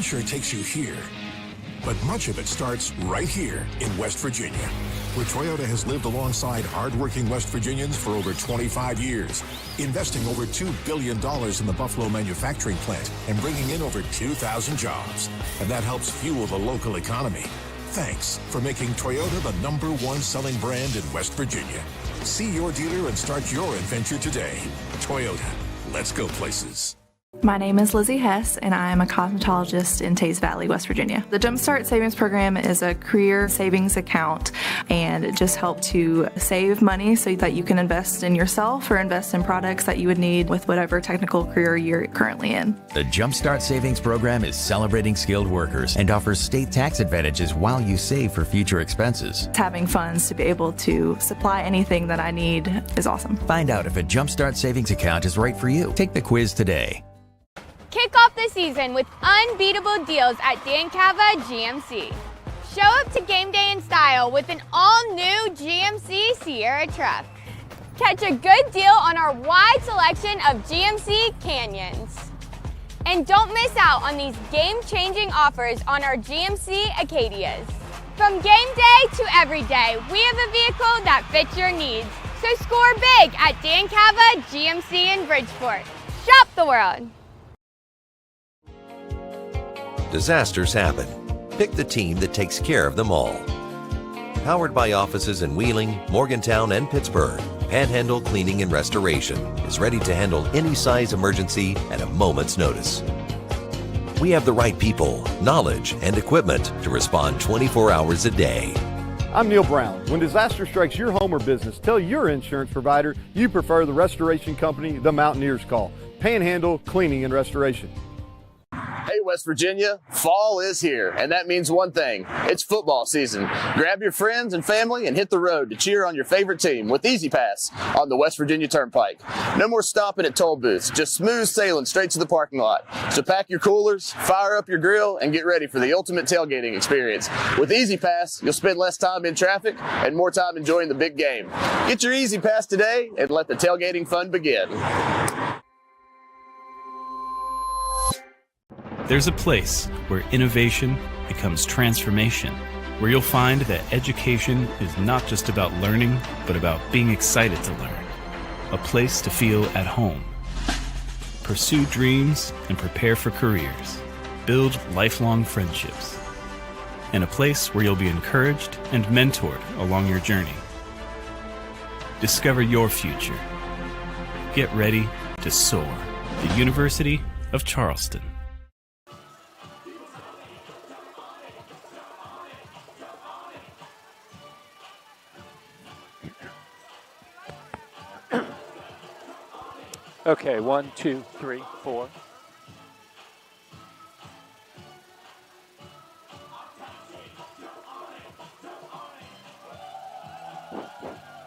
adventure takes you here, but much of it starts right here in West Virginia, where Toyota has lived alongside hardworking West Virginians for over 25 years, investing over $2 billion in the Buffalo manufacturing plant and bringing in over 2,000 jobs. And that helps fuel the local economy. Thanks for making Toyota the #1 selling brand in West Virginia. See your dealer and start your adventure today. Toyota, let's go places. My name is Lizzie Hess, and I am a cosmetologist in Teays Valley, West Virginia. The Jumpstart Savings Program is a career savings account, and it just helps to save money so that you can invest in yourself or invest in products that you would need with whatever technical career you're currently in. The Jumpstart Savings Program is celebrating skilled workers and offers state tax advantages while you save for future expenses. Having funds to be able to supply anything that I need is awesome. Find out if a Jumpstart Savings account is right for you. Take the quiz today. Kick off the season with unbeatable deals at Dan Cava GMC. Show up to game day in style with an all-new GMC Sierra truck. Catch a good deal on our wide selection of GMC Canyons. And don't miss out on these game-changing offers on our GMC Acadias. From game day to every day, we have a vehicle that fits your needs. So score big at Dan Cava GMC in Bridgeport. Shop the world. Disasters happen. Pick the team that takes care of them all. Powered by offices in Wheeling, Morgantown, and Pittsburgh, Panhandle Cleaning and Restoration is ready to handle any size emergency at a moment's notice. We have the right people, knowledge, and equipment to respond 24 hours a day. I'm Neil Brown. When disaster strikes your home or business, tell your insurance provider you prefer the restoration company the Mountaineers call, Panhandle Cleaning and Restoration. Hey West Virginia, fall is here, and that means one thing. It's football season. Grab your friends and family and hit the road to cheer on your favorite team with Easy Pass on the West Virginia Turnpike. No more stopping at toll booths, just smooth sailing straight to the parking lot. So pack your coolers, fire up your grill, and get ready for the ultimate tailgating experience. With Easy Pass, you'll spend less time in traffic and more time enjoying the big game. Get your Easy Pass today and let the tailgating fun begin. There's a place where innovation becomes transformation, where you'll find that education is not just about learning, but about being excited to learn. A place to feel at home. Pursue dreams and prepare for careers. Build lifelong friendships. And a place where you'll be encouraged and mentored along your journey. Discover your future. Get ready to soar. The University of Charleston. Okay, 1, 2, 3, 4.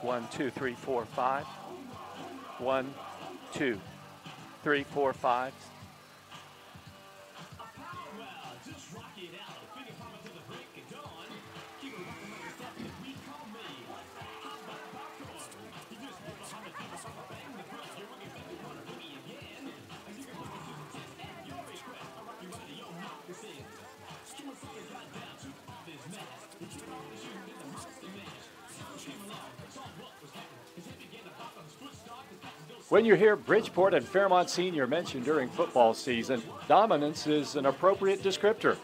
One, two, three, four, five. 1, 2, 3, 4, 5. When you hear Bridgeport and Fairmont Senior mentioned during football season, dominance is an appropriate descriptor.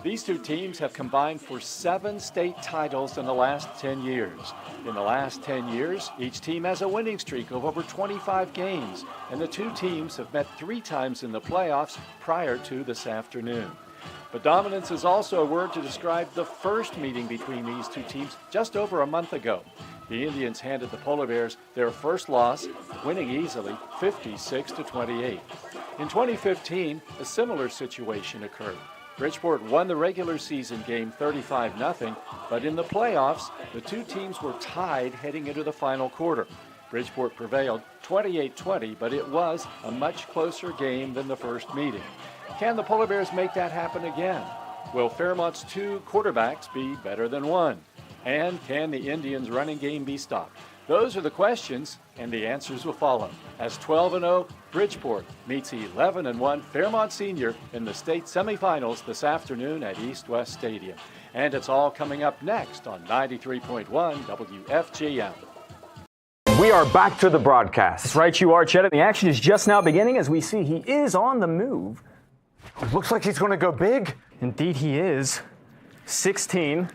These two teams have combined for 7 state titles in the last 10 years. In the last 10 years, each team has a winning streak of over 25 games, and the two teams have met 3 times in the playoffs prior to this afternoon. But dominance is also a word to describe the first meeting between these two teams just over a month ago. The Indians handed the Polar Bears their first loss, winning easily 56-28. In 2015, a similar situation occurred. Bridgeport won the regular season game 35-0, but in the playoffs, the two teams were tied heading into the final quarter. Bridgeport prevailed 28-20, but it was a much closer game than the first meeting. Can the Polar Bears make that happen again? Will Fairmont's 2 quarterbacks be better than one? And can the Indians' running game be stopped? Those are the questions, and the answers will follow as 12-0 Bridgeport meets 11-1 Fairmont Senior in the state semifinals this afternoon at East West Stadium. And it's all coming up next on 93.1 WFGM. We are back to the broadcast. That's right, you are, Chet. The action is just now beginning as we see he is on the move. Looks like he's going to go big. Indeed he is. 16,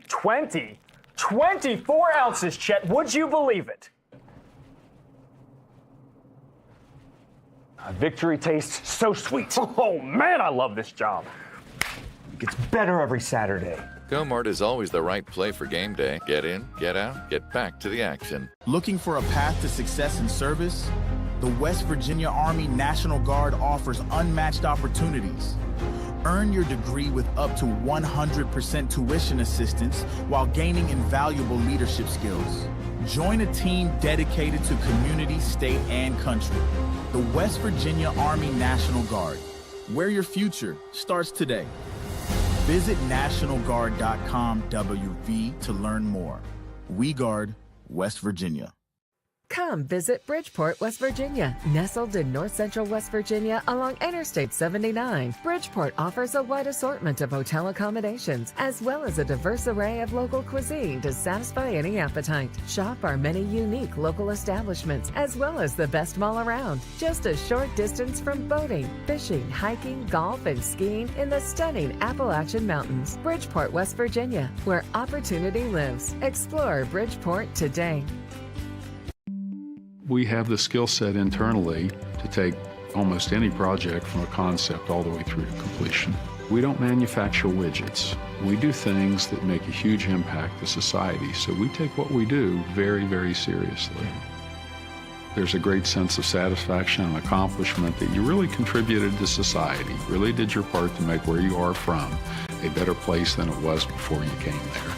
20, 24 ounces, Chet. Would you believe it? Victory tastes so sweet. Oh, man, I love this job. It gets better every Saturday. Go-Mart is always the right play for game day. Get in, get out, get back to the action. Looking for a path to success in service? The West Virginia Army National Guard offers unmatched opportunities. Earn your degree with up to 100% tuition assistance while gaining invaluable leadership skills. Join a team dedicated to community, state, and country. The West Virginia Army National Guard, where your future starts today. Visit NationalGuard.com WV to learn more. We guard West Virginia. Come visit Bridgeport, West Virginia. Nestled in north central West Virginia along Interstate 79, Bridgeport offers a wide assortment of hotel accommodations, as well as a diverse array of local cuisine to satisfy any appetite. Shop our many unique local establishments, as well as the best mall around. Just a short distance from boating, fishing, hiking, golf, and skiing in the stunning Appalachian Mountains. Bridgeport, West Virginia, where opportunity lives. Explore Bridgeport today. We have the skill set internally to take almost any project from a concept all the way through to completion. We don't manufacture widgets. We do things that make a huge impact to society, so we take what we do very, very seriously. There's a great sense of satisfaction and accomplishment that you really contributed to society, really did your part to make where you are from a better place than it was before you came there.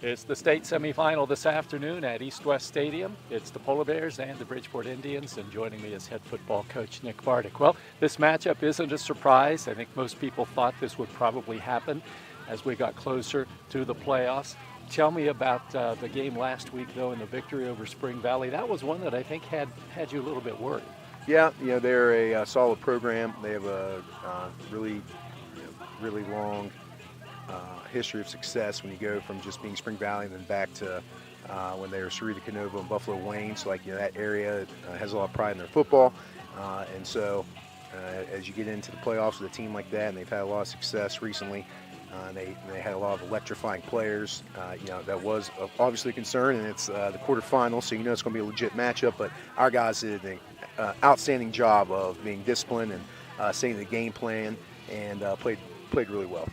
It's the state semifinal this afternoon at East West Stadium. It's the Polar Bears and the Bridgeport Indians, and joining me is head football coach Nick Bardick. Well, this matchup isn't a surprise. I think most people thought this would probably happen as we got closer to the playoffs. Tell me about the game last week, though, and the victory over Spring Valley. That was one that I think had you a little bit worried. Yeah, they're a solid program. They have a really long history of success when you go from just being Spring Valley and then back to when they were Sarita Canova and Buffalo Wayne. So that area has a lot of pride in their football. And so as you get into the playoffs with a team like that, and they've had a lot of success recently, they had a lot of electrifying players. That was obviously a concern, and it's the quarterfinals, so it's going to be a legit matchup. But our guys did an outstanding job of being disciplined and setting the game plan, and played really well.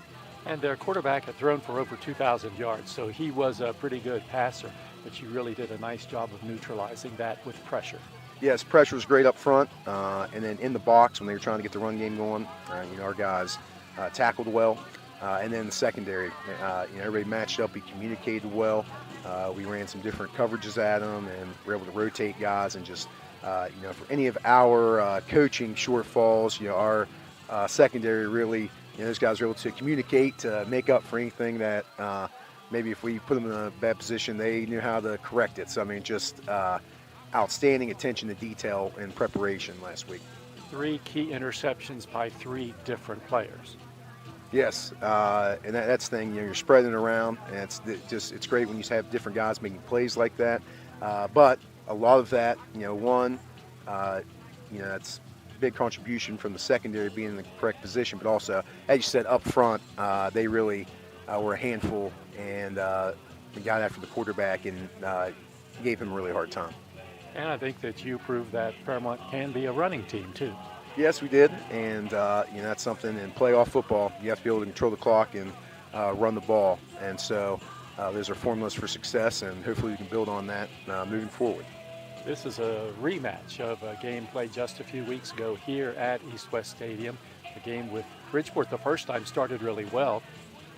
And their quarterback had thrown for over 2,000 yards, so he was a pretty good passer, but you really did a nice job of neutralizing that with pressure. Yes, pressure was great up front, and then in the box when they were trying to get the run game going, our guys tackled well, and then the secondary, everybody matched up, we communicated well, we ran some different coverages at them, and were able to rotate guys, and just, for any of our coaching shortfalls, our secondary really, those guys were able to communicate to make up for anything that maybe if we put them in a bad position, they knew how to correct it. So, just outstanding attention to detail and preparation last week. 3 key interceptions by 3 different players. Yes, and that's the thing, you're spreading it around, and it's great when you have different guys making plays like that. But a lot of that, that's big contribution from the secondary being in the correct position, but also, as you said, up front, they really were a handful and got after the quarterback and gave him a really hard time. And I think that you proved that Fairmont can be a running team, too. Yes, we did, and that's something in playoff football. You have to be able to control the clock and run the ball, and so those are formulas for success, and hopefully we can build on that moving forward. This is a rematch of a game played just a few weeks ago here at East West Stadium. The game with Bridgeport the first time started really well.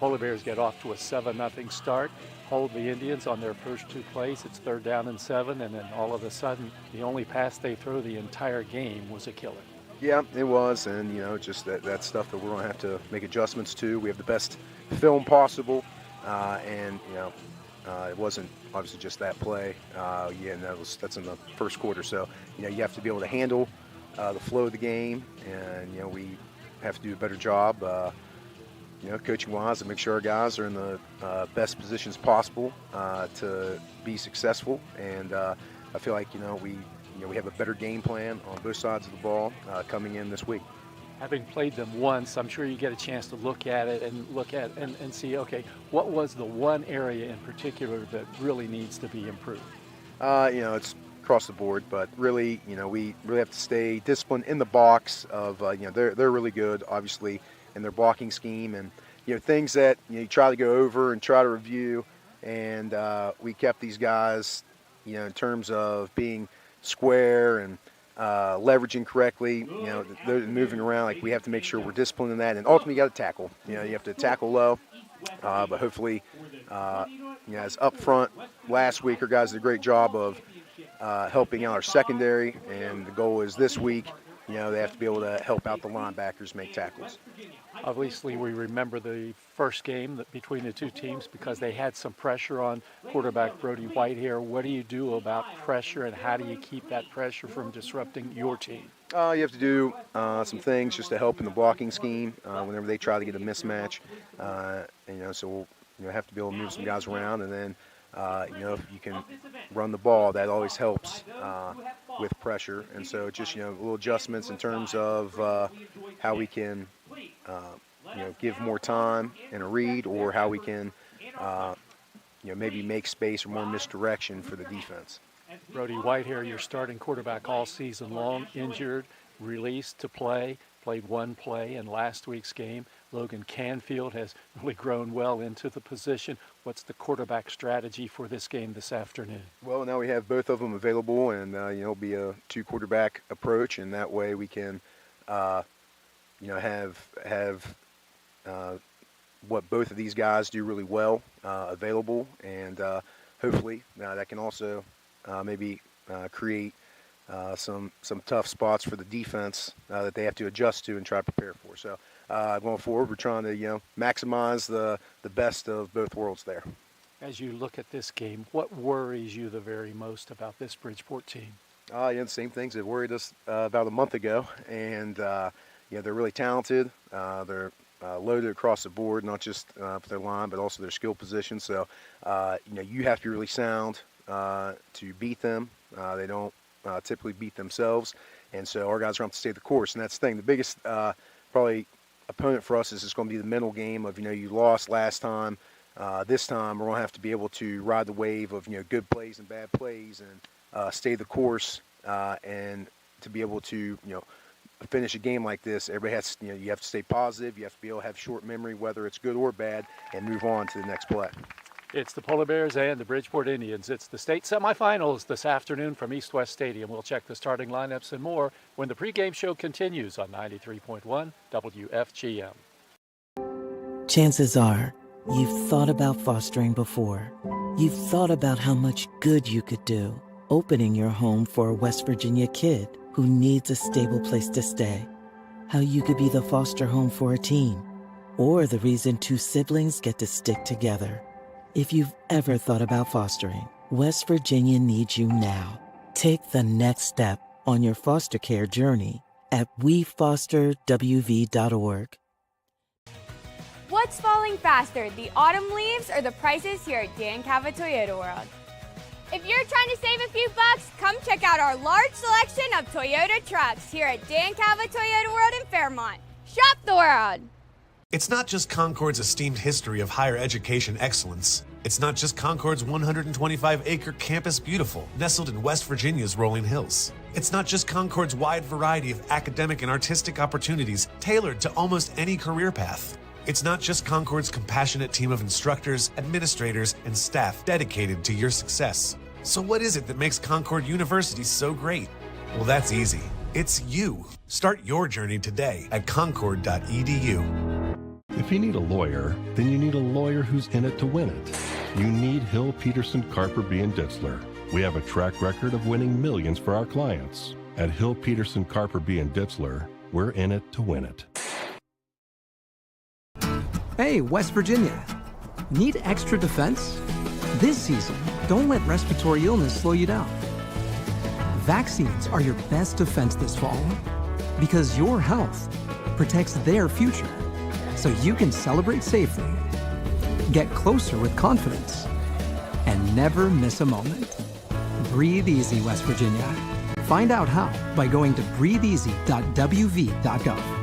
Polar Bears get off to a 7-0 start, hold the Indians on their first 2 plays. It's 3rd down and 7, and then all of a sudden, the only pass they throw the entire game was a killer. Yeah, it was, and just that stuff that we're going to have to make adjustments to. We have the best film possible, and it wasn't obviously just that play. And that's in the first quarter. So you have to be able to handle the flow of the game, and we have to do a better job, coaching-wise, and make sure our guys are in the best positions possible to be successful. And I feel like we have a better game plan on both sides of the ball coming in this week. Having played them once, I'm sure you get a chance to look at it and see, okay, what was the one area in particular that really needs to be improved? It's across the board, but really, we really have to stay disciplined in the box. They're really good, obviously, in their blocking scheme, and things that you try to go over and try to review, and we kept these guys, in terms of being square and leveraging correctly, they're moving around. Like, we have to make sure we're disciplined in that, and ultimately you got to tackle. You have to tackle low, but hopefully, as up front last week, our guys did a great job of helping out our secondary, and the goal is this week, they have to be able to help out the linebackers make tackles. Obviously, we remember the first game between the two teams because they had some pressure on quarterback Brody Whitehair. What do you do about pressure, and how do you keep that pressure from disrupting your team? You have to do some things just to help in the blocking scheme whenever they try to get a mismatch. So we'll have to be able to move some guys around, and then if you can run the ball, that always helps with pressure. And so just little adjustments in terms of how we can give more time in a read, or how we can maybe make space or more misdirection for the defense. Brody Whitehair, your starting quarterback all season long, injured, released to play, played one play in last week's game. Logan Canfield has really grown well into the position. What's the quarterback strategy for this game this afternoon? Well, now we have both of them available, and it'll be a 2-quarterback approach, and that way we can have what both of these guys do really well available, and hopefully that can also maybe create some tough spots for the defense that they have to adjust to and try to prepare for. So going forward, we're trying to maximize the best of both worlds there. As you look at this game, what worries you the very most about this Bridgeport team? The same things that worried us about a month ago, and they're really talented. They're loaded across the board, not just for their line, but also their skill position. So you have to be really sound to beat them. They don't typically beat themselves, and so our guys are going to have to stay the course. And that's the thing. The biggest probably opponent for us is just going to be the mental game of you lost last time. This time we're going to have to be able to ride the wave of good plays and bad plays, and stay the course, and to be able to finish a game like this. Everybody has you have to stay positive. You have to be able to have short memory, whether it's good or bad, and move on to the next play. It's the Polar Bears and the Bridgeport Indians. It's the state semifinals this afternoon from East West Stadium. We'll check the starting lineups and more when the pregame show continues on 93.1 WFGM. Chances are you've thought about fostering before. You've thought about how much good you could do opening your home for a West Virginia kid who needs a stable place to stay. How you could be the foster home for a teen, or the reason 2 siblings get to stick together. If you've ever thought about fostering, West Virginia needs you now. Take the next step on your foster care journey at wefosterwv.org. What's falling faster, the autumn leaves or the prices here at Dan Cava Toyota World? If you're trying to save a few bucks, come check out our large selection of Toyota trucks here at Dan Cava Toyota World in Fairmont. Shop the world! It's not just Concord's esteemed history of higher education excellence. It's not just Concord's 125-acre campus beautiful, nestled in West Virginia's rolling hills. It's not just Concord's wide variety of academic and artistic opportunities tailored to almost any career path. It's not just Concord's compassionate team of instructors, administrators, and staff dedicated to your success. So what is it that makes Concord University so great? Well, that's easy. It's you. Start your journey today at concord.edu. If you need a lawyer, then you need a lawyer who's in it to win it. You need Hill, Peterson, Carper, B. and Ditzler. We have a track record of winning millions for our clients. At Hill, Peterson, Carper, B. and Ditzler, we're in it to win it. Hey, West Virginia. Need extra defense? This season, don't let respiratory illness slow you down. Vaccines are your best defense this fall because your health protects their future, so you can celebrate safely, get closer with confidence, and never miss a moment. Breathe easy, West Virginia. Find out how by going to breatheeasy.wv.gov.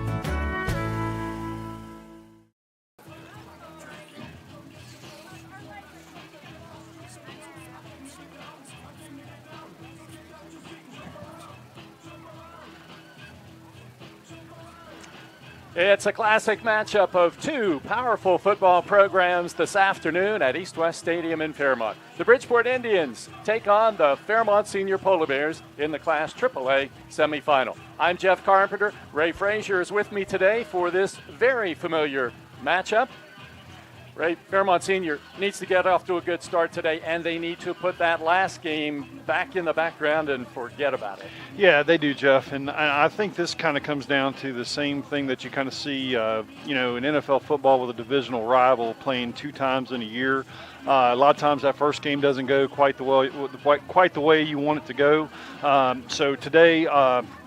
It's a classic matchup of two powerful football programs this afternoon at East West Stadium in Fairmont. The Bridgeport Indians take on the Fairmont Senior Polar Bears in the Class AAA semifinal. I'm Jeff Carpenter. Ray Frazier is with me today for this very familiar matchup. Ray, Fairmont Senior needs to get off to a good start today, and they need to put that last game back in the background and forget about it. Yeah, they do, Jeff, and I think this kind of comes down to the same thing that you kind of see, in NFL football with a divisional rival playing 2 times in a year. A lot of times that first game doesn't go quite the way you want it to go. So today,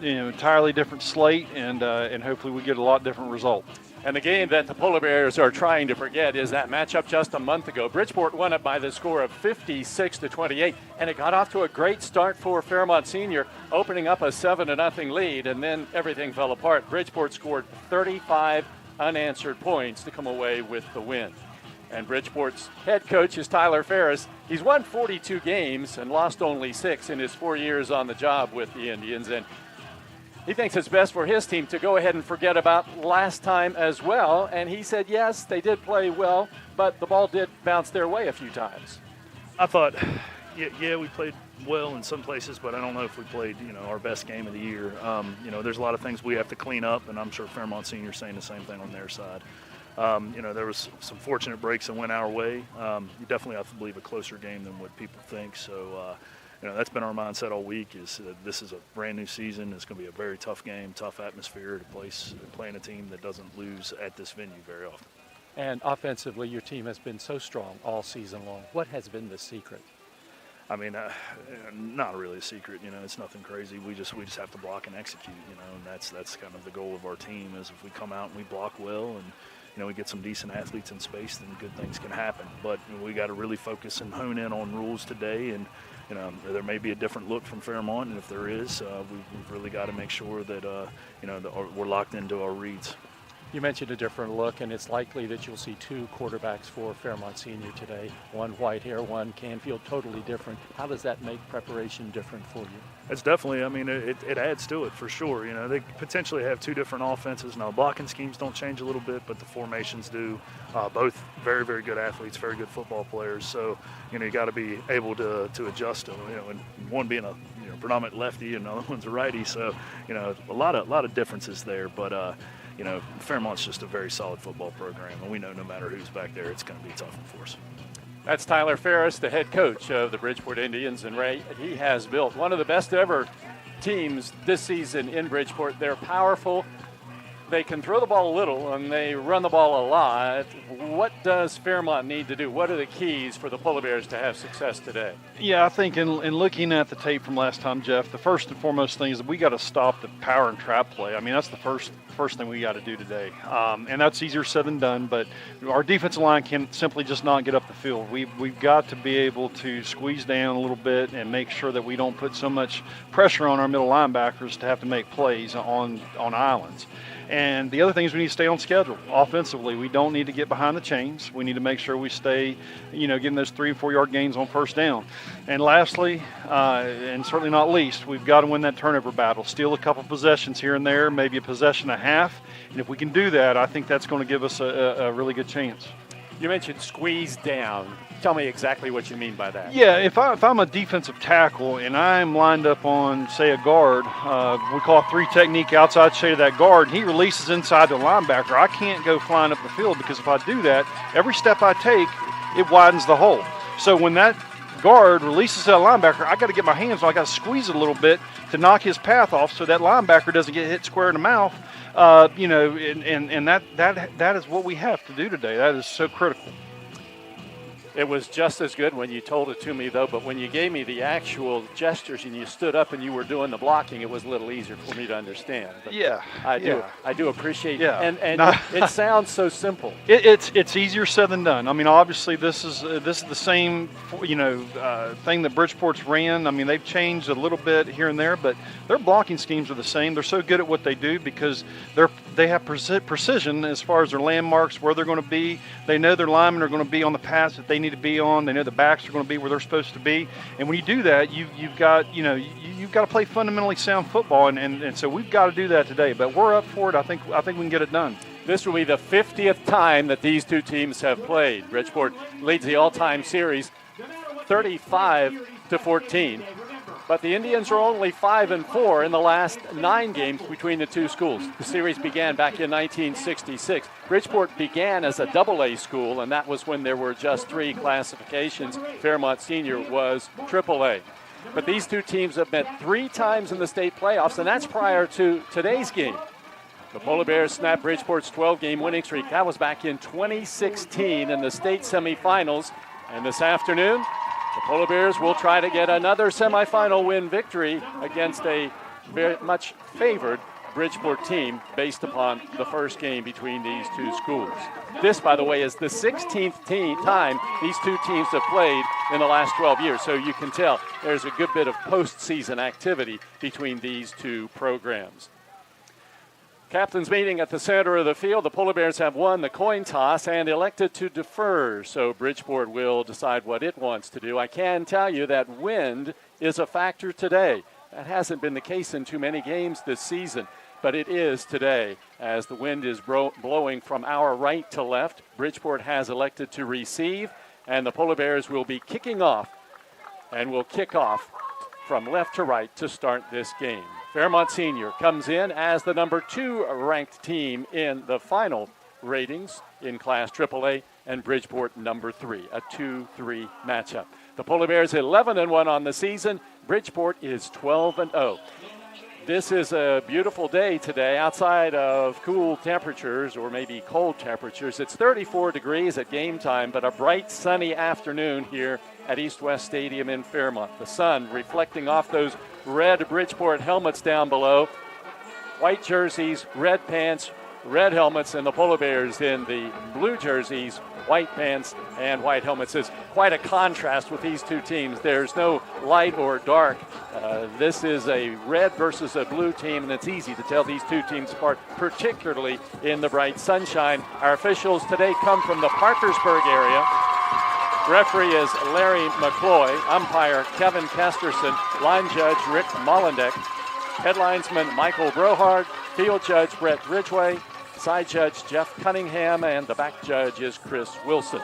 entirely different slate, and hopefully we get a lot different result. And the game that the Polar Bears are trying to forget is that matchup just a month ago. Bridgeport won it by the score of 56-28, and it got off to a great start for Fairmont Senior, opening up a 7-0 lead, and then everything fell apart. Bridgeport scored 35 unanswered points to come away with the win. And Bridgeport's head coach is Tyler Ferris. He's won 42 games and lost only 6 in his 4 years on the job with the Indians, and he thinks it's best for his team to go ahead and forget about last time as well. And he said, yes, they did play well, but the ball did bounce their way a few times. I thought, yeah, we played well in some places, but I don't know if we played, our best game of the year. There's a lot of things we have to clean up, and I'm sure Fairmont Senior saying the same thing on their side. There was some fortunate breaks that went our way. You definitely have to believe a closer game than what people think. So, that's been our mindset all week is this is a brand new season. It's going to be a very tough game, tough atmosphere to playing a team that doesn't lose at this venue very often. And offensively, your team has been so strong all season long. What has been the secret? I mean, not really a secret. It's nothing crazy. We just have to block and execute. And that's kind of the goal of our team is if we come out and we block well and we get some decent athletes in space, then good things can happen. But we got to really focus and hone in on rules today. And there may be a different look from Fairmont, and if there is, we've really got to make sure that we're locked into our reads. You mentioned a different look, and it's likely that you'll see 2 quarterbacks for Fairmont Senior today. One Whitehair, one Canfield, totally different. How does that make preparation different for you? It's definitely, it adds to it for sure. They potentially have 2 different offenses. Now, blocking schemes don't change a little bit, but the formations do. Both very, very good athletes, very good football players. So, you got to be able to adjust to, and one being a predominant lefty and the other one's a righty. So, a lot of differences there. But, Fairmont's just a very solid football program, and we know no matter who's back there, it's going to be a tough one for us. That's Tyler Ferris, the head coach of the Bridgeport Indians, and Ray, he has built one of the best ever teams this season in Bridgeport. They're powerful. They can throw the ball a little, and they run the ball a lot. What does Fairmont need to do? What are the keys for the Polar Bears to have success today? Yeah, I think in looking at the tape from last time, Jeff, the first and foremost thing is that we got to stop the power and trap play. I mean, that's the first thing we got to do today. And that's easier said than done, but our defensive line can simply just not get up the field. We've got to be able to squeeze down a little bit and make sure that we don't put so much pressure on our middle linebackers to have to make plays on islands. And the other thing is we need to stay on schedule. Offensively, we don't need to get behind the chains. We need to make sure we stay, getting those 3 and 4 yard gains on first down. And lastly, and certainly not least, we've got to win that turnover battle. Steal a couple possessions here and there, maybe a possession and a half. And if we can do that, I think that's going to give us a really good chance. You mentioned squeeze down. Tell me exactly what you mean by that. Yeah, if I'm a defensive tackle and I'm lined up on, say, a guard, we call it 3 technique outside shade of that guard, and he releases inside the linebacker, I can't go flying up the field, because if I do that, every step I take, it widens the hole. So when that guard releases that linebacker, I got to get my hands on, I got to squeeze it a little bit to knock his path off so that linebacker doesn't get hit square in the mouth. And that is what we have to do today. That is so critical. It was just as good when you told it to me, though, but when you gave me the actual gestures and you stood up and you were doing the blocking, it was a little easier for me to understand. But yeah. I do appreciate yeah. it. And it sounds so simple. It's easier said than done. I mean, obviously, this is the same, thing that Bridgeport's ran. I mean, they've changed a little bit here and there, but their blocking schemes are the same. They're so good at what they do because they have precision as far as their landmarks, where they're going to be. They know their linemen are going to be on the paths that they need to be on. They know the backs are going to be where they're supposed to be. And when you do that, you've got to play fundamentally sound football, and so we've got to do that today. But we're up for it. I think we can get it done. This will be the 50th time that these two teams have played. Bridgeport leads the all-time series 35-14. But the Indians are only 5-4 in the last 9 games between the two schools. The series began back in 1966. Bridgeport began as a AA school, and that was when there were just 3 classifications. Fairmont Senior was AAA. But these two teams have met 3 times in the state playoffs, and that's prior to today's game. The Polar Bears snapped Bridgeport's 12-game winning streak. That was back in 2016 in the state semifinals. And this afternoon, the Polar Bears will try to get another semifinal win victory against a very much favored Bridgeport team based upon the first game between these two schools. This, by the way, is the 16th time these two teams have played in the last 12 years. So you can tell there's a good bit of postseason activity between these two programs. Captains meeting at the center of the field. The Polar Bears have won the coin toss and elected to defer, so Bridgeport will decide what it wants to do. I can tell you that wind is a factor today. That hasn't been the case in too many games this season, but it is today as the wind is blowing from our right to left. Bridgeport has elected to receive, and the Polar Bears will be kicking off and will kick off from left to right to start this game. Fairmont Senior comes in as the number 2 ranked team in the final ratings in Class AAA, and Bridgeport number 3, a 2-3 matchup. The Polar Bears 11-1 on the season. Bridgeport is 12-0. This is a beautiful day today outside of cool temperatures or maybe cold temperatures. It's 34 degrees at game time, but a bright sunny afternoon here at East West Stadium in Fairmont. The sun reflecting off those red Bridgeport helmets down below. White jerseys, red pants, red helmets, and the Polar Bears in the blue jerseys, white pants, and white helmets. It's quite a contrast with these two teams. There's no light or dark. This is a red versus a blue team, and it's easy to tell these two teams apart, particularly in the bright sunshine. Our officials today come from the Parkersburg area. Referee is Larry McCloy, umpire Kevin Kesterson, line judge Rick Mollendek, head linesman Michael Brohard, field judge Brett Ridgway, side judge Jeff Cunningham, and the back judge is Chris Wilson.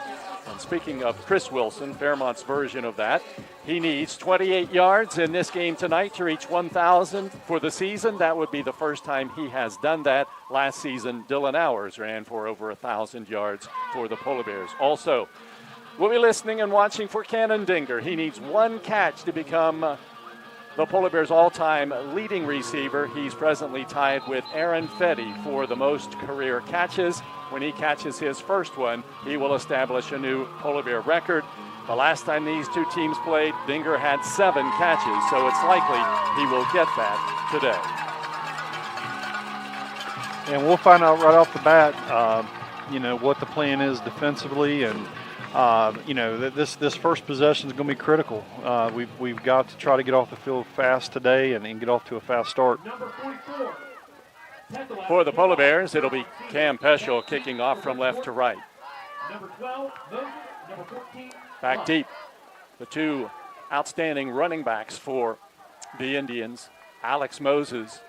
And speaking of Chris Wilson, Fairmont's version of that, he needs 28 yards in this game tonight to reach 1,000 for the season. That would be the first time he has done that. Last season, Dylan Hours ran for over 1,000 yards for the Polar Bears. Also, we'll be listening and watching for Cannon Dinger. He needs 1 catch to become the Polar Bears' all-time leading receiver. He's presently tied with Aaron Fetty for the most career catches. When he catches his first one, he will establish a new Polar Bear record. The last time these two teams played, Dinger had 7 catches, so it's likely he will get that today. And we'll find out right off the bat, what the plan is defensively, and this first possession is going to be critical. We've got to try to get off the field fast today and get off to a fast start. For the Polar Bears, it'll be Cam Peschel kicking off from left to right. Back deep, the 2 outstanding running backs for the Indians, Alex Moses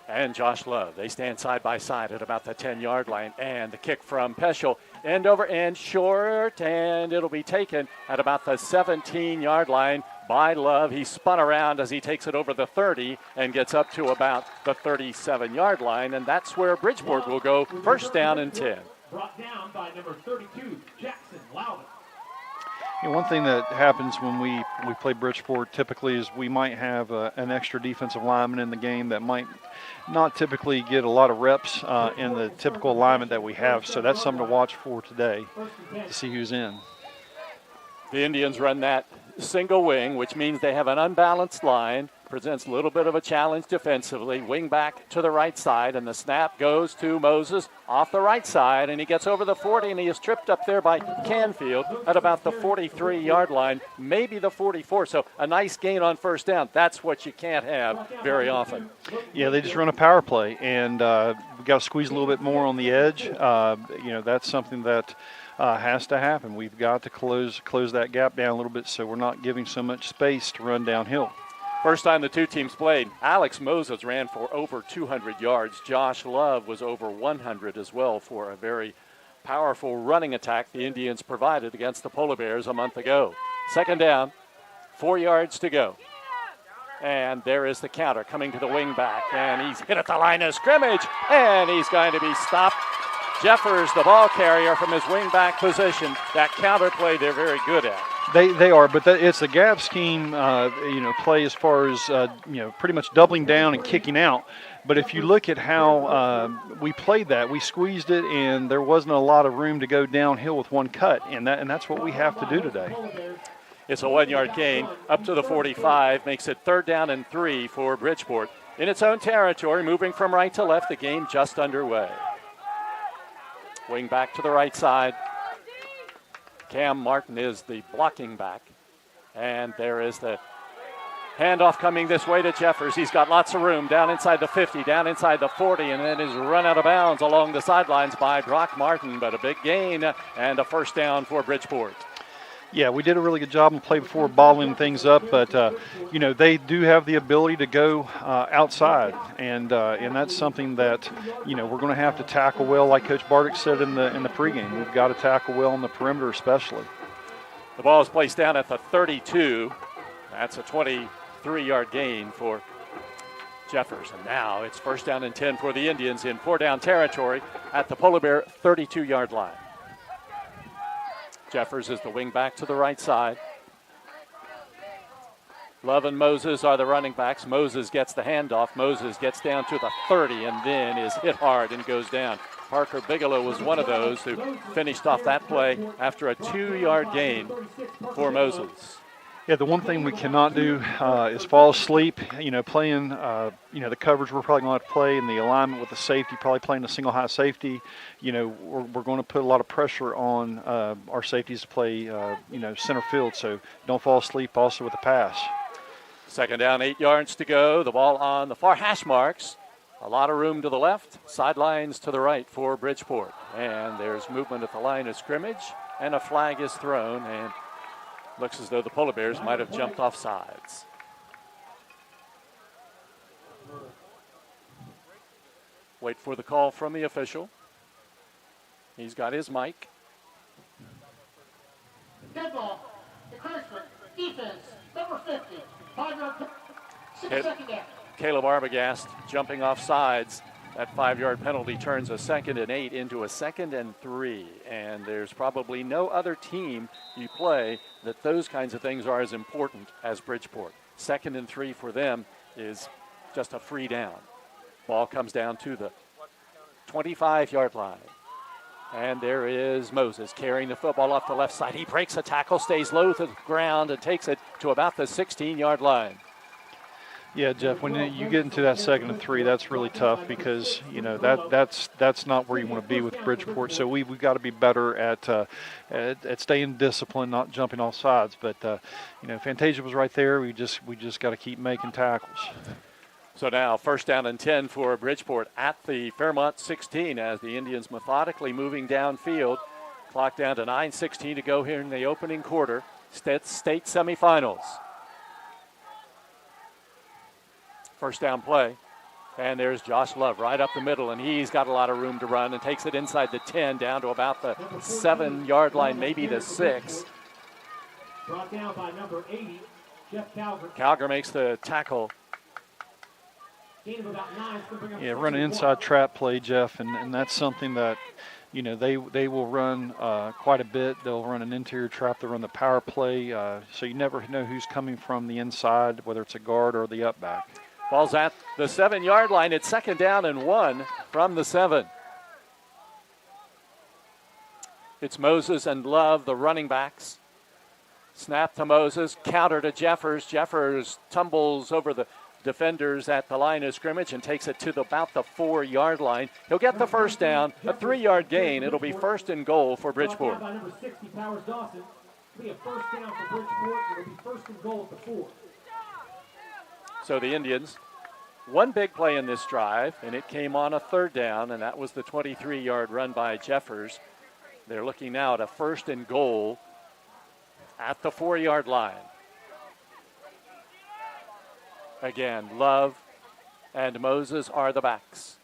and Josh Love. They stand side by side at about the 10-yard line, and the kick from Peschel, end over end, short, and it'll be taken at about the 17-yard line by Love. He spun around as he takes it over the 30 and gets up to about the 37-yard line, and that's where Bridgeport will go first down and 10. Brought down by number 32, Jackson Loudon. One thing that happens when we play Bridgeport typically is we might have an extra defensive lineman in the game that might not typically get a lot of reps in the typical alignment that we have. So that's something to watch for today to see who's in. The Indians run that single wing, which means they have an unbalanced line. Presents a little bit of a challenge defensively. Wing back to the right side, and the snap goes to Moses off the right side, and he gets over the 40, and he is tripped up there by Canfield at about the 43-yard line, maybe the 44. So a nice gain on first down. That's what you can't have very often. Yeah, they just run a power play, and we got to squeeze a little bit more on the edge. That's something that has to happen. We've got to close that gap down a little bit so we're not giving so much space to run downhill. First time the two teams played, Alex Moses ran for over 200 yards. Josh Love was over 100 as well for a very powerful running attack the Indians provided against the Polar Bears a month ago. Second down, 4 yards to go. And there is the counter coming to the wing back, and he's hit at the line of scrimmage, and he's going to be stopped. Jeffers, the ball carrier from his wing back position. That counter play they're very good at. They are, but it's a gap scheme, play as far as, pretty much doubling down and kicking out. But if you look at how we played that, we squeezed it, and there wasn't a lot of room to go downhill with one cut, and that's what we have to do today. It's a 1 yard gain up to the 45, makes it third down and 3 for Bridgeport. In its own territory, moving from right to left, the game just underway. Wing back to the right side. Cam Martin is the blocking back. And there is the handoff coming this way to Jeffers. He's got lots of room down inside the 50, down inside the 40, and then is run out of bounds along the sidelines by Brock Martin. But a big gain and a first down for Bridgeport. Yeah, we did a really good job and play before bottling things up, but they do have the ability to go outside, and that's something that we're going to have to tackle well, like Coach Bardick said in the pregame. We've got to tackle well on the perimeter, especially. The ball is placed down at the 32. That's a 23-yard gain for Jeffers, and now it's first down and 10 for the Indians in 4-down territory at the Polar Bear 32-yard line. Jeffers is the wing back to the right side. Love and Moses are the running backs. Moses gets the handoff. Moses gets down to the 30 and then is hit hard and goes down. Parker Bigelow was one of those who finished off that play after a 2-yard gain for Moses. Yeah, the one thing we cannot do is fall asleep. Playing, the coverage we're probably going to have to play, and the alignment with the safety, probably playing a single high safety. We're going to put a lot of pressure on our safeties to play, center field. So don't fall asleep also with the pass. Second down, 8 yards to go. The ball on the far hash marks. A lot of room to the left, sidelines to the right for Bridgeport. And there's movement at the line of scrimmage, and a flag is thrown, and looks as though the Polar Bears might have jumped off sides. Wait for the call from the official. He's got his mic. Dead ball, encouragement, defense, number 50, 5-yard, 6-second down. Caleb Arbogast jumping off sides. That 5-yard penalty turns a 2nd and 8 into a 2nd and 3. And there's probably no other team you play that those kinds of things are as important as Bridgeport. 2nd and 3 for them is just a free down. Ball comes down to the 25-yard line. And there is Moses carrying the football off the left side. He breaks a tackle, stays low to the ground, and takes it to about the 16-yard line. Yeah, Jeff, when you get into that 2nd and 3, that's really tough because, that's not where you want to be with Bridgeport. So we've got to be better at staying disciplined, not jumping off sides. But, Fantasia was right there. We just got to keep making tackles. So now first down and 10 for Bridgeport at the Fairmont 16 as the Indians methodically moving downfield. Clock down to 9:16 to go here in the opening quarter. State semifinals. First down play And there's Josh Love right up the middle, and he's got a lot of room to run and takes it inside the 10 down to about the 7-yard line, maybe the 6. Brought down by number 80, Jeff Calgary. Calgary makes the tackle. Gain of about 9 is gonna bring up Yeah, run an inside trap play, Jeff, and that's something that, you know, they will run quite a bit. They'll run an interior trap. They'll run the power play, so you never know who's coming from the inside, whether it's a guard or the up back. Ball's at the 7-yard line. It's 2nd down and 1 from the 7. It's Moses and Love, the running backs. Snap to Moses, counter to Jeffers. Jeffers tumbles over the defenders at the line of scrimmage and takes it to about the 4-yard line. He'll get the first down, a 3-yard gain. It'll be 1st and goal for Bridgeport. By number 60, Powers Dawson. It'll be a first down for Bridgeport. It'll be 1st and goal at the 4. So the Indians, one big play in this drive, and it came on a 3rd down, and that was the 23-yard run by Jeffers. They're looking now at a 1st and goal at the 4-yard line. Again, Love and Moses are the backs.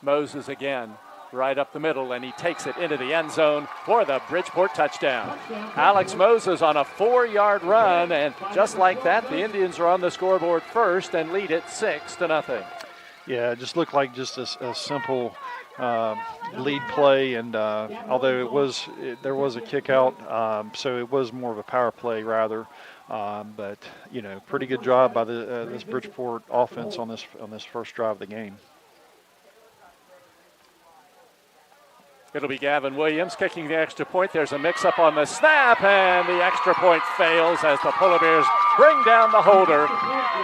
Moses again, right up the middle, and he takes it into the end zone for the Bridgeport touchdown. Alex Moses on a 4-yard run, and just like that, the Indians are on the scoreboard first and lead it 6-0. Yeah, it just looked like just a simple lead play, and although there was a kick out, so it was more of a power play rather. But you know, pretty good job by this Bridgeport offense on this first drive of the game. It'll be Gavin Williams kicking the extra point. There's a mix-up on the snap, and the extra point fails as the Polar Bears bring down the holder.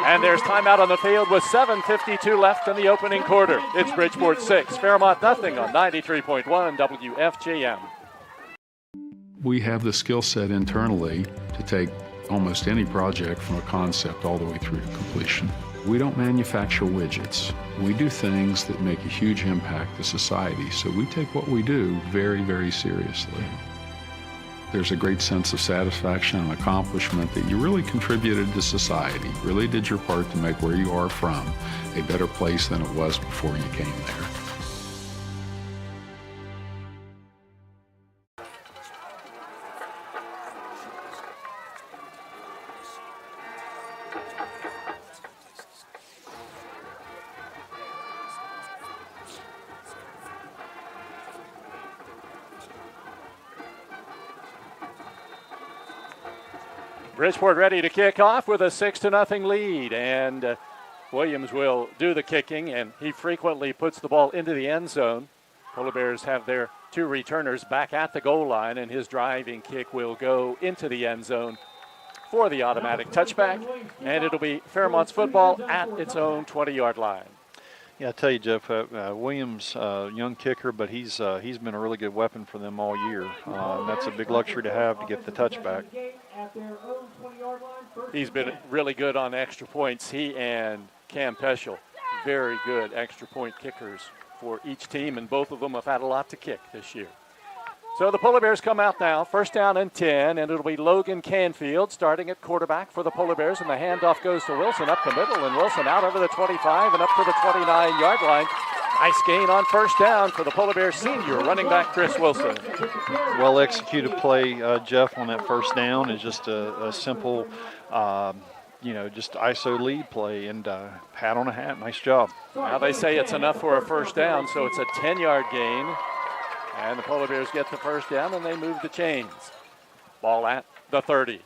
And there's timeout on the field with 7:52 left in the opening quarter. It's Bridgeport 6, Fairmont nothing on 93.1 WFJM. We have the skill set internally to take almost any project from a concept all the way through to completion. We don't manufacture widgets. We do things that make a huge impact to society, so we take what we do very, very seriously. There's a great sense of satisfaction and accomplishment that you really contributed to society, really did your part to make where you are from a better place than it was before you came there. Bridgeport ready to kick off with a 6-0 lead, and Williams will do the kicking, and he frequently puts the ball into the end zone. Polar Bears have their 2 returners back at the goal line, and his driving kick will go into the end zone for the automatic touchback, and it'll be Fairmont's football at its own 20-yard line. Yeah, I tell you, Jeff, Williams, young kicker, but he's been a really good weapon for them all year. That's a big luxury to have to get the touchback. He's been really good on extra points. He and Cam Peschel, very good extra point kickers for each team, and both of them have had a lot to kick this year. So the Polar Bears come out now, 1st down and 10, and it'll be Logan Canfield starting at quarterback for the Polar Bears, and the handoff goes to Wilson up the middle, and Wilson out over the 25 and up to the 29-yard line. Nice gain on 1st down for the Polar Bears senior running back Chris Wilson. Well executed play, Jeff, on that 1st down is just a simple, just ISO lead play, and hat on a hat. Nice job. Now they say it's enough for a 1st down, so it's a 10-yard gain. And the Polar Bears get the 1st down, and they move the chains. Ball at the 30.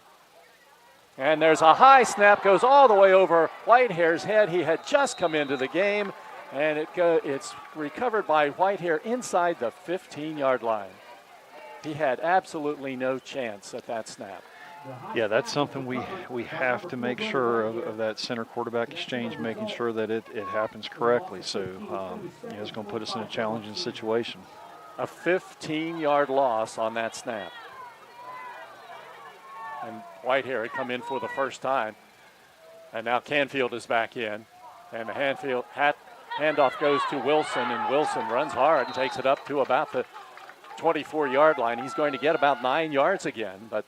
And there's a high snap, goes all the way over Whitehair's head. He had just come into the game, and it's recovered by Whitehair inside the 15-yard line. He had absolutely no chance at that snap. Yeah, that's something we have to make sure of that center quarterback exchange, making sure that it happens correctly. So it's going to put us in a challenging situation. A 15-yard loss on that snap. And Whitehair had come in for the first time. And now Canfield is back in. And the handoff goes to Wilson, and Wilson runs hard and takes it up to about the 24-yard line. He's going to get about 9 yards again, but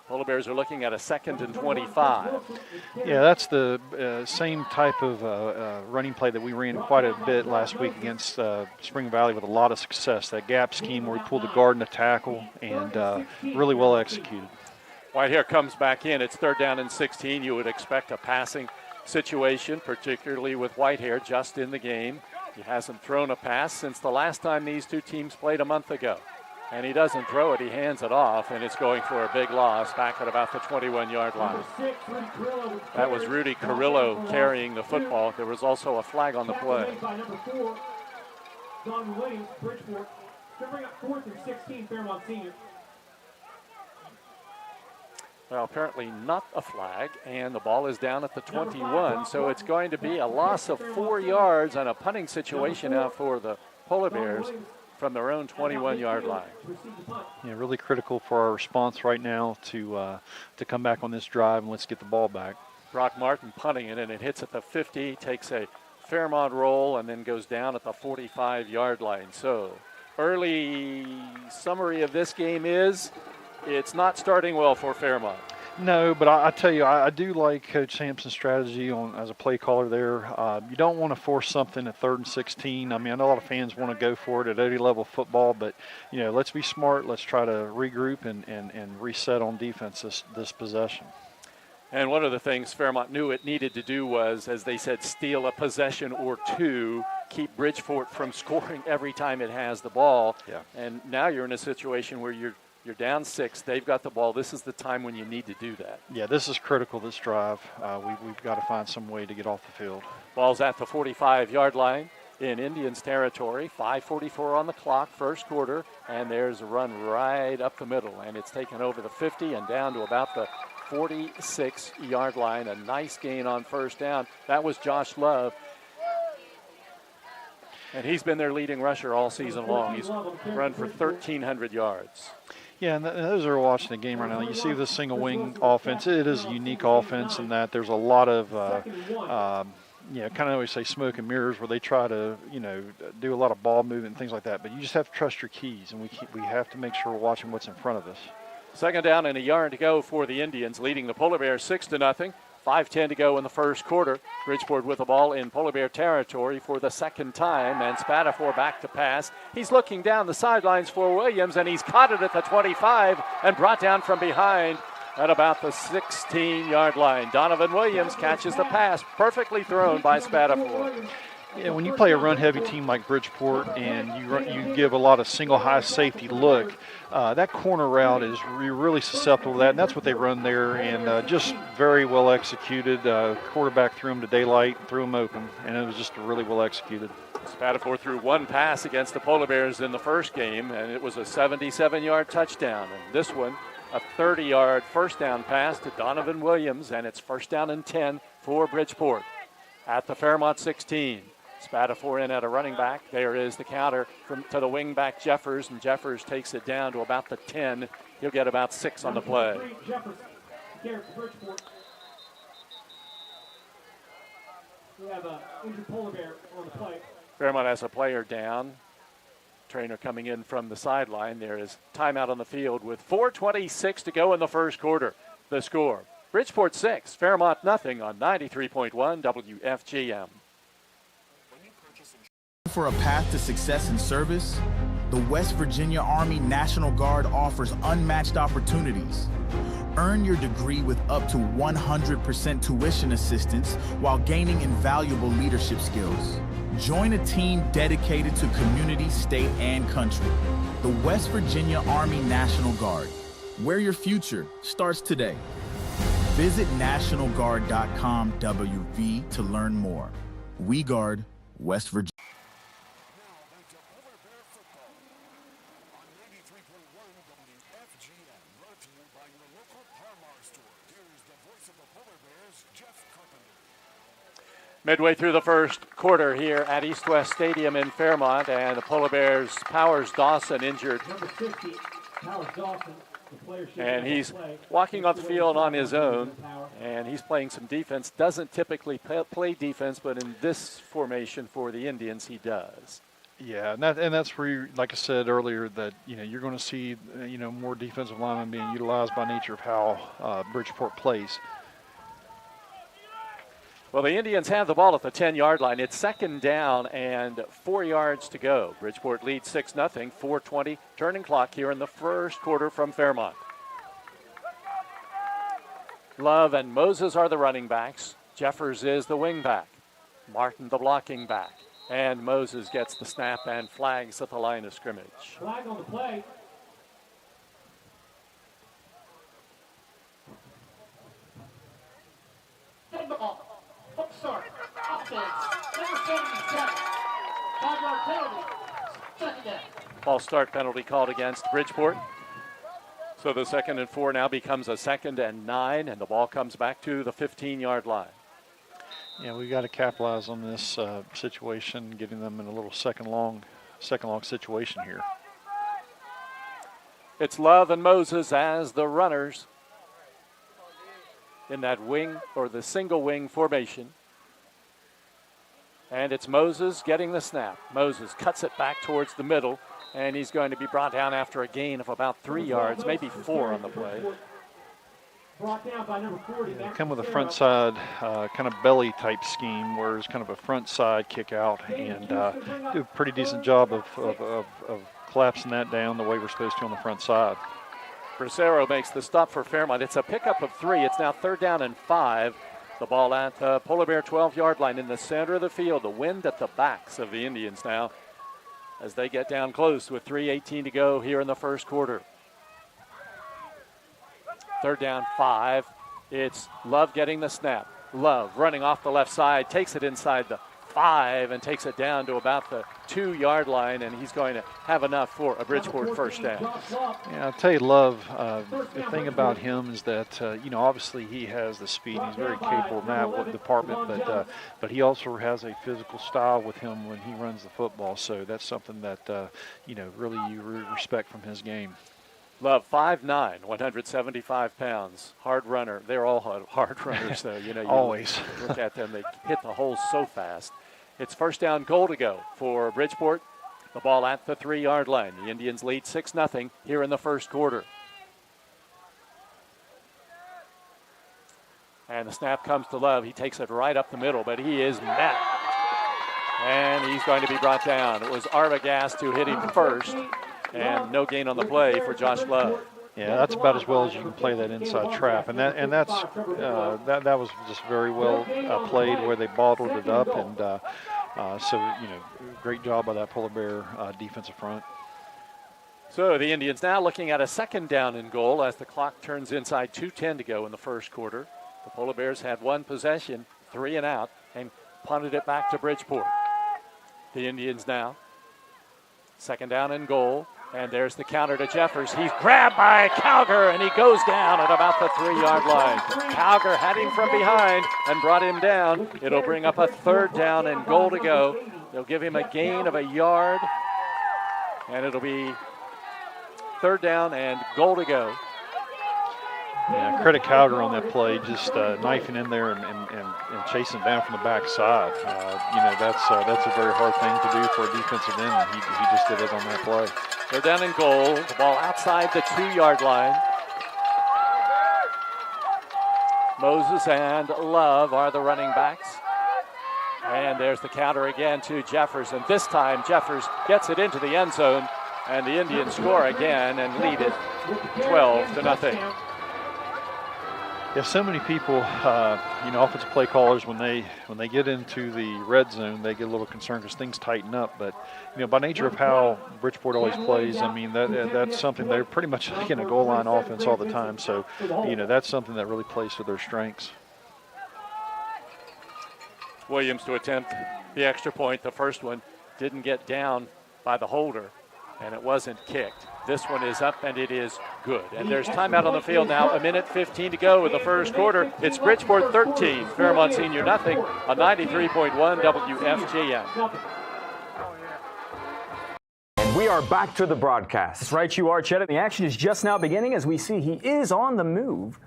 Polar Bears are looking at a 2nd and 25. Yeah, that's the same type of running play that we ran quite a bit last week against Spring Valley with a lot of success. That gap scheme where we pulled the guard and the tackle, and really well executed. Whitehair comes back in. It's 3rd down and 16. You would expect a passing situation, particularly with Whitehair just in the game. He hasn't thrown a pass since the last time these two teams played a month ago. And he doesn't throw it, he hands it off, and it's going for a big loss back at about the 21-yard line. That was Rudy Carrillo carrying the football. There was also a flag on the play. Donovan Williams, Bridgeport, going to bring up 4th and 16, Fairmont Senior. Well, apparently not a flag, and the ball is down at the 21, so it's going to be a loss of 4 yards and a punting situation now for the Polar Bears from their own 21-yard line. Yeah, really critical for our response right now to come back on this drive, and let's get the ball back. Brock Martin punting it, and it hits at the 50, takes a Fairmont roll, and then goes down at the 45-yard line. So early summary of this game is it's not starting well for Fairmont. No, but I tell you, I do like Coach Sampson's strategy as a play caller there. You don't want to force something at 3rd and 16. I mean, I know a lot of fans want to go for it at any level of football, but, let's be smart. Let's try to regroup and reset on defense this possession. And one of the things Fairmont knew it needed to do was, as they said, steal a possession or two, keep Bridgeport from scoring every time it has the ball. Yeah. And now you're in a situation where you're down 6. They've got the ball. This is the time when you need to do that. Yeah, this is critical, this drive. We've got to find some way to get off the field. Ball's at the 45-yard line in Indians territory. 5:44 on the clock, first quarter, and there's a run right up the middle, and it's taken over the 50 and down to about the 46-yard line. A nice gain on first down. That was Josh Love. And he's been their leading rusher all season long. He's run for 1,300 yards. Yeah, and those are watching the game right now. You see the single wing offense. It is a unique offense in that there's a lot of, kind of always say smoke and mirrors where they try to, do a lot of ball movement and things like that. But you just have to trust your keys, and we have to make sure we're watching what's in front of us. 2nd down and a yard to go for the Indians, leading the Polar Bears 6-0. 5:10 to go in the first quarter. Bridgeport with the ball in Polar Bear territory for the 2nd time, and Spatafor back to pass. He's looking down the sidelines for Williams, and he's caught it at the 25 and brought down from behind at about the 16-yard line. Donovan Williams catches the pass, perfectly thrown by Spatafor. Yeah, when you play a run-heavy team like Bridgeport and you give a lot of single high safety look, that corner route is really susceptible to that, and that's what they run there, and just very well executed. Quarterback threw him to daylight, threw him open, and it was just really well executed. Spatafor threw one pass against the Polar Bears in the first game, and it was a 77-yard touchdown. And this one, a 30-yard first down pass to Donovan Williams, and it's 1st down and 10 for Bridgeport at the Fairmont 16. Spatafor in at a running back. There is the counter to the wing back Jeffers, and Jeffers takes it down to about the 10. He'll get about 6 on the play. We have an injured Polar Bear on the play. Fairmont has a player down. Trainer coming in from the sideline. There is timeout on the field with 4:26 to go in the first quarter. The score, Bridgeport 6, Fairmont nothing on 93.1 WFGM. For a path to success in service, the West Virginia Army National Guard offers unmatched opportunities. Earn your degree with up to 100% tuition assistance while gaining invaluable leadership skills. Join a team dedicated to community, state, and country. The West Virginia Army National Guard, where your future starts today. Visit NationalGuard.com WV to learn more. We guard West Virginia. Midway through the first quarter here at East West Stadium in Fairmont, and the Polar Bears, Powers Dawson injured. Number 50, Powers Dawson. And he's walking off the field on his own, and he's playing some defense. Doesn't typically play defense, but in this formation for the Indians, he does. Yeah, and that's where, like I said earlier, that you're going to see more defensive linemen being utilized by nature of how Bridgeport plays. Well, the Indians have the ball at the 10-yard line. It's second down and 4 yards to go. Bridgeport leads 6-0, 4:20 turning clock here in the first quarter from Fairmont. Love and Moses are the running backs. Jeffers is the wing back. Martin the blocking back. And Moses gets the snap and flags at the line of scrimmage. Flag on the play. Head ball. Hook start. Offense. Number 77. 5-yard penalty. Second down. False start penalty called against Bridgeport. So the 2nd and 4 now becomes a 2nd and 9, and the ball comes back to the 15-yard line. Yeah, we got to capitalize on this situation, getting them in a little second long situation here. It's Love and Moses as the runners in that wing or the single wing formation. And it's Moses getting the snap. Moses cuts it back towards the middle, and he's going to be brought down after a gain of about 3 yards, maybe 4 on the play. Brought down by number 40. They come with a front side kind of belly type scheme where it's kind of a front side kick out, and do a pretty decent job of collapsing that down the way we're supposed to on the front side. Bracero makes the stop for Fairmont. It's a pickup of 3. It's now 3rd down and 5. The ball at the Polar Bear 12-yard line in the center of the field. The wind at the backs of the Indians now as they get down close with 3:18 to go here in the first quarter. 3rd down, 5. It's Love getting the snap. Love running off the left side, takes it inside the 5 and takes it down to about the 2-yard line, and he's going to have enough for a Bridgeport first down. Yeah, I'll tell you, Love, the thing about him is that, obviously he has the speed. He's very capable in that department, but he also has a physical style with him when he runs the football. So that's something that, really you respect from his game. Love, 5'9", 175 pounds, hard runner. They're all hard runners, though. You always look at them; they hit the holes so fast. It's 1st down, goal to go for Bridgeport. The ball at the 3-yard line. The Indians lead 6-0 here in the first quarter. And the snap comes to Love. He takes it right up the middle, but he is met. And he's going to be brought down. It was Arbogast who hit him first. And no gain on the play for Josh Love. Yeah, that's about as well as you can play that inside trap, and that was just very well played where they bottled it up, and so great job by that Polar Bear defensive front. So the Indians now looking at a 2nd down and goal as the clock turns inside 2:10 to go in the first quarter. The Polar Bears had 1 possession, 3 and out, and punted it back to Bridgeport. The Indians now 2nd down and goal. And there's the counter to Jeffers. He's grabbed by Calger, and he goes down at about the 3-yard line. Calger had him from behind and brought him down. It'll bring up a 3rd down and goal to go. They'll give him a gain of 1 yard, and it'll be 3rd down and goal to go. Yeah, credit Calger on that play, just knifing in there and chasing down from the backside. That's a very hard thing to do for a defensive end, and he just did it on that play. 3rd down and goal. The ball outside the 2-yard line. Moses and Love are the running backs. And there's the counter again to Jeffers, and this time Jeffers gets it into the end zone, and the Indians score again and lead it 12-0. Yeah, so many people, offensive play callers, when they get into the red zone, they get a little concerned because things tighten up. But by nature of how Bridgeport always plays, I mean that's something they're pretty much in a goal line offense all the time. So that's something that really plays to their strengths. Williams to attempt the extra point. The first one didn't get down by the holder, and it wasn't kicked. This one is up, and it is good. And there's timeout on the field now, 1:15 to go in the first quarter. It's Bridgeport 13, Fairmont Senior nothing, on 93.1 WFJM. And we are back to the broadcast. That's right, you are, Chet. The action is just now beginning as we see he is on the move.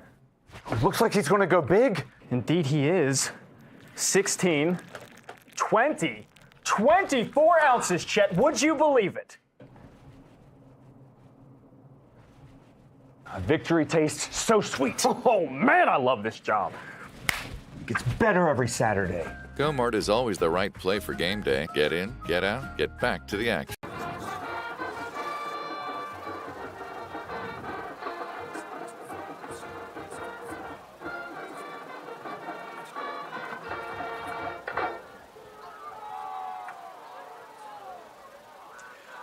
It looks like he's going to go big. Indeed he is. 16, 20, 24 ounces, Chet. Would you believe it? Victory tastes so sweet. Oh, man, I love this job. It gets better every Saturday. Go-Mart is always the right play for game day. Get in, get out, get back to the action.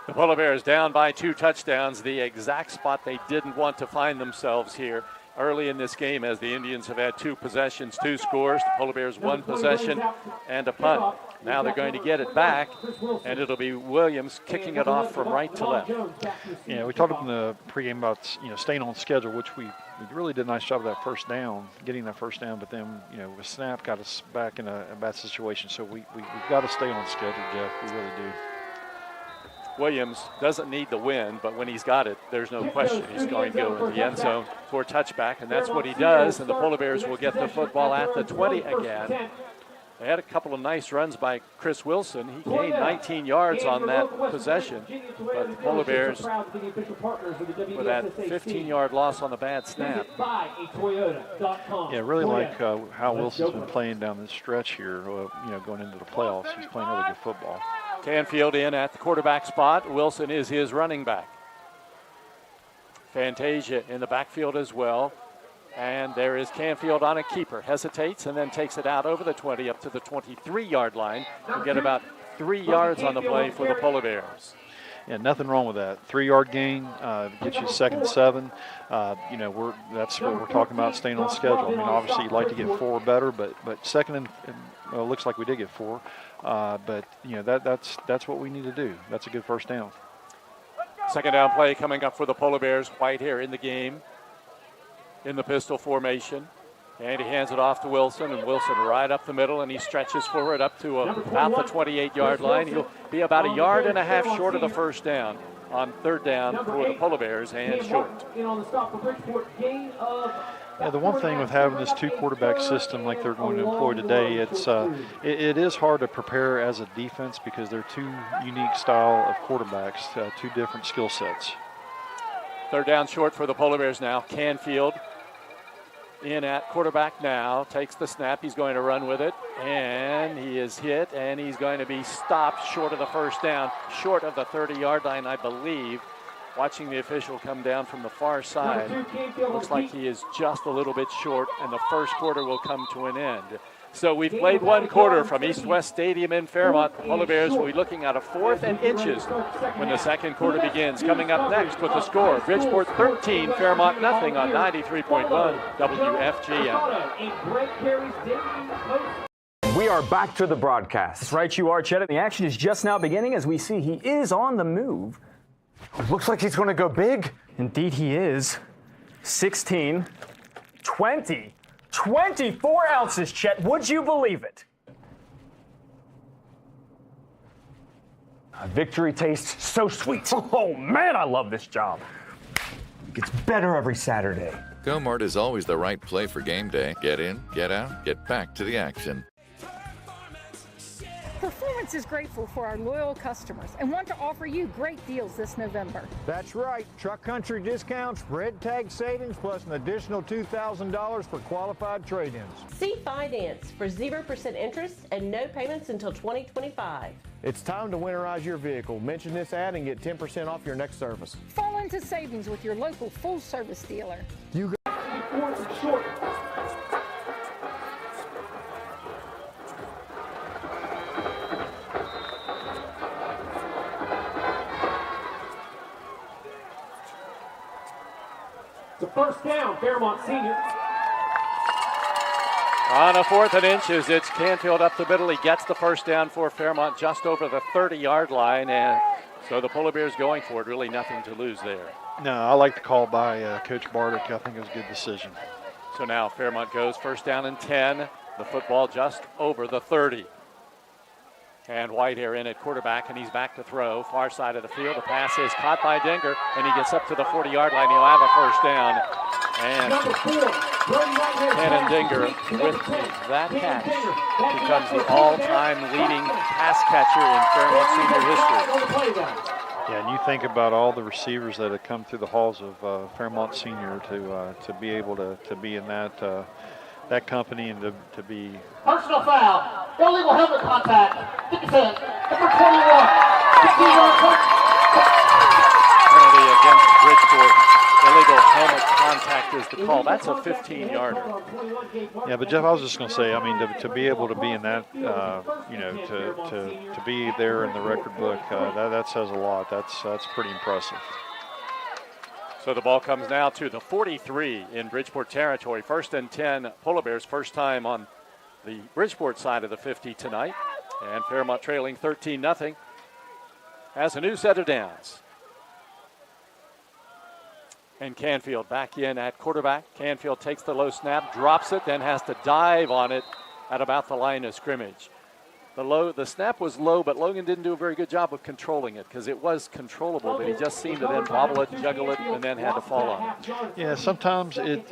The Polar Bears down by 2 touchdowns, the exact spot they didn't want to find themselves here early in this game, as the Indians have had 2 possessions, 2 scores. The Polar Bears 1 possession and a punt. Now they're going to get it back, and it'll be Williams kicking it off from right to left. Yeah, we talked in the pregame about staying on schedule, which we really did a nice job of that first down, getting that first down. But then the snap got us back in a bad situation. So we've got to stay on schedule, Jeff. We really do. Williams doesn't need the win, but when he's got it, there's no question he's going to go into the end zone for a touchback, and that's what he does, and the Polar Bears will get the football at the 20 again. They had a couple of nice runs by Chris Wilson. He gained 19 yards on that possession, but the Polar Bears, with that 15-yard loss on the bad snap. Yeah, really like how Wilson's been playing down this stretch here, going into the playoffs. He's playing really good football. Canfield in at the quarterback spot. Wilson is his running back. Fantasia in the backfield as well. And there is Canfield on a keeper. Hesitates and then takes it out over the 20 up to the 23-yard line. You get about 3 yards on the play for the Polar Bears. Yeah, nothing wrong with that. 3-yard gain gets you 2nd and 7. That's what we're talking about, staying on schedule. I mean, obviously you'd like to get 4 or better, but 2nd and it looks like we did get 4. But that's what we need to do. That's a good first down. Second down play coming up for the Polar Bears. White here in the game, in the pistol formation. And he hands it off to Wilson, and Wilson right up the middle, and he stretches forward up to about the 28-yard line. He'll be about 1.5 yards short of the first down on 3rd down for the Polar Bears, and short. Yeah, the one thing with having this 2-quarterback system like they're going to employ today, it is hard to prepare as a defense because they're 2 unique style of quarterbacks, 2 different skill sets. 3rd down short for the Polar Bears now. Canfield in at quarterback now, takes the snap, he's going to run with it, and he is hit, and he's going to be stopped short of the first down, short of the 30-yard line, I believe. Watching the official come down from the far side, looks like he is just a little bit short, and the first quarter will come to an end. So we've played 1 quarter from East West Stadium in Fairmont. The Polar Bears will be looking at a 4th and inches when the second quarter begins. Coming up next with the score, Bridgeport 13, Fairmont nothing on 93.1 WFGM. We are back to the broadcast. That's right, you are, Chet. The action is just now beginning as we see he is on the move. Looks like he's going to go big. Indeed he is. 16, 20, 24 ounces, Chet. Would you believe it? Victory tastes so sweet. Oh, man, I love this job. It gets better every Saturday. Go-Mart is always the right play for game day. Get in, get out, get back to the action. Performance is grateful for our loyal customers and want to offer you great deals this November. That's right. Truck Country discounts, red tag savings, plus an additional $2,000 for qualified trade-ins. See Finance for 0% interest and no payments until 2025. It's time to winterize your vehicle. Mention this ad and get 10% off your next service. Fall into savings with your local full-service dealer. You got short. It's a first down, Fairmont Senior. On a 4th and inches, it's Canfield up the middle. He gets the first down for Fairmont just over the 30-yard line, and so the Polar Bears going for it. Really nothing to lose there. No, I like the call by Coach Bartek. I think it was a good decision. So now Fairmont goes first down and 10. The football just over the 30. And Whitehair in at quarterback, and he's back to throw. Far side of the field. The pass is caught by Dinger, and he gets up to the 40-yard line. He'll have a first down. And Cannon-Dinger, with that catch, becomes the all-time leading pass catcher in Fairmont Senior history. Yeah, and you think about all the receivers that have come through the halls of Fairmont Senior to be able to be in that company and to be. Personal foul, illegal helmet contact, defense, number 21, 15-yard penalty against Bridgeport. Illegal helmet contact is the call. That's a 15-yarder. Yeah, but Jeff, I was just going to say, I mean, to be able to be in that, to be there in the record book, that says a lot. That's pretty impressive. So the ball comes now to the 43 in Bridgeport territory. 1st and 10, Polar Bears, first time on the Bridgeport side of the 50 tonight. And Fairmont trailing 13-0 has a new set of downs. And Canfield back in at quarterback. Canfield takes the low snap, drops it, then has to dive on it at about the line of scrimmage. The snap was low, but Logan didn't do a very good job of controlling it because it was controllable, but he just seemed to then bobble it, juggle it, and then had to fall on it. Yeah, sometimes you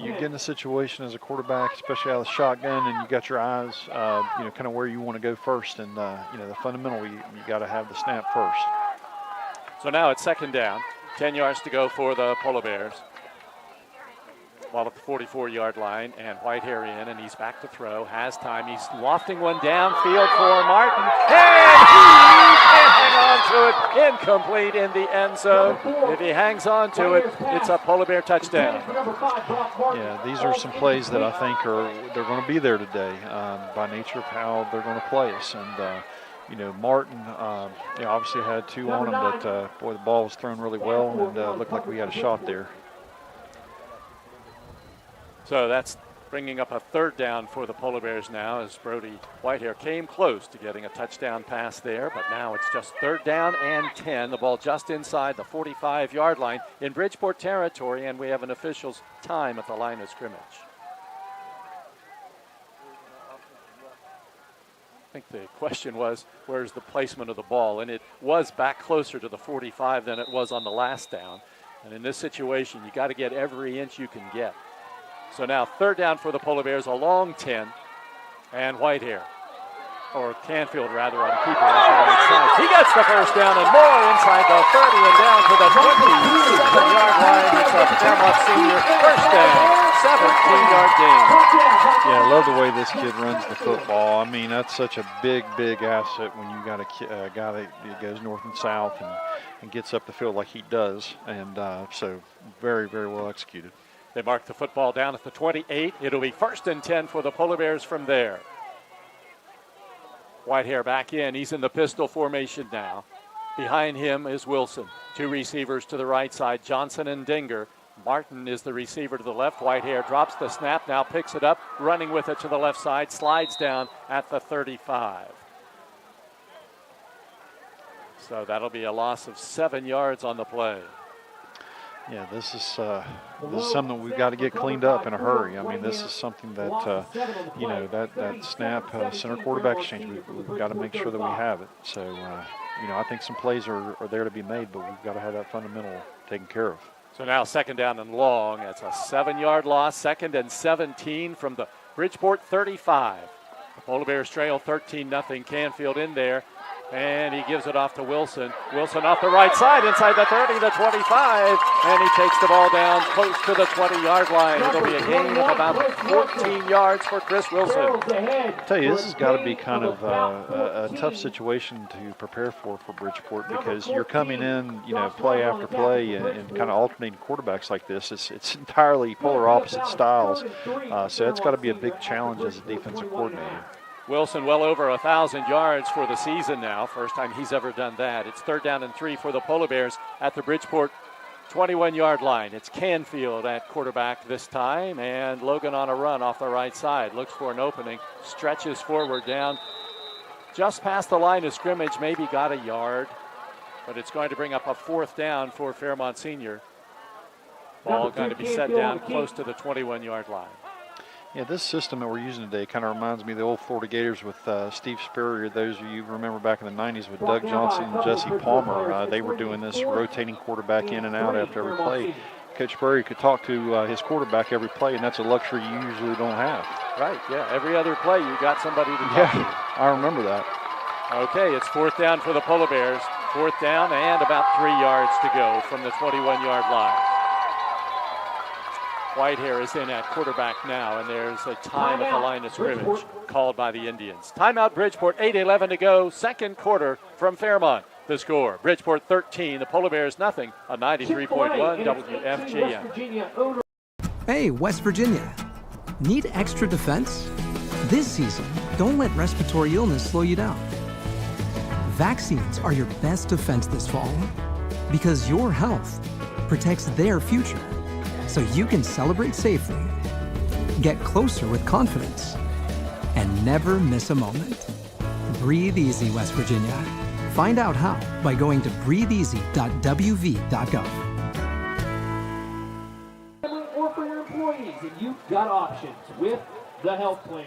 get in a situation as a quarterback, especially out of the shotgun, and you got your eyes, kind of where you want to go first, and the fundamental, you got to have the snap first. So now it's 2nd down, 10 yards to go for the Polar Bears. Ball at the 44-yard line, and Whitehair in, and he's back to throw. Has time. He's lofting one downfield for Martin. And he can't hang on to it. Incomplete in the end zone. If he hangs on to it, it's a Polar Bear touchdown. Yeah, these are some plays that I think they're going to be there today by nature of how they're going to play us. And Martin, obviously had 2 on him, but boy, the ball was thrown really well, and looked like we had a shot there. So that's bringing up a 3rd down for the Polar Bears now, as Brody Whitehair came close to getting a touchdown pass there, but now it's just 3rd down and 10. The ball just inside the 45-yard line in Bridgeport territory, and we have an official's time at the line of scrimmage. I think the question was, where's the placement of the ball? And it was back closer to the 45 than it was on the last down. And in this situation, you got to get every inch you can get. So now 3rd down for the Polar Bears, a long 10, and Whitehair, or Canfield rather, on keeper on the right side. He gets the 1st down and more inside the 30 and down to the 27-yard line. It's a Fairmont Senior 1st down, 17-yard gain. Yeah, I love the way this kid runs the football. I mean, that's such a big asset when you got a guy that goes north and south and gets up the field like he does. And so very, very well executed. They mark the football down at the 28. It'll be 1st and 10 for the Polar Bears from there. Whitehair back in. He's in the pistol formation now. Behind him is Wilson. 2 receivers to the right side, Johnson and Dinger. Martin is the receiver to the left. Whitehair drops the snap, now picks it up, running with it to the left side, slides down at the 35. So that'll be a loss of 7 yards on the play. Yeah, this is something we've got to get cleaned up in a hurry. I mean, this is something that, that snap center quarterback exchange, we've got to make sure that we have it. So, I think some plays are there to be made, but we've got to have that fundamental taken care of. So now 2nd down and long. That's a 7-yard loss. 2nd and 17 from the Bridgeport 35. The Polar Bears trail 13-0. Canfield in there. And he gives it off to Wilson. Wilson off the right side, inside the 30, the 25, and he takes the ball down close to the 20-yard line. It'll be a gain of about 14 yards for Chris Wilson. I tell you, this has got to be kind of a tough situation to prepare for Bridgeport, because you're coming in, play after play and kind of alternating quarterbacks like this. It's entirely polar opposite styles, so it's got to be a big challenge as a defensive coordinator. Wilson well over 1,000 yards for the season now. First time he's ever done that. It's 3rd down and 3 for the Polar Bears at the Bridgeport 21-yard line. It's Canfield at quarterback this time, and Logan on a run off the right side. Looks for an opening, stretches forward down just past the line of scrimmage, maybe got a yard, but it's going to bring up a 4th down for Fairmont Senior. Ball going to be set down close to the 21-yard line. Yeah, this system that we're using today kind of reminds me of the old Florida Gators with Steve Spurrier. Those of you remember back in the 90s with Doug Johnson and Jesse Palmer. They were doing this, rotating quarterback in and out after every play. Coach Burry could talk to his quarterback every play, and that's a luxury you usually don't have. Right, yeah. Every other play, you got somebody to talk to. I remember that. Okay, it's 4th down for the Polar Bears. 4th down and about 3 yards to go from the 21-yard line. Whitehair is in at quarterback now, and there's a time at the line of scrimmage called by the Indians. Timeout Bridgeport, 8:11 to go, second quarter from Fairmont. The score, Bridgeport 13, the Polar Bears nothing, on 93.1 WFGM. Hey, West Virginia. Need extra defense? This season, don't let respiratory illness slow you down. Vaccines are your best defense this fall because your health protects their future. So you can celebrate safely, get closer with confidence, and never miss a moment. Breathe easy, West Virginia. Find out how by going to breatheeasy.wv.gov. Or for your employees, and you've got options with the health plan.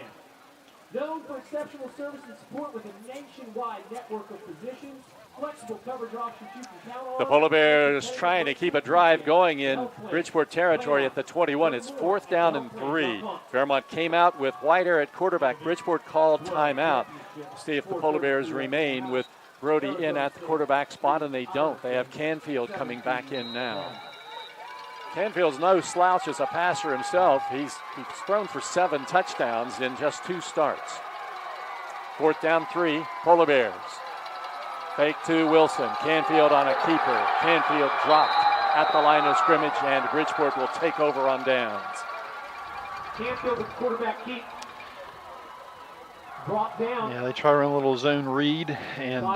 Known for exceptional service and support with a nationwide network of physicians, flexible coverage options you can count on. The Polar Bears trying to keep a drive going in Bridgeport territory at the 21. It's 4th down and 3. Fairmont came out with Whitehair at quarterback. Bridgeport called timeout. See if the Polar Bears remain with Brody in at the quarterback spot, and they don't. They have Canfield coming back in now. Canfield's no slouch as a passer himself. He's thrown for 7 touchdowns in just 2 starts. 4th down 3, Polar Bears. Fake to Wilson. Canfield on a keeper. Canfield dropped at the line of scrimmage, and Bridgeport will take over on downs. Canfield with quarterback keep. Brought down. Yeah, they try to run a little zone read, and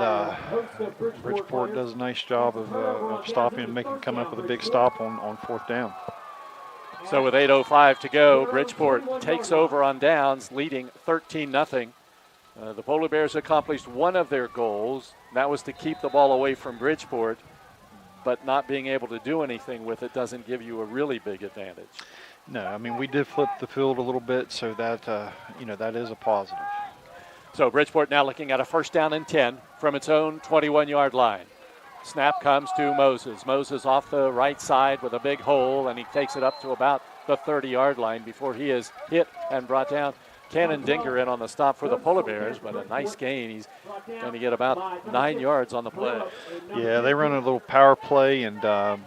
Bridgeport does a nice job of stopping and making come up with a big stop on 4th down. So with 8:05 to go, Bridgeport takes over on downs, leading 13-0. The Polar Bears accomplished one of their goals. That was to keep the ball away from Bridgeport, but not being able to do anything with it doesn't give you a really big advantage. No, I mean, we did flip the field a little bit, so that, that is a positive. So Bridgeport now looking at a 1st down and 10 from its own 21-yard line. Snap comes to Moses. Moses off the right side with a big hole, and he takes it up to about the 30-yard line before he is hit and brought down. Cannon Dinker in on the stop for the Polar Bears, but a nice gain. He's going to get about 9 yards on the play. Yeah, they run a little power play, and a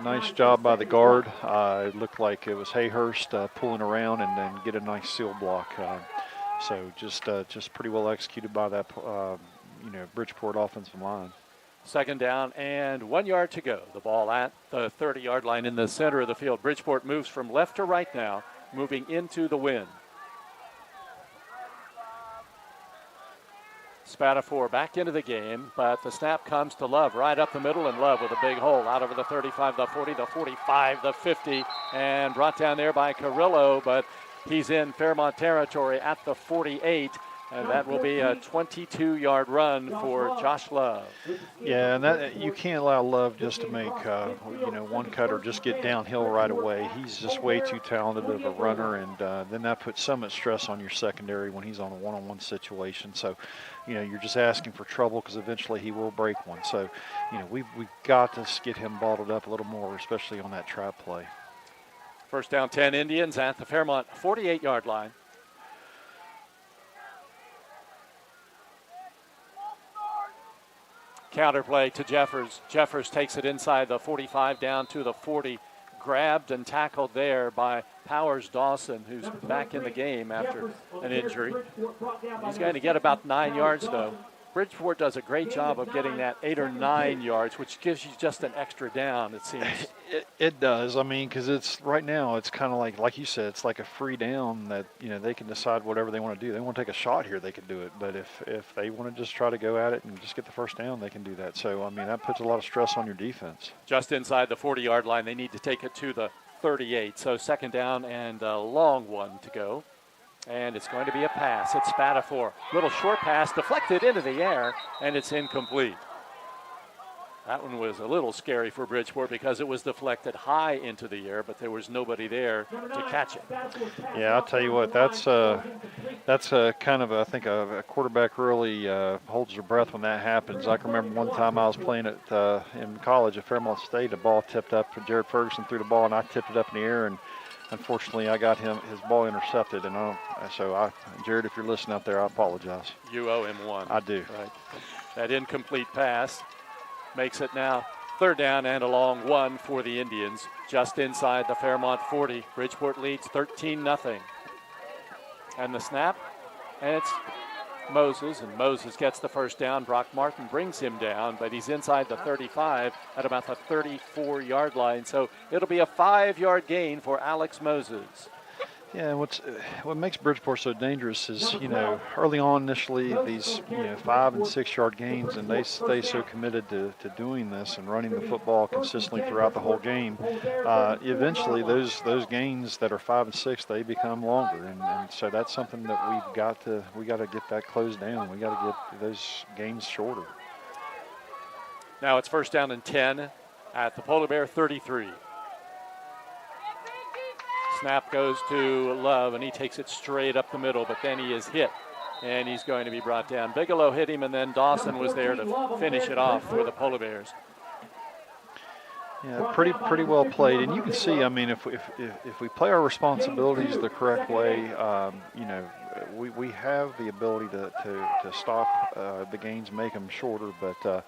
nice job by the guard. It looked like it was Hayhurst pulling around and then get a nice seal block. So just pretty well executed by that, Bridgeport offensive line. 2nd down and 1 yard to go. The ball at the 30-yard line in the center of the field. Bridgeport moves from left to right now, moving into the wind. Spatafor back into the game, but the snap comes to Love right up the middle, and Love with a big hole out over the 35, the 40, the 45, the 50, and brought down there by Carrillo, but he's in Fairmont territory at the 48, and that will be a 22-yard run for Josh Love. Yeah, and that you can't allow Love just to make one cut or just get downhill right away. He's just way too talented of a runner, and then that puts so much stress on your secondary when he's on a one-on-one situation. So, you're just asking for trouble because eventually he will break one. So, we've got to get him bottled up a little more, especially on that trap play. 1st down 10 Indians at the Fairmont 48-yard line. Counterplay to Jeffers. Jeffers takes it inside the 45 down to the 40. Grabbed and tackled there by Powers Dawson, who's back in the game after an injury. He's going to get about 9 yards, though. Bridgeport does a great job of getting that 8 or 9 yards, which gives you just an extra down, it seems. It does. I mean, because it's right now, it's kind of like you said, it's like a free down that, they can decide whatever they want to do. They want to take a shot here, they can do it. But if they want to just try to go at it and just get the 1st down, they can do that. So, I mean, that puts a lot of stress on your defense. Just inside the 40-yard line, they need to take it to the 38. So 2nd down and a long one to go. And it's going to be a pass. It's Spatafor. Little short pass deflected into the air, and it's incomplete. That one was a little scary for Bridgeport because it was deflected high into the air, but there was nobody there to catch it. Yeah, I'll tell you what, that's kind of, I think, a quarterback really holds their breath when that happens. I can remember one time I was playing in college at Fairmont State. A ball tipped up, Jared Ferguson threw the ball, and I tipped it up in the air, and unfortunately I got his ball intercepted. And Jared, if you're listening out there, I apologize. You owe him one. I do. Right. That incomplete pass makes it now 3rd down and a long one for the Indians. Just inside the Fairmont 40. Bridgeport leads 13-0. And the snap, and it's Moses, and Moses gets the first down. Brock Martin brings him down, but he's inside the 35 at about the 34-yard line. So it'll be a 5-yard gain for Alex Moses. Yeah, what makes Bridgeport so dangerous is, early on initially these 5 and 6 yard gains, and they stay so committed to doing this and running the football consistently throughout the whole game. Eventually, those gains that are 5 and 6, they become longer, and so that's something that we got to get that closed down. We got to get those gains shorter. Now it's 1st down and 10 at the Polar Bear 33. Snap goes to Love, and he takes it straight up the middle, but then he is hit, and he's going to be brought down. Bigelow hit him, and then Dawson was there to finish it off for the Polar Bears. Yeah, pretty well played, and you can see. I mean, if we play our responsibilities the correct way, we have the ability to stop the gains, make them shorter, but.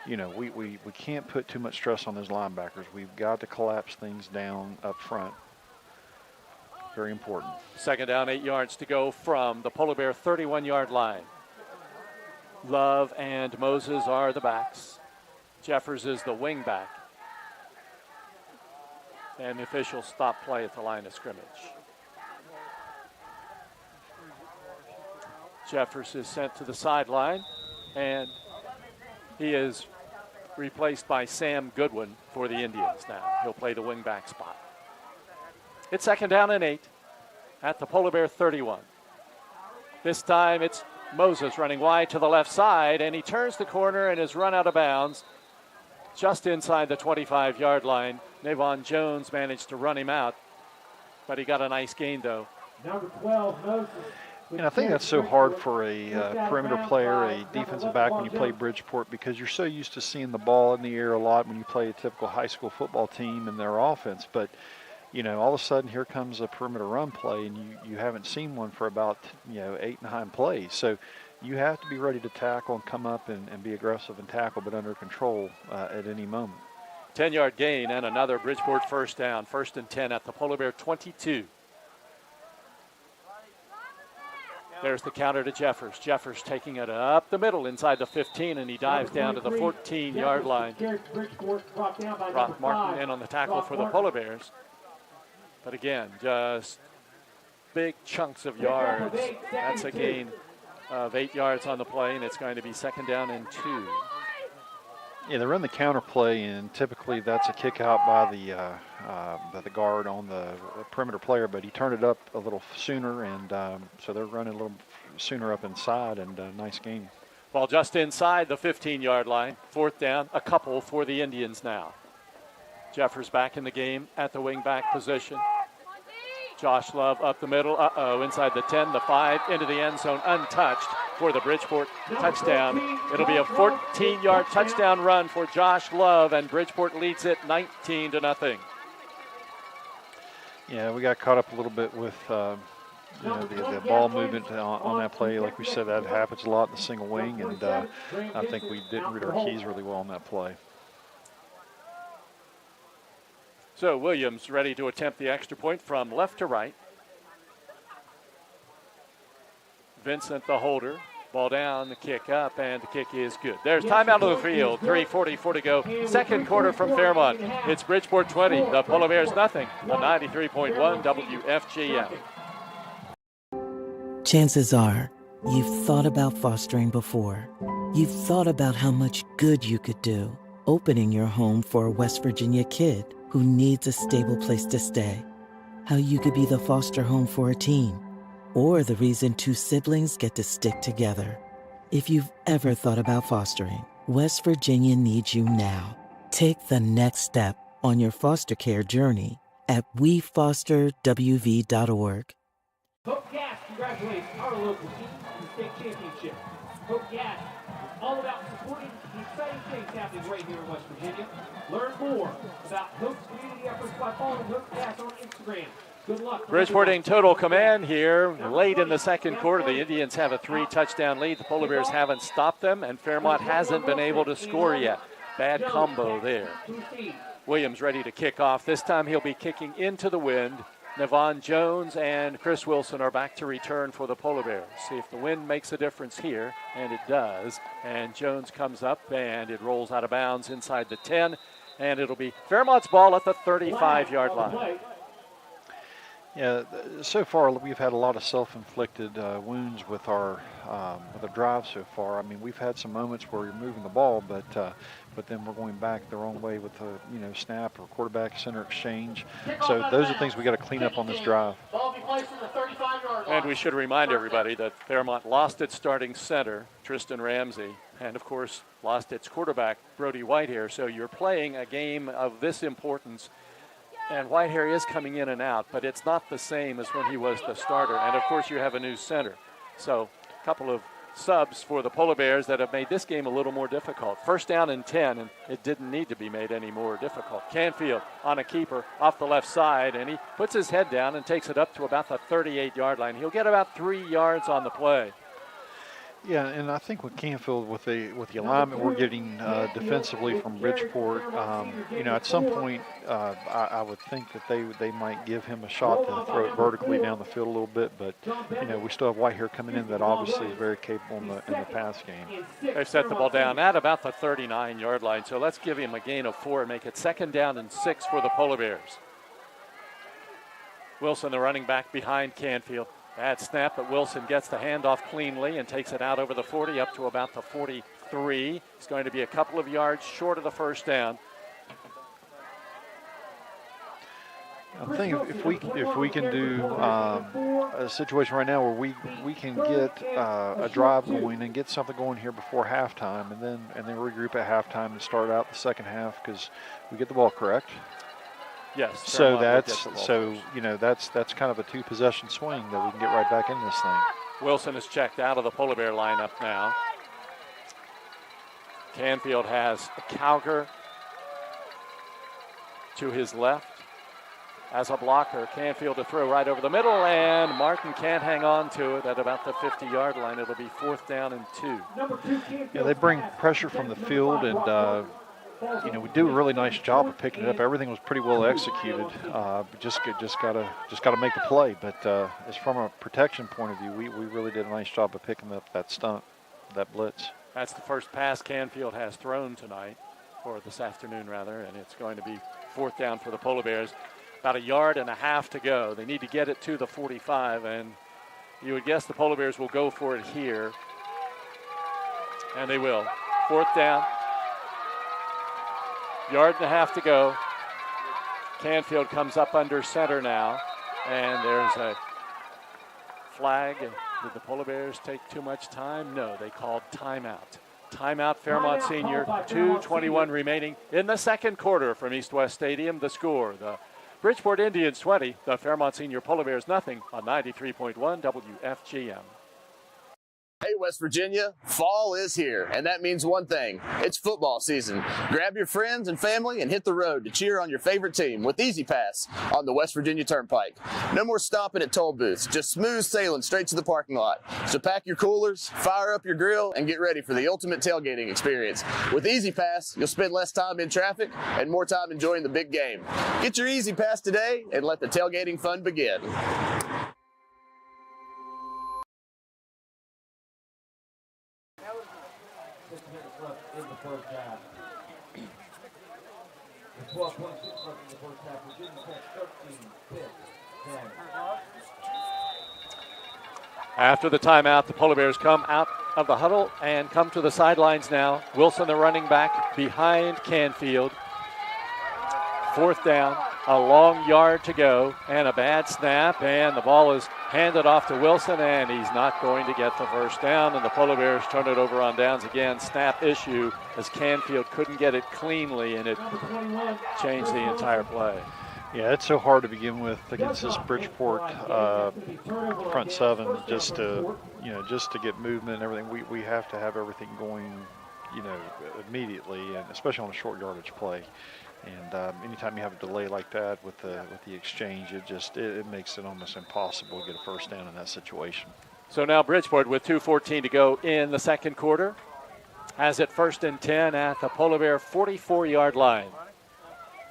We can't put too much stress on those linebackers. We've got to collapse things down up front. Very important. 2nd down, 8 yards to go from the Polar Bear 31-yard line. Love and Moses are the backs. Jeffers is the wing back. And the officials stop play at the line of scrimmage. Jeffers is sent to the sideline, and he is replaced by Sam Goodwin for the Indians now. He'll play the wing back spot. It's 2nd down and 8 at the Polar Bear 31. This time it's Moses running wide to the left side, and he turns the corner and is run out of bounds just inside the 25-yard line. Navon Jones managed to run him out, but he got a nice gain, though. Number 12, Moses. And I think that's so hard for a perimeter player, a defensive back, when you play Bridgeport, because you're so used to seeing the ball in the air a lot when you play a typical high school football team and their offense. But all of a sudden here comes a perimeter run play, and you haven't seen one for about 8 and 9 plays. So you have to be ready to tackle and come up and be aggressive and tackle, but under control at any moment. 10-yard gain and another Bridgeport 1st down. 1st and 10 at the Polar Bear 22. There's the counter to Jeffers. Jeffers taking it up the middle inside the 15, and he dives down to the 14-yard line. Brock Martin in on the tackle for the Polar Bears. But again, just big chunks of yards. That's a gain of 8 yards on the play, and it's going to be 2nd down and 2. Yeah, they run the counter play, and typically that's a kick out by the guard on the perimeter player, but he turned it up a little sooner, and so they're running a little sooner up inside, and nice game. Ball just inside the 15-yard line. 4th down, a couple for the Indians now. Jeffers back in the game at the wing-back position. Josh Love up the middle. Inside the 10, the 5, into the end zone, untouched for the Bridgeport touchdown. It'll be a 14-yard touchdown run for Josh Love, and Bridgeport leads it 19-0. Yeah, we got caught up a little bit with the ball movement on that play. Like we said, that happens a lot in the single wing, and I think we didn't read our keys really well on that play. So Williams ready to attempt the extra point from left to right. Vincent the holder. Ball down, the kick up, and the kick is good. There's timeout of the field. 3:44 to go. 2nd quarter from Fairmont. It's Bridgeport 20. The Polar Bears nothing. On 93.1 WFGM. Chances are you've thought about fostering before. You've thought about how much good you could do opening your home for a West Virginia kid who needs a stable place to stay. How you could be the foster home for a teen, or the reason 2 siblings get to stick together. If you've ever thought about fostering, West Virginia needs you now. Take the next step on your foster care journey at wefosterwv.org. Hope Gas congratulates our local team in the state championship. Hope Gas is all about supporting the exciting things happening right here in West Virginia. Learn more about Hope's community efforts by following Hope Gas on Instagram. Good luck. Bridgeport in total command here. Late in the second quarter, the Indians have a 3-touchdown lead. The Polar Bears haven't stopped them, and Fairmont hasn't been able to score yet. Bad combo there. Williams ready to kick off. This time he'll be kicking into the wind. Navon Jones and Chris Wilson are back to return for the Polar Bears. See if the wind makes a difference here, and it does. And Jones comes up, and it rolls out of bounds inside the 10, and it'll be Fairmont's ball at the 35-yard line. Yeah, so far we've had a lot of self-inflicted wounds with our drive so far. I mean, we've had some moments where we're moving the ball, but then we're going back the wrong way with the snap or quarterback center exchange. So those are things we got to clean up on this drive. And we should remind everybody that Fairmont lost its starting center, Tristan Ramsey, and of course lost its quarterback, Brody Whitehair. So you're playing a game of this importance. And Whitehair is coming in and out, but it's not the same as when he was the starter. And, of course, you have a new center. So a couple of subs for the Polar Bears that have made this game a little more difficult. First down and 10, and it didn't need to be made any more difficult. Canfield on a keeper off the left side, and he puts his head down and takes it up to about the 38-yard line. He'll get about 3 yards on the play. Yeah, and I think with Canfield, with the alignment we're getting defensively from Bridgeport, at some point I would think that they might give him a shot to throw it vertically down the field a little bit, but we still have Whitehair coming in that obviously is very capable in the pass game. They've set the ball down at about the 39-yard line, so let's give him a gain of 4 and make it 2nd down and 6 for the Polar Bears. Wilson, the running back behind Canfield. Bad snap, but Wilson gets the handoff cleanly and takes it out over the 40 up to about the 43. It's going to be a couple of yards short of the first down. I'm thinking if we can do a situation right now where we can get a drive going and get something going here before halftime, and then regroup at halftime and start out the second half because we get the ball correct. Yes. So that's kind of a 2-possession swing that we can get right back in this thing. Wilson is checked out of the Polar Bear lineup now. Canfield has Cowger to his left as a blocker. Canfield to throw right over the middle, and Martin can't hang on to it at about the 50-yard line. It'll be 4th down and 2. Yeah, they bring pressure from the field, and we do a really nice job of picking it up. Everything was pretty well executed. Just gotta make the play. But as from a protection point of view, we really did a nice job of picking up that stunt, that blitz. That's the first pass Canfield has thrown tonight, or this afternoon rather, and it's going to be 4th down for the Polar Bears. About 1.5 yards to go. They need to get it to the 45, and you would guess the Polar Bears will go for it here, and they will. 4th down. 1.5 yards to go. Canfield comes up under center now, and there's a flag. Did the Polar Bears take too much time? No, they called timeout. Timeout, Fairmont Senior. 2:21 remaining in the second quarter from East West Stadium. The score, the Bridgeport Indians 20, the Fairmont Senior Polar Bears nothing on 93.1 WFGM. Hey, West Virginia, fall is here, and that means one thing. It's football season. Grab your friends and family and hit the road to cheer on your favorite team with Easy Pass on the West Virginia Turnpike. No more stopping at toll booths, just smooth sailing straight to the parking lot. So pack your coolers, fire up your grill, and get ready for the ultimate tailgating experience. With Easy Pass, you'll spend less time in traffic and more time enjoying the big game. Get your Easy Pass today and let the tailgating fun begin. 6 minutes left in the first half. 12:26 left in the first half. Virginia Tech 13, 10. After the timeout, the Polar Bears come out of the huddle and come to the sidelines now. Wilson, the running back, behind Canfield. 4th down A long yard to go and a bad snap, and the ball is handed off to Wilson, and he's not going to get the first down, and the Polar Bears turn it over on downs again. Snap issue as Canfield couldn't get it cleanly, and it changed the entire play. Yeah, it's so hard to begin with against this Bridgeport front seven, just to get movement and everything. We have to have everything going, immediately, and especially on a short yardage play. And anytime you have a delay like that with the exchange, it makes it almost impossible to get a first down in that situation. So now Bridgeport with 2:14 to go in the second quarter has it 1st and 10 at the Polar Bear 44-yard line.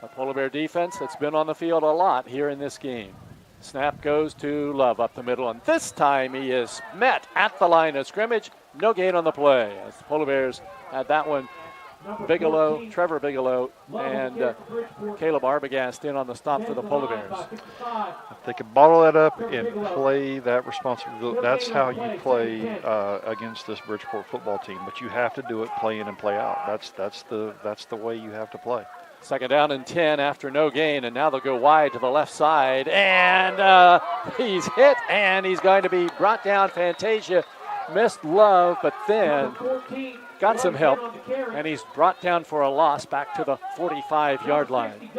The Polar Bear defense that's been on the field a lot here in this game. Snap goes to Love up the middle, and this time he is met at the line of scrimmage. No gain on the play as the Polar Bears had that one. Trevor Bigelow, and Caleb Arbogast in on the stop for the Polar Bears. If they can bottle that up and play that responsibility, that's how you play against this Bridgeport football team. But you have to do it play in and play out. That's the way you have to play. 2nd down and 10 after no gain, and now they'll go wide to the left side, and he's hit, and he's going to be brought down. Fantasia missed Love, but then got some help, and he's brought down for a loss back to the 45-yard line.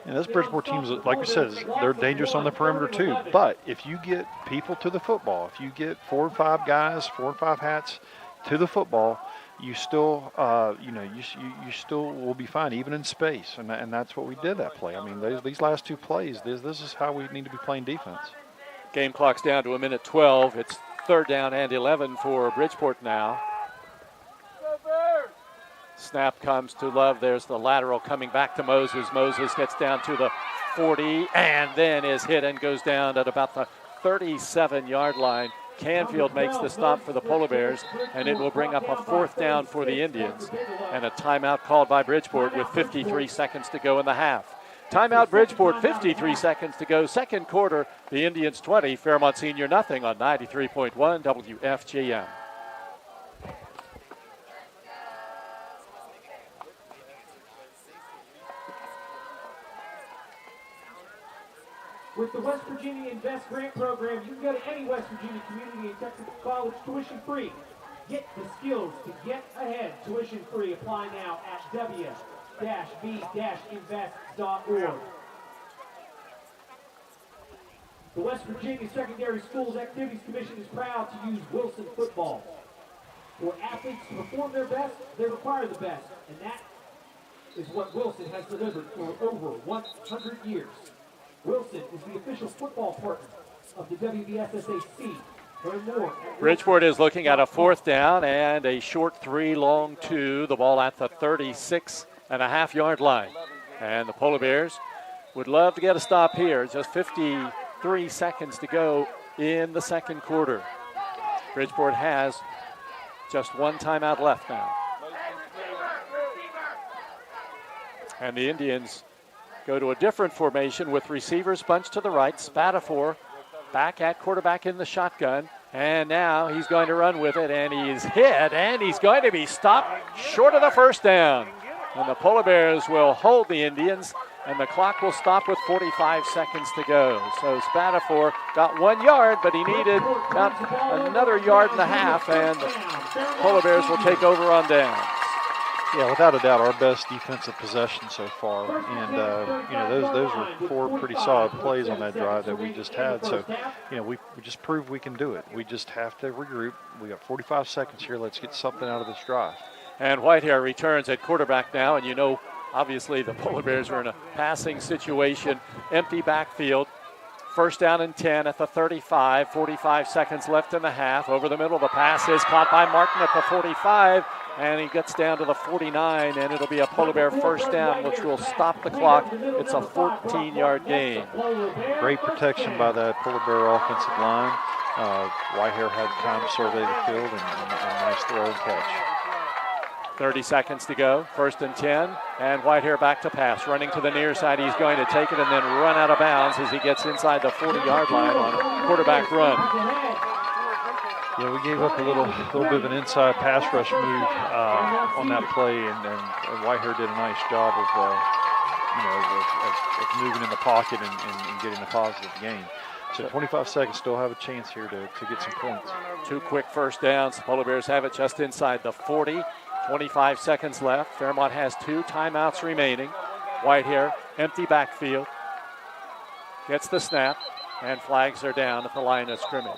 And this Bridgeport team, like we said, they're dangerous on the perimeter too. But if you get people to the football, if you get 4 or 5 guys, 4 or 5 hats to the football, you still, you still will be fine, even in space. And that's what we did that play. I mean, these last 2 plays, this is how we need to be playing defense. Game clock's down to 1:12. It's 3rd down and 11 for Bridgeport now. Snap comes to Love. There's the lateral coming back to Moses. Moses gets down to the 40 and then is hit and goes down at about the 37-yard line. Canfield makes the stop for the Polar Bears, and it will bring up a 4th down for the Indians. And a timeout called by Bridgeport with 53 seconds to go in the half. Timeout Bridgeport, 53 seconds to go. Second quarter, the Indians 20, Fairmont Senior nothing on 93.1 WFGM. With the West Virginia Invest Grant Program, you can go to any West Virginia community and technical college tuition free. Get the skills to get ahead tuition free. Apply now at w-v-invest.org. The West Virginia Secondary Schools Activities Commission is proud to use Wilson football. For athletes to perform their best, they require the best. And that is what Wilson has delivered for over 100 years. Wilson is the official football partner of the WVSSAC. Bridgeport is looking at a 4th down and a short 3, long 2. The ball at the 36.5-yard line. And the Polar Bears would love to get a stop here. Just 53 seconds to go in the second quarter. Bridgeport has just 1 timeout left now. And the Indians go to a different formation with receivers bunched to the right. Spatafor back at quarterback in the shotgun. And now he's going to run with it, and he's hit, and he's going to be stopped short of the first down. And the Polar Bears will hold the Indians, and the clock will stop with 45 seconds to go. So Spatafor got 1 yard, but he needed about another 1.5 yards, and the Polar Bears will take over on downs. Yeah, without a doubt, our best defensive possession so far, and those were 4 pretty solid plays on that drive that we just had. So, we just proved we can do it. We just have to regroup. We got 45 seconds here. Let's get something out of this drive. And Whitehair returns at quarterback now, and obviously the Polar Bears are in a passing situation, empty backfield. 1st down and 10 at the 35, 45 seconds left in the half. Over the middle, the pass is caught by Martin at the 45, and he gets down to the 49, and it'll be a Polar Bear 1st down, which will stop the clock. It's a 14-yard gain. Great protection by that Polar Bear offensive line. Whitehair had time to survey the field, and a nice throw and catch. 30 seconds to go, 1st and 10, and Whitehair back to pass. Running to the near side, he's going to take it and then run out of bounds as he gets inside the 40-yard line on a quarterback run. Yeah, we gave up a little bit of an inside pass rush move on that play, and Whitehair did a nice job of of moving in the pocket and getting a positive gain. So 25 seconds, still have a chance here to get some points. 2 quick first downs. The Polar Bears have it just inside the 40. 25 seconds left. Fairmont has 2 timeouts remaining. Whitehair, empty backfield. Gets the snap, and flags are down at the line of scrimmage.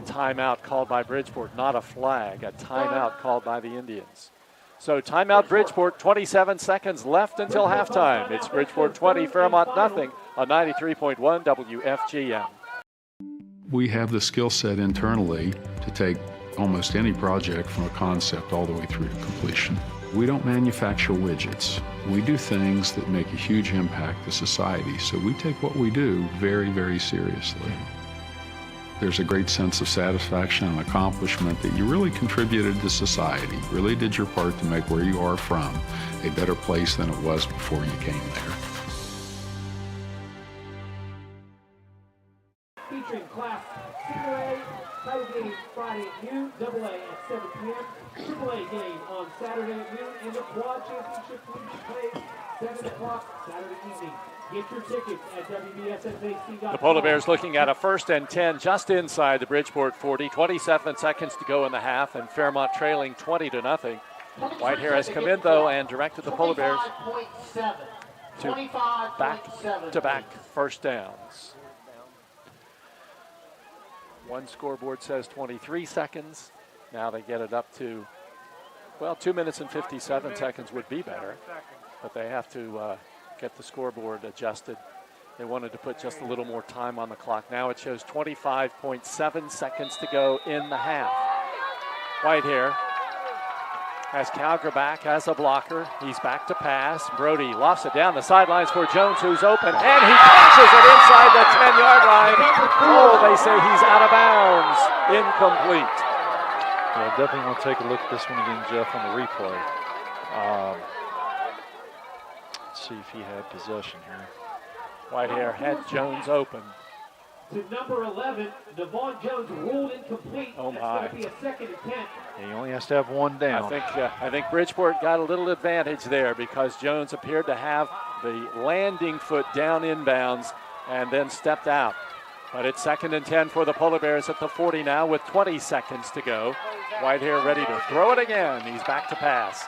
Timeout called by Bridgeport, not a flag, a timeout called by the Indians. So timeout Bridgeport, 27 seconds left until halftime. It's Bridgeport 20, Fairmont nothing on 93.1 WFGM. We have the skill set internally to take almost any project from a concept all the way through to completion. We don't manufacture widgets. We do things that make a huge impact to society, so we take what we do very, very seriously. There's a great sense of satisfaction and accomplishment that you really contributed to society, really did your part to make where you are from a better place than it was before you came there. Featuring Class AAA title game Friday at noon, AA at 7 p.m., AAA game on Saturday at noon, and the Quad Championship will be played 7 o'clock Saturday evening. Get your tickets at WBSSAC.com. The Polar Bears looking at a 1st and 10 just inside the Bridgeport 40. 27 seconds to go in the half, and Fairmont trailing 20-0. Whitehair has come in, though, and directed the Polar Bears to back-to-back first downs. One scoreboard says 23 seconds. Now they get it up to, well, 2 minutes and 57 seconds would be better, but they have to get the scoreboard adjusted. They wanted to put just a little more time on the clock. Now it shows 25.7 seconds to go in the half. Whitehair has Calgary back, has a blocker. He's back to pass. Brody lofts it down the sidelines for Jones, who's open, and he catches it inside the 10-yard line. Oh, they say he's out of bounds. Incomplete. Yeah, definitely want to take a look at this one again, Jeff, on the replay. Let's see if he had possession here. Whitehair had Jones open. To number 11, Devon Jones ruled incomplete. Oh, That's my. going to be a 2nd and 10. Yeah, he only has to have one down. I think Bridgeport got a little advantage there because Jones appeared to have the landing foot down inbounds and then stepped out. But it's 2nd and 10 for the Polar Bears at the 40 now with 20 seconds to go. Whitehair ready to throw it again. He's back to pass.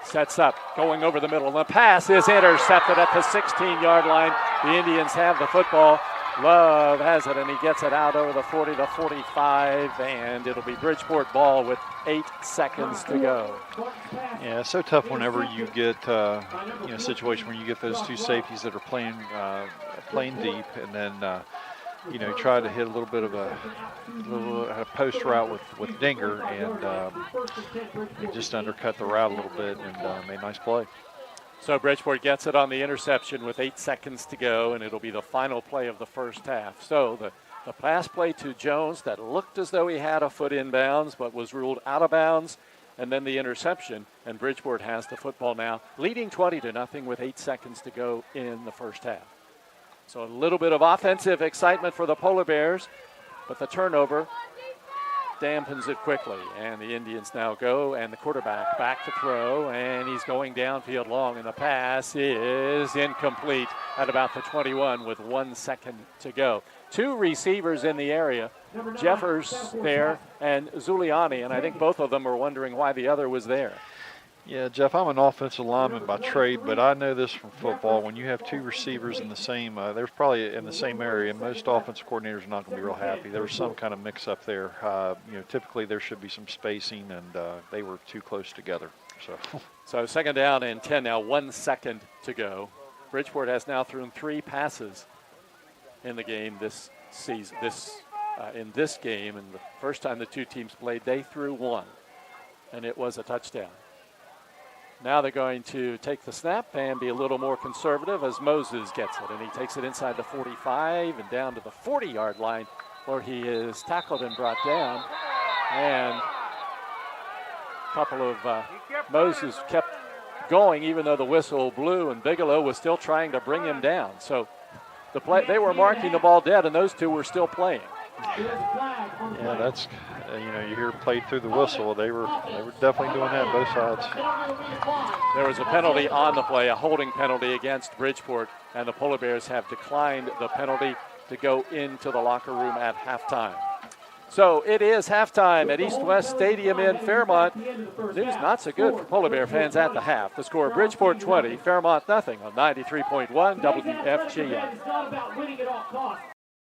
Sets up, going over the middle. The pass is intercepted at the 16-yard line. The Indians have the football. Love has it, and he gets it out over the 40 to 45, and it'll be Bridgeport ball with 8 seconds to go. Yeah, it's so tough whenever you get a situation where you get those 2 safeties that are playing deep, and then try to hit a little bit of a post route with Dinger, and he just undercut the route a little bit and made a nice play. So Bridgeport gets it on the interception with 8 seconds to go, and it'll be the final play of the first half. So the pass play to Jones that looked as though he had a foot inbounds but was ruled out of bounds, and then the interception, and Bridgeport has the football now, leading 20-0 with 8 seconds to go in the first half. So a little bit of offensive excitement for the Polar Bears, but the turnover dampens it quickly. And the Indians now go, and the quarterback back to throw, and he's going downfield long, and the pass is incomplete at about the 21 with 1 second to go. 2 receivers in the area, Jeffers there and Zuliani, and I think both of them are wondering why the other was there. Yeah, Jeff, I'm an offensive lineman by trade, but I know this from football. When you have 2 receivers in the same, there's probably in the same area, most offensive coordinators are not going to be real happy. There was some kind of mix-up there. Typically there should be some spacing, and they were too close together. So 2nd down and 10 now, 1 second to go. Bridgeport has now thrown 3 passes in the game this season. In this game, and the first time the 2 teams played, they threw 1, and it was a touchdown. Now they're going to take the snap and be a little more conservative as Moses gets it. And he takes it inside the 45 and down to the 40-yard line where he is tackled and brought down. And a couple of Moses kept going even though the whistle blew, and Bigelow was still trying to bring him down. So they were marking the ball dead, and those 2 were still playing. Yeah, you hear played through the whistle. They were definitely doing that both sides. There was a penalty on the play, a holding penalty against Bridgeport, and the Polar Bears have declined the penalty to go into the locker room at halftime. So it is halftime at East West Stadium in Fairmont. News not so good for Polar Bear fans at the half. The score, Bridgeport 20, Fairmont nothing on 93.1 WFGM.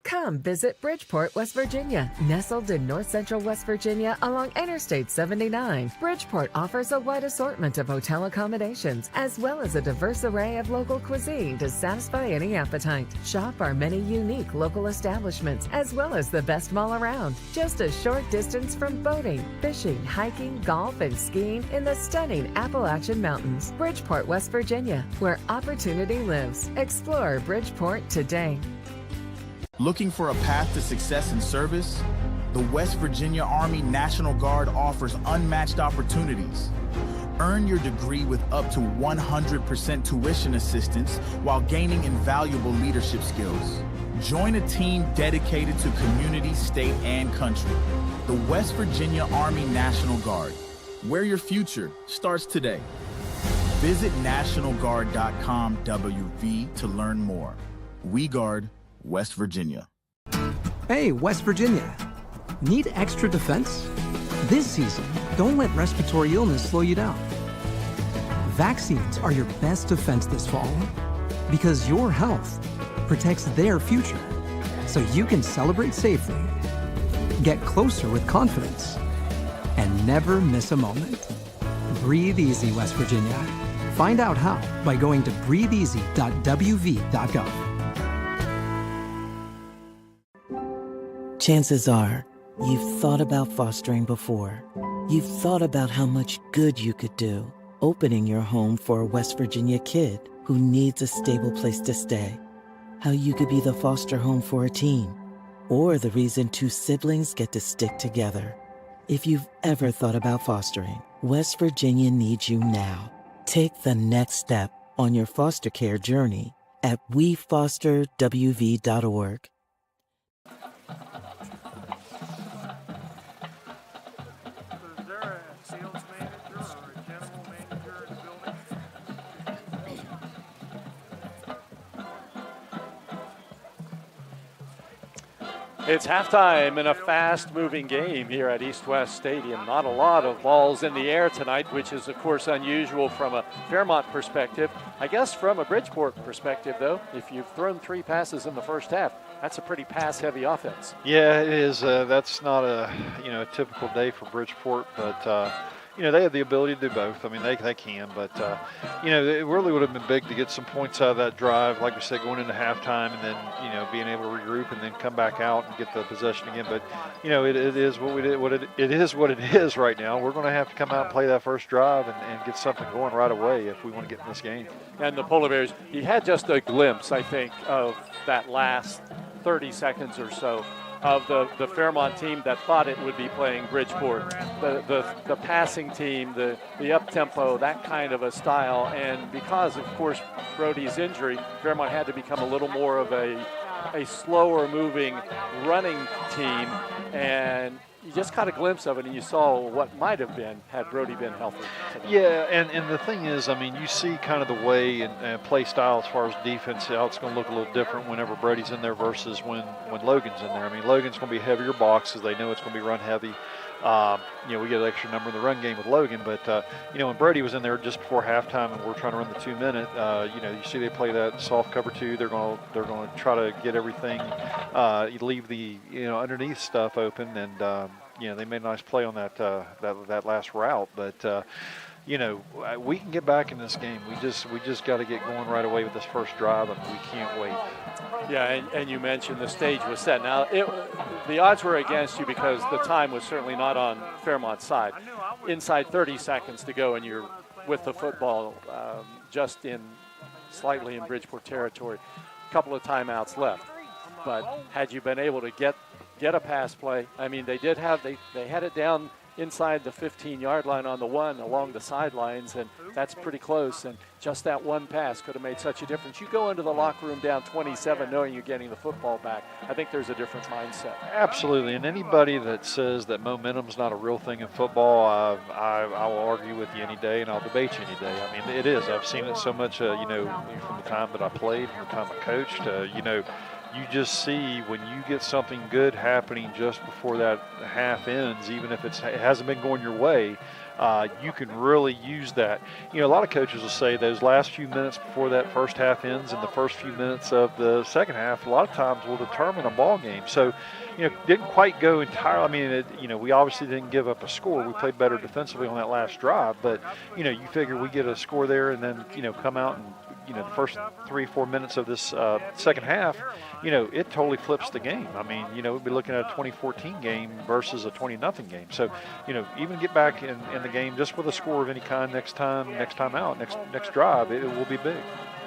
Come visit Bridgeport, West Virginia. Nestled in north central West Virginia along Interstate 79, Bridgeport offers a wide assortment of hotel accommodations as well as a diverse array of local cuisine to satisfy any appetite. Shop our many unique local establishments as well as the best mall around. Just a short distance from boating, fishing, hiking, golf, and skiing in the stunning Appalachian Mountains. Bridgeport, West Virginia, where opportunity lives. Explore Bridgeport today. Looking for a path to success in service? The West Virginia Army National Guard offers unmatched opportunities. Earn your degree with up to 100% tuition assistance while gaining invaluable leadership skills. Join a team dedicated to community, state, and country. The West Virginia Army National Guard, where your future starts today. Visit NationalGuard.com WV to learn more. We guard West Virginia. Hey, West Virginia. Need extra defense? This season, don't let respiratory illness slow you down. Vaccines are your best defense this fall because your health protects their future so you can celebrate safely, get closer with confidence, and never miss a moment. Breathe easy, West Virginia. Find out how by going to breatheeasy.wv.gov. Chances are, you've thought about fostering before. You've thought about how much good you could do, opening your home for a West Virginia kid who needs a stable place to stay. How you could be the foster home for a teen, or the reason two siblings get to stick together. If you've ever thought about fostering, West Virginia needs you now. Take the next step on your foster care journey at wefosterwv.org. It's halftime in a fast-moving game here at East West Stadium. Not a lot of balls in the air tonight, which is, of course, unusual from a Fairmont perspective. I guess from a Bridgeport perspective, though, if you've thrown 3 passes in the first half, that's a pretty pass-heavy offense. Yeah, it is. That's not a typical day for Bridgeport, but they have the ability to do both. I mean, they can, but it really would have been big to get some points out of that drive, like we said, going into halftime, and then being able to regroup and then come back out and get the possession again. But it is what we did. It is what it is right now. We're going to have to come out and play that first drive and get something going right away if we want to get in this game. And the Polar Bears, you had just a glimpse, I think, of that last 30 seconds or so of the Fairmont team that thought it would be playing Bridgeport. The passing team, the up-tempo, that kind of a style. And because, of course, Brody's injury, Fairmont had to become a little more of a slower-moving running team. And you just caught a glimpse of it, and you saw what might have been had Brody been healthy tonight. Yeah, and the thing is, I mean, you see kind of the way and play style as far as defense, how it's going to look a little different whenever Brody's in there versus when Logan's in there. I mean, Logan's going to be heavier box because they know it's going to be run heavy. We get an extra number in the run game with Logan, but when Brody was in there just before halftime and we're trying to run the 2-minute, you see they play that soft cover 2. They're going to try to get everything, leave the underneath stuff open, and they made a nice play on that last route, but. We can get back in this game. We just got to get going right away with this first drive, and we can't wait. Yeah, and you mentioned the stage was set. Now, the odds were against you because the time was certainly not on Fairmont's side. Inside 30 seconds to go, and you're with the football just slightly in Bridgeport territory. A couple of timeouts left. But had you been able to get a pass play, I mean, they had it down inside the 15-yard line on the one along the sidelines, and that's pretty close. And just that one pass could have made such a difference. You go into the locker room down 27 knowing you're getting the football back. I think there's a different mindset. Absolutely, and anybody that says that momentum's not a real thing in football, I will argue with you any day, and I'll debate you any day. I mean, it is. I've seen it so much, from the time that I played, from the time I coached, you just see when you get something good happening just before that half ends, even if it hasn't been going your way, you can really use that. A lot of coaches will say those last few minutes before that first half ends and the first few minutes of the second half, a lot of times will determine a ball game. So, didn't quite go entirely. I mean, we obviously didn't give up a score. We played better defensively on that last drive, but, you figure we get a score there and then, come out and, the first 3-4 minutes of this second half, it totally flips the game. I mean, we'd be looking at a 2014 game versus a 20-0 game. So, even get back in the game just with a score of any kind next time out, next drive, it will be big.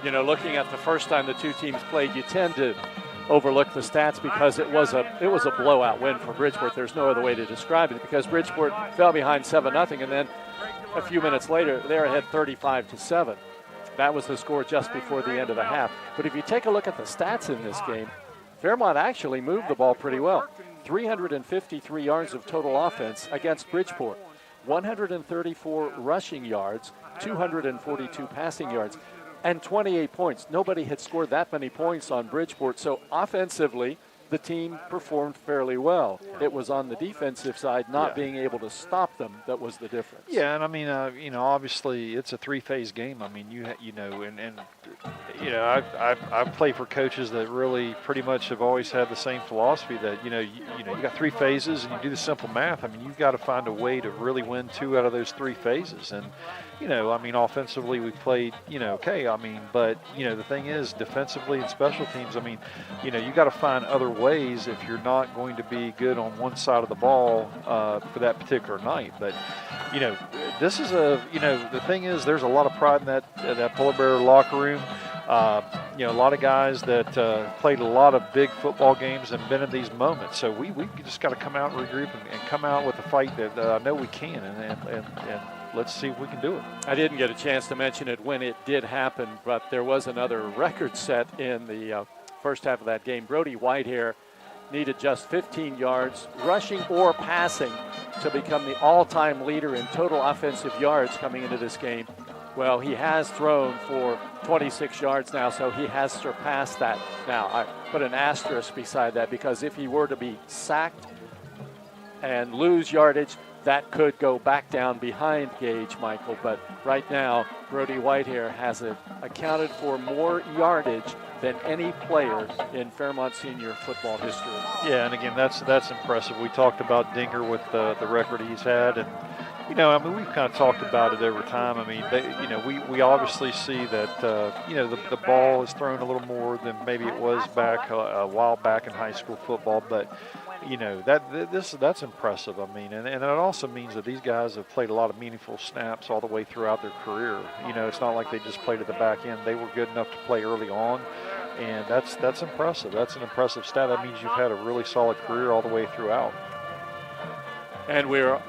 Looking at the first time the two teams played, you tend to overlook the stats because it was a blowout win for Bridgeport. There's no other way to describe it, because Bridgeport fell behind 7-0, and then a few minutes later they're ahead 35-7. That was the score just before the end of the half. But if you take a look at the stats in this game, Fairmont actually moved the ball pretty well. 353 yards of total offense against Bridgeport. 134 rushing yards, 242 passing yards, and 28 points. Nobody had scored that many points on Bridgeport. So offensively, the team performed fairly well. It was on the defensive side, not being able to stop them, that was the difference. Yeah, and I mean, obviously it's a three-phase game. I mean, I've played for coaches that really pretty much have always had the same philosophy that, you got three phases and you do the simple math. I mean, you've got to find a way to really win 2 out of those 3 phases. And, offensively we played, okay. I mean, but, the thing is, defensively and special teams, I mean, you got to find other ways if you're not going to be good on one side of the ball for that particular night. But, this is the thing is, there's a lot of pride in that Polar Bear locker room. A lot of guys that played a lot of big football games and been in these moments. So we just got to come out and regroup and come out with a fight that I know we can, and let's see if we can do it. I didn't get a chance to mention it when it did happen, but there was another record set in the first half of that game. Brody Whitehair needed just 15 yards, rushing or passing, to become the all-time leader in total offensive yards coming into this game. Well, he has thrown for 26 yards now, so he has surpassed that. Now, I put an asterisk beside that, because if he were to be sacked and lose yardage, that could go back down behind Gage, Michael. But right now, Brody Whitehair has accounted for more yardage than any player in Fairmont senior football history. Yeah, and again, that's impressive. We talked about Dinger with the record he's had, and we've kind of talked about it over time. I mean, we obviously see that the ball is thrown a little more than maybe it was back a while back in high school football, but that's impressive. I mean, and it also means that these guys have played a lot of meaningful snaps all the way throughout their career. It's not like they just played at the back end. They were good enough to play early on, and that's impressive. That's an impressive stat. That means you've had a really solid career all the way throughout. And we're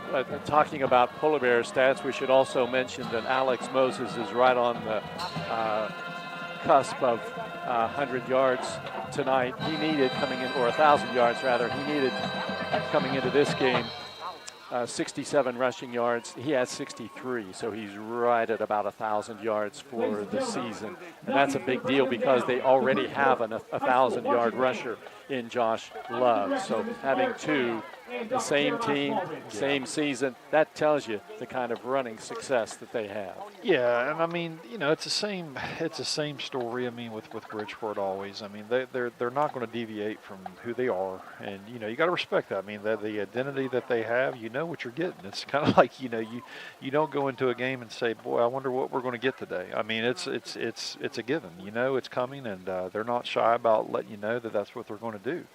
talking about Polar Bear stats. We should also mention that Alex Moses is right on the cusp of 100 yards tonight. He needed coming in, or 1,000 yards rather, he needed coming into this game 67 rushing yards. He has 63, so he's right at about 1,000 yards for the season. And that's a big deal because they already have a 1,000-yard rusher in Josh Love. So having two, the same team, same season, that tells you the kind of running success that they have. Yeah, and I mean, it's the same story. I mean, with Bridgeport always. I mean, they're not going to deviate from who they are, and you got to respect that. I mean, the identity that they have, you know what you're getting. It's kind of like you don't go into a game and say, boy, I wonder what we're going to get today. I mean, it's a given. It's coming, and they're not shy about letting you know that that's what they're going to do.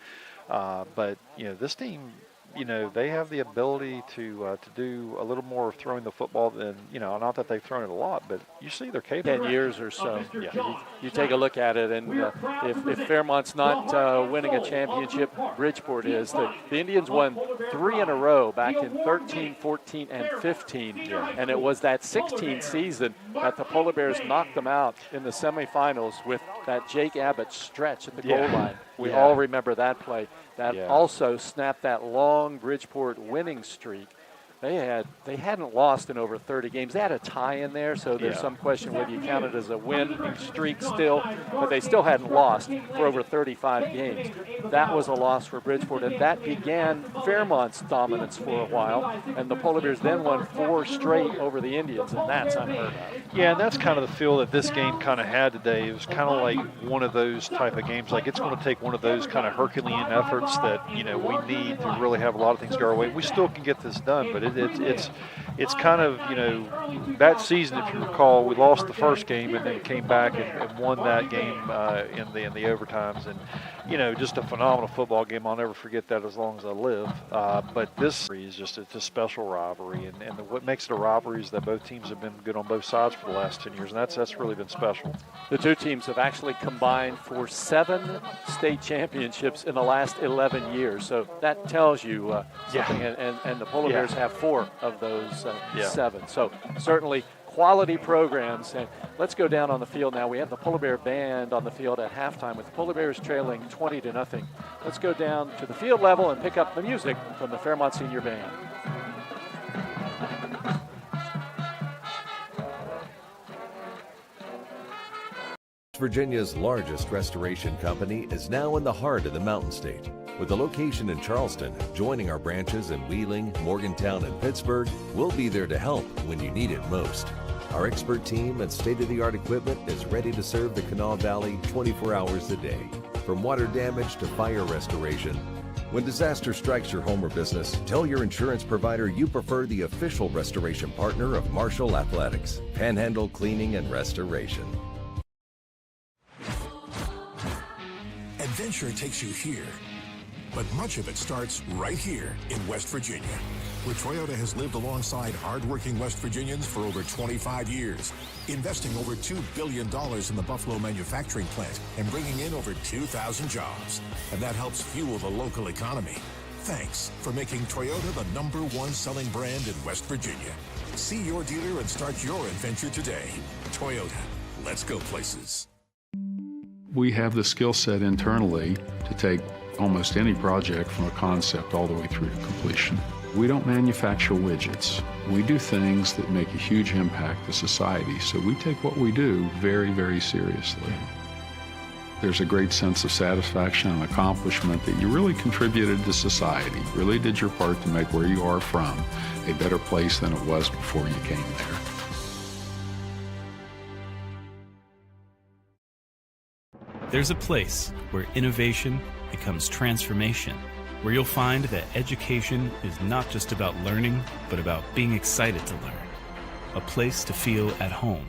But this team, they have the ability to do a little more of throwing the football than, not that they've thrown it a lot, but you see they're capable. 10 years or so. Yeah. You take a look at it, and if Fairmont's not winning a championship, Bridgeport is. The Indians won 3 in a row back in 13, 14, and 15. And it was that 16 season that the Polar Bears knocked them out in the semifinals with that Jake Abbott stretch at the goal line. We all remember that play. That also snapped that long Bridgeport winning streak. They hadn't lost in over 30 games. They had a tie in there, so there's some question whether you count it as a winning streak still, but they still hadn't lost for over 35 games. That was a loss for Bridgeport, and that began Fairmont's dominance for a while, and the Polar Bears then won 4 straight over the Indians, and that's unheard of. Yeah, and that's kind of the feel that this game kind of had today. It was kind of like one of those type of games. Like, it's going to take one of those kind of Herculean efforts that, we need to really have a lot of things go our way. We still can get this done, but it's kind of, that season, if you recall, we lost the first game and then came back and won that game in the overtimes. And, just a phenomenal football game. I'll never forget that as long as I live. But this is it's a special rivalry. And what makes it a rivalry is that both teams have been good on both sides for the last 10 years, and that's really been special. The two teams have actually combined for 7 state championships in the last 11 years. So that tells you something. And the Polar Bears have 4 of those 7. So certainly quality programs. And let's go down on the field now. We have the Polar Bear Band on the field at halftime with the Polar Bears trailing 20-0. Let's go down to the field level and pick up the music from the Fairmont Senior Band. Virginia's largest restoration company is now in the heart of the Mountain State. With a location in Charleston, joining our branches in Wheeling, Morgantown, and Pittsburgh, we'll be there to help when you need it most. Our expert team and state-of-the-art equipment is ready to serve the Kanawha Valley 24 hours a day. From water damage to fire restoration, when disaster strikes your home or business, tell your insurance provider you prefer the official restoration partner of Marshall Athletics, Panhandle Cleaning and Restoration. Adventure takes you here, but much of it starts right here in West Virginia, where Toyota has lived alongside hardworking West Virginians for over 25 years, investing over $2 billion in the Buffalo manufacturing plant and bringing in over 2,000 jobs. And that helps fuel the local economy. Thanks for making Toyota the #1 selling brand in West Virginia. See your dealer and start your adventure today. Toyota, let's go places. We have the skill set internally to take almost any project from a concept all the way through to completion. We don't manufacture widgets. We do things that make a huge impact to society, so we take what we do very, very seriously. There's a great sense of satisfaction and accomplishment that you really contributed to society, really did your part to make where you are from a better place than it was before you came there. There's a place where innovation becomes transformation, where you'll find that education is not just about learning, but about being excited to learn. A place to feel at home.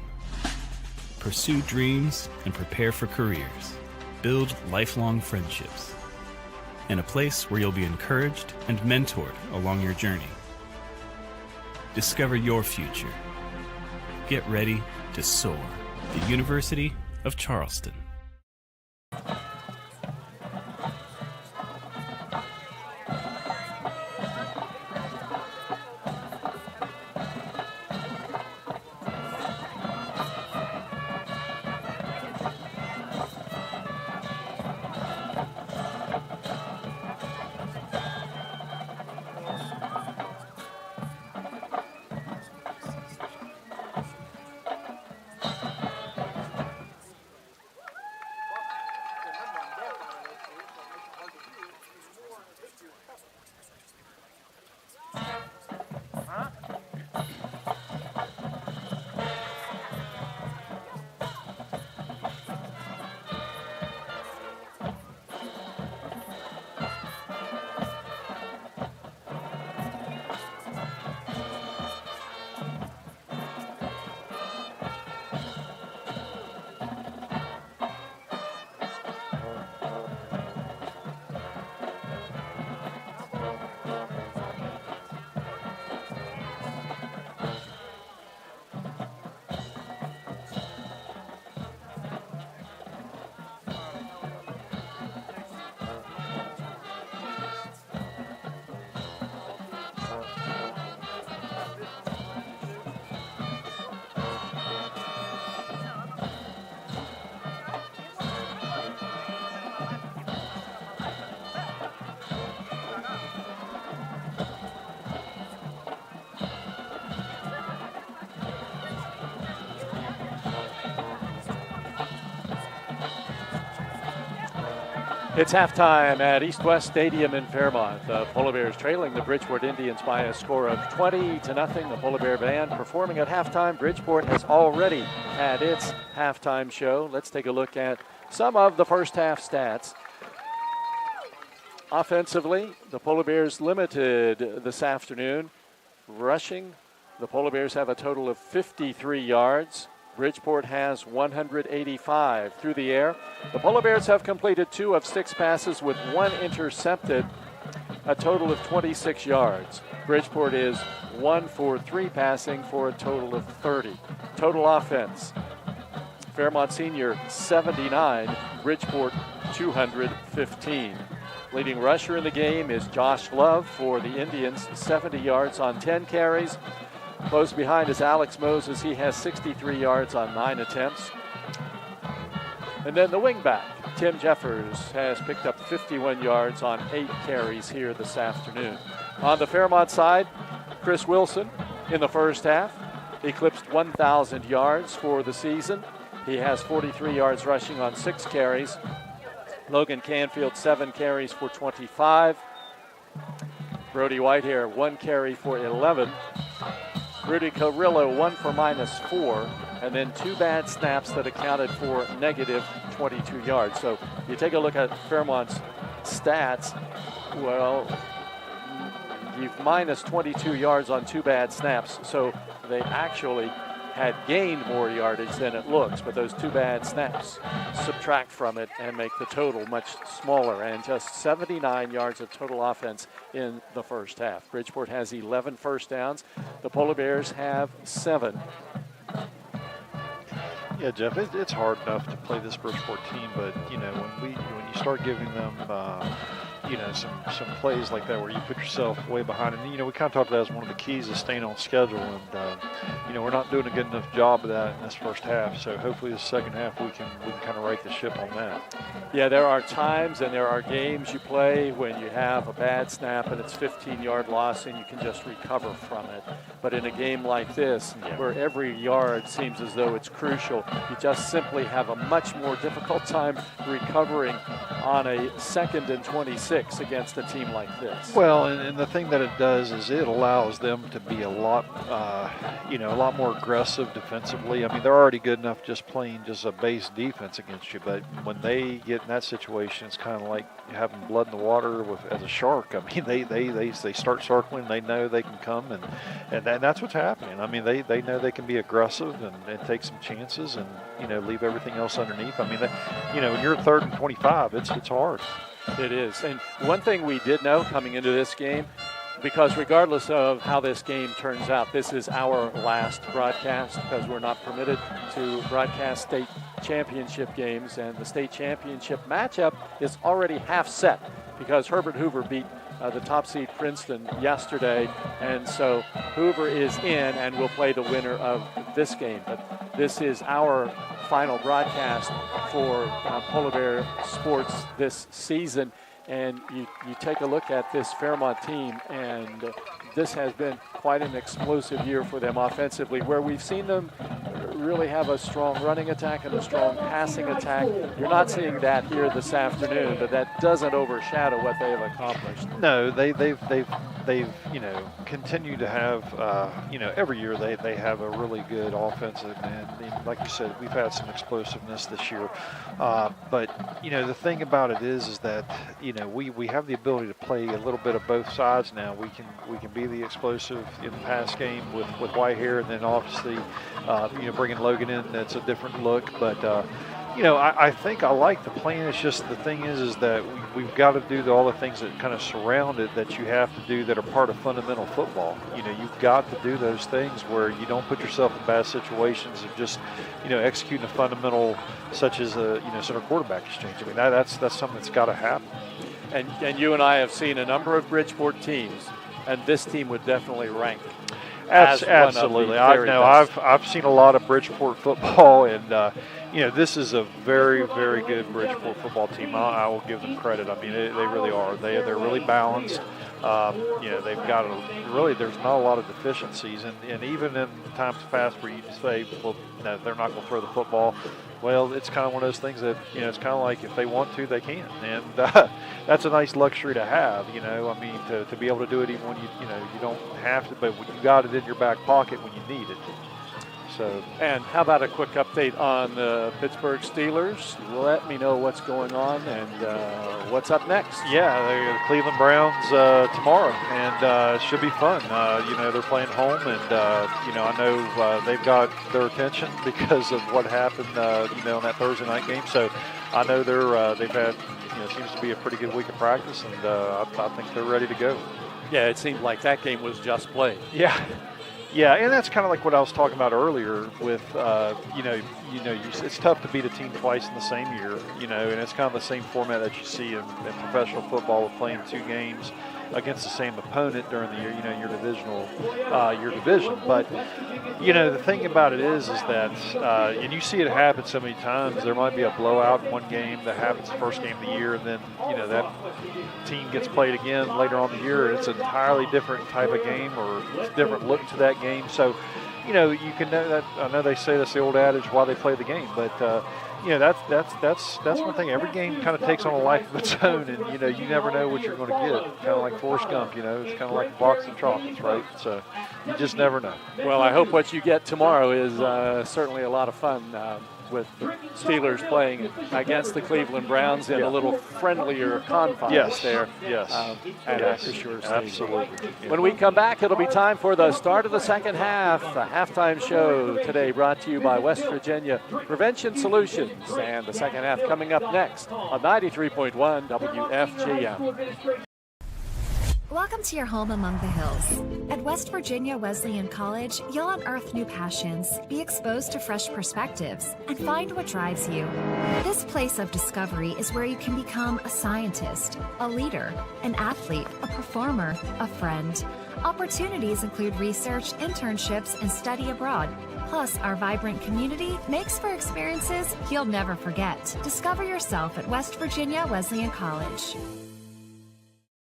Pursue dreams and prepare for careers. Build lifelong friendships. And a place where you'll be encouraged and mentored along your journey. Discover your future. Get ready to soar. The University of Charleston. It's halftime at East West Stadium in Fairmont. The Polar Bears trailing the Bridgeport Indians by a score of 20-0. The Polar Bear Band performing at halftime. Bridgeport has already had its halftime show. Let's take a look at some of the first half stats. Offensively, the Polar Bears limited this afternoon. Rushing, the Polar Bears have a total of 53 yards. Bridgeport has 185 through the air. The Polar Bears have completed 2 of 6 passes with 1 intercepted, a total of 26 yards. Bridgeport is 1 for 3 passing for a total of 30. Total offense, Fairmont Senior 79, Bridgeport 215. Leading rusher in the game is Josh Love for the Indians, 70 yards on 10 carries. Close behind is Alex Moses. He has 63 yards on 9 attempts. And then the wingback, Tim Jeffers, has picked up 51 yards on 8 carries here this afternoon. On the Fairmont side, Chris Wilson in the first half eclipsed 1,000 yards for the season. He has 43 yards rushing on 6 carries. Logan Canfield, 7 carries for 25. Brody Whitehair, 1 carry for 11. Rudy Carrillo, 1 for -4, and then 2 bad snaps that accounted for negative 22 yards. So you take a look at Fairmont's stats, well, you've minus 22 yards on 2 bad snaps, so they actually had gained more yardage than it looks, but those 2 bad snaps subtract from it and make the total much smaller, and just 79 yards of total offense in the first half. Bridgeport has 11 first downs. The Polar Bears have 7. Yeah, Jeff, it's hard enough to play this Bridgeport team, but when you start giving them some plays like that where you put yourself way behind, and we kind of talked about that as one of the keys is staying on schedule, and we're not doing a good enough job of that in this first half. So hopefully the second half we can kind of right the ship on that. Yeah, there are times and there are games you play when you have a bad snap and it's 15-yard loss and you can just recover from it. But in a game like this, where every yard seems as though it's crucial, you just simply have a much more difficult time recovering on a 2nd and 26 against a team like this. Well, and the thing that it does is it allows them to be a lot more aggressive defensively. I mean, they're already good enough just playing just a base defense against you, but when they get in that situation, it's kind of like having blood in the water as a shark. I mean, they start circling. They know they can come, and that's what's happening. I mean, they know they can be aggressive and take some chances and leave everything else underneath. I mean, when you're 3rd and 25, it's hard. It is. And one thing we did know coming into this game, because regardless of how this game turns out, this is our last broadcast because we're not permitted to broadcast state championship games, and the state championship matchup is already half set because Herbert Hoover beat the top seed Princeton yesterday, and so Hoover is in and will play the winner of this game. But this is our final broadcast for Polar Bear sports this season, and you take a look at this Fairmont team, and this has been quite an explosive year for them offensively, where we've seen them really have a strong running attack and a strong passing attack. You're not seeing that here this afternoon, but that doesn't overshadow what they have accomplished. No, they've continued to have every year they have a really good offensive, and like you said, we've had some explosiveness this year. But the thing about it is that we have the ability to play a little bit of both sides now. We can be the explosive in the pass game with Whitehair, and then obviously bringing Logan in, that's a different look. But I think I like the plan. It's just the thing is that we've got to do all the things that kind of surround it that you have to do that are part of fundamental football. You've got to do those things where you don't put yourself in bad situations of just executing a fundamental such as a center quarterback exchange. I mean that's something that's got to happen. And you and I have seen a number of Bridgeport teams, and this team would definitely rank. Absolutely, I've seen a lot of Bridgeport football, and this is a very, very good Bridgeport football team. I will give them credit. I mean, they really are. They're really balanced. They've got there's not a lot of deficiencies, and even in times past where you say, well, no, they're not going to throw the football, Well, it's kind of one of those things that, it's kind of like if they want to, they can. And that's a nice luxury to have, I mean, to be able to do it even when you don't have to, but when you got it in your back pocket when you need it. So, and how about a quick update on the Pittsburgh Steelers? Let me know what's going on and what's up next. Yeah, the Cleveland Browns tomorrow, and it should be fun. They're playing home, and I know they've got their attention because of what happened, on that Thursday night game. So I know they've had, seems to be a pretty good week of practice, and I think they're ready to go. Yeah, it seemed like that game was just played. Yeah. Yeah, and that's kind of like what I was talking about earlier with, it's tough to beat a team twice in the same year, and it's kind of the same format that you see in professional football with playing 2 games against the same opponent during the year, your division. But, the thing about it is that, and you see it happen so many times, there might be a blowout in one game that happens the first game of the year, and then, that team gets played again later on in the year. It's an entirely different type of game or it's a different look to that game. So, you can know that. I know they say that's the old adage why they play the game, but that's one thing. Every game kind of takes on a life of its own, and you never know what you're going to get. Kind of like Forrest Gump, it's kind of like a box of chocolates, right? So you just never know. Well, I hope what you get tomorrow is certainly a lot of fun. With the Steelers playing against the Cleveland Browns in a little friendlier confines there. Yes. At Acrisure Stadium. Absolutely. When we come back, it'll be time for the start of the second half. A halftime show today brought to you by West Virginia Prevention Solutions. And the second half coming up next on 93.1 WFGM. Welcome to your home among the hills. At West Virginia Wesleyan College, you'll unearth new passions, be exposed to fresh perspectives, and find what drives you. This place of discovery is where you can become a scientist, a leader, an athlete, a performer, a friend. Opportunities include research, internships, and study abroad. Plus, our vibrant community makes for experiences you'll never forget. Discover yourself at West Virginia Wesleyan College.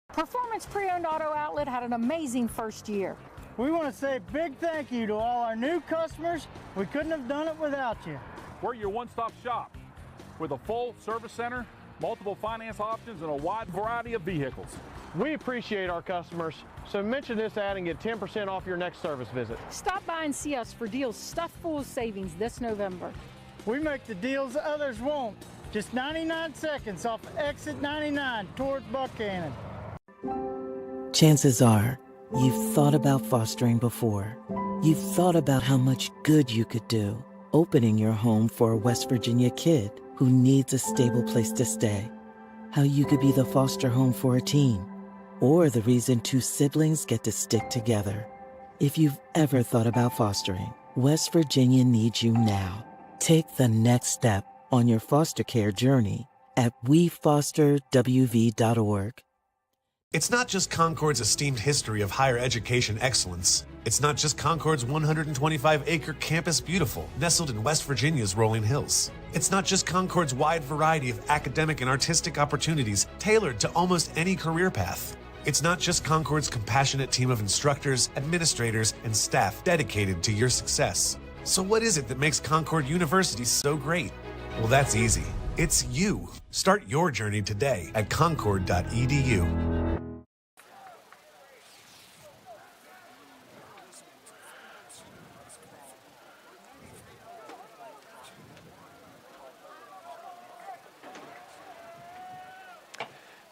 Performance Pre-Owned Auto Outlet had an amazing first year. We want to say a big thank you to all our new customers. We couldn't have done it without you. We're your one-stop shop with a full service center, multiple finance options, and a wide variety of vehicles. We appreciate our customers, so mention this ad and get 10% off your next service visit. Stop by and see us for deals stuffed full of savings this November. We make the deals others won't. Just 99 seconds off exit 99 toward Buchanan. Chances are, you've thought about fostering before. You've thought about how much good you could do, opening your home for a West Virginia kid who needs a stable place to stay. How you could be the foster home for a teen, or the reason 2 siblings get to stick together. If you've ever thought about fostering, West Virginia needs you now. Take the next step on your foster care journey at wefosterwv.org. It's not just Concord's esteemed history of higher education excellence. It's not just Concord's 125-acre campus beautiful, nestled in West Virginia's rolling hills. It's not just Concord's wide variety of academic and artistic opportunities tailored to almost any career path. It's not just Concord's compassionate team of instructors, administrators, and staff dedicated to your success. So what is it that makes Concord University so great? Well, that's easy. It's you. Start your journey today at concord.edu.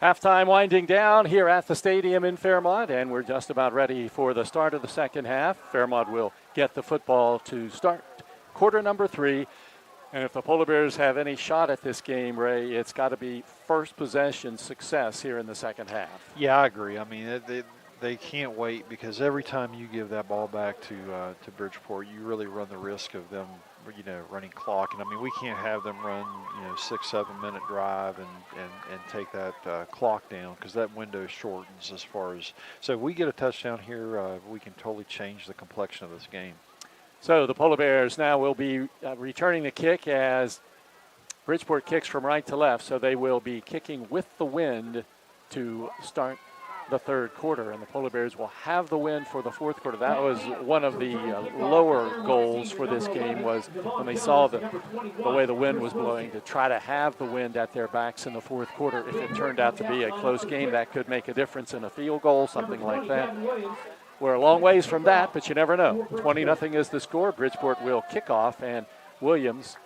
Halftime winding down here at the stadium in Fairmont, and we're just about ready for the start of the second half. Fairmont will get the football to start quarter number 3. And if the Polar Bears have any shot at this game, Ray, it's got to be first possession success here in the second half. Yeah, I agree. I mean, they can't wait, because every time you give that ball back to Bridgeport, you really run the risk of them, running clock. And I mean, we can't have them run, 6-7 minute drive and take that clock down, because that window shortens as far as. So if we get a touchdown here, we can totally change the complexion of this game. So the Polar Bears now will be returning the kick as Bridgeport kicks from right to left. So they will be kicking with the wind to start the third quarter, and the Polar Bears will have the win for the fourth quarter. That was one of the lower goals for this game, was when they saw the way the wind was blowing, to try to have the wind at their backs in the fourth quarter. If it turned out to be a close game, that could make a difference in a field goal, something like that. We're a long ways from that, but you never know. 20-0 is the score. Bridgeport will kick off, and Williams,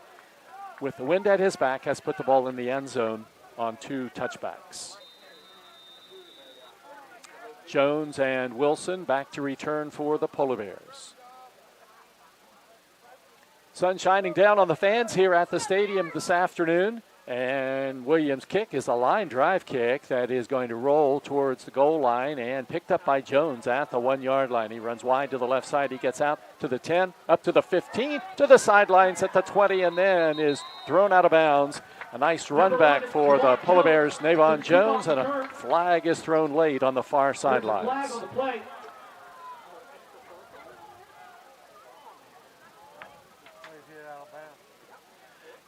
with the wind at his back, has put the ball in the end zone on 2 touchbacks. Jones and Wilson back to return for the Polar Bears. Sun shining down on the fans here at the stadium this afternoon. And Williams' kick is a line drive kick that is going to roll towards the goal line and picked up by Jones at the 1-yard line. He runs wide to the left side. He gets out to the 10, up to the 15, to the sidelines at the 20, and then is thrown out of bounds. A nice run back for the Polar Bears, Navon Jones, and a flag is thrown late on the far sidelines.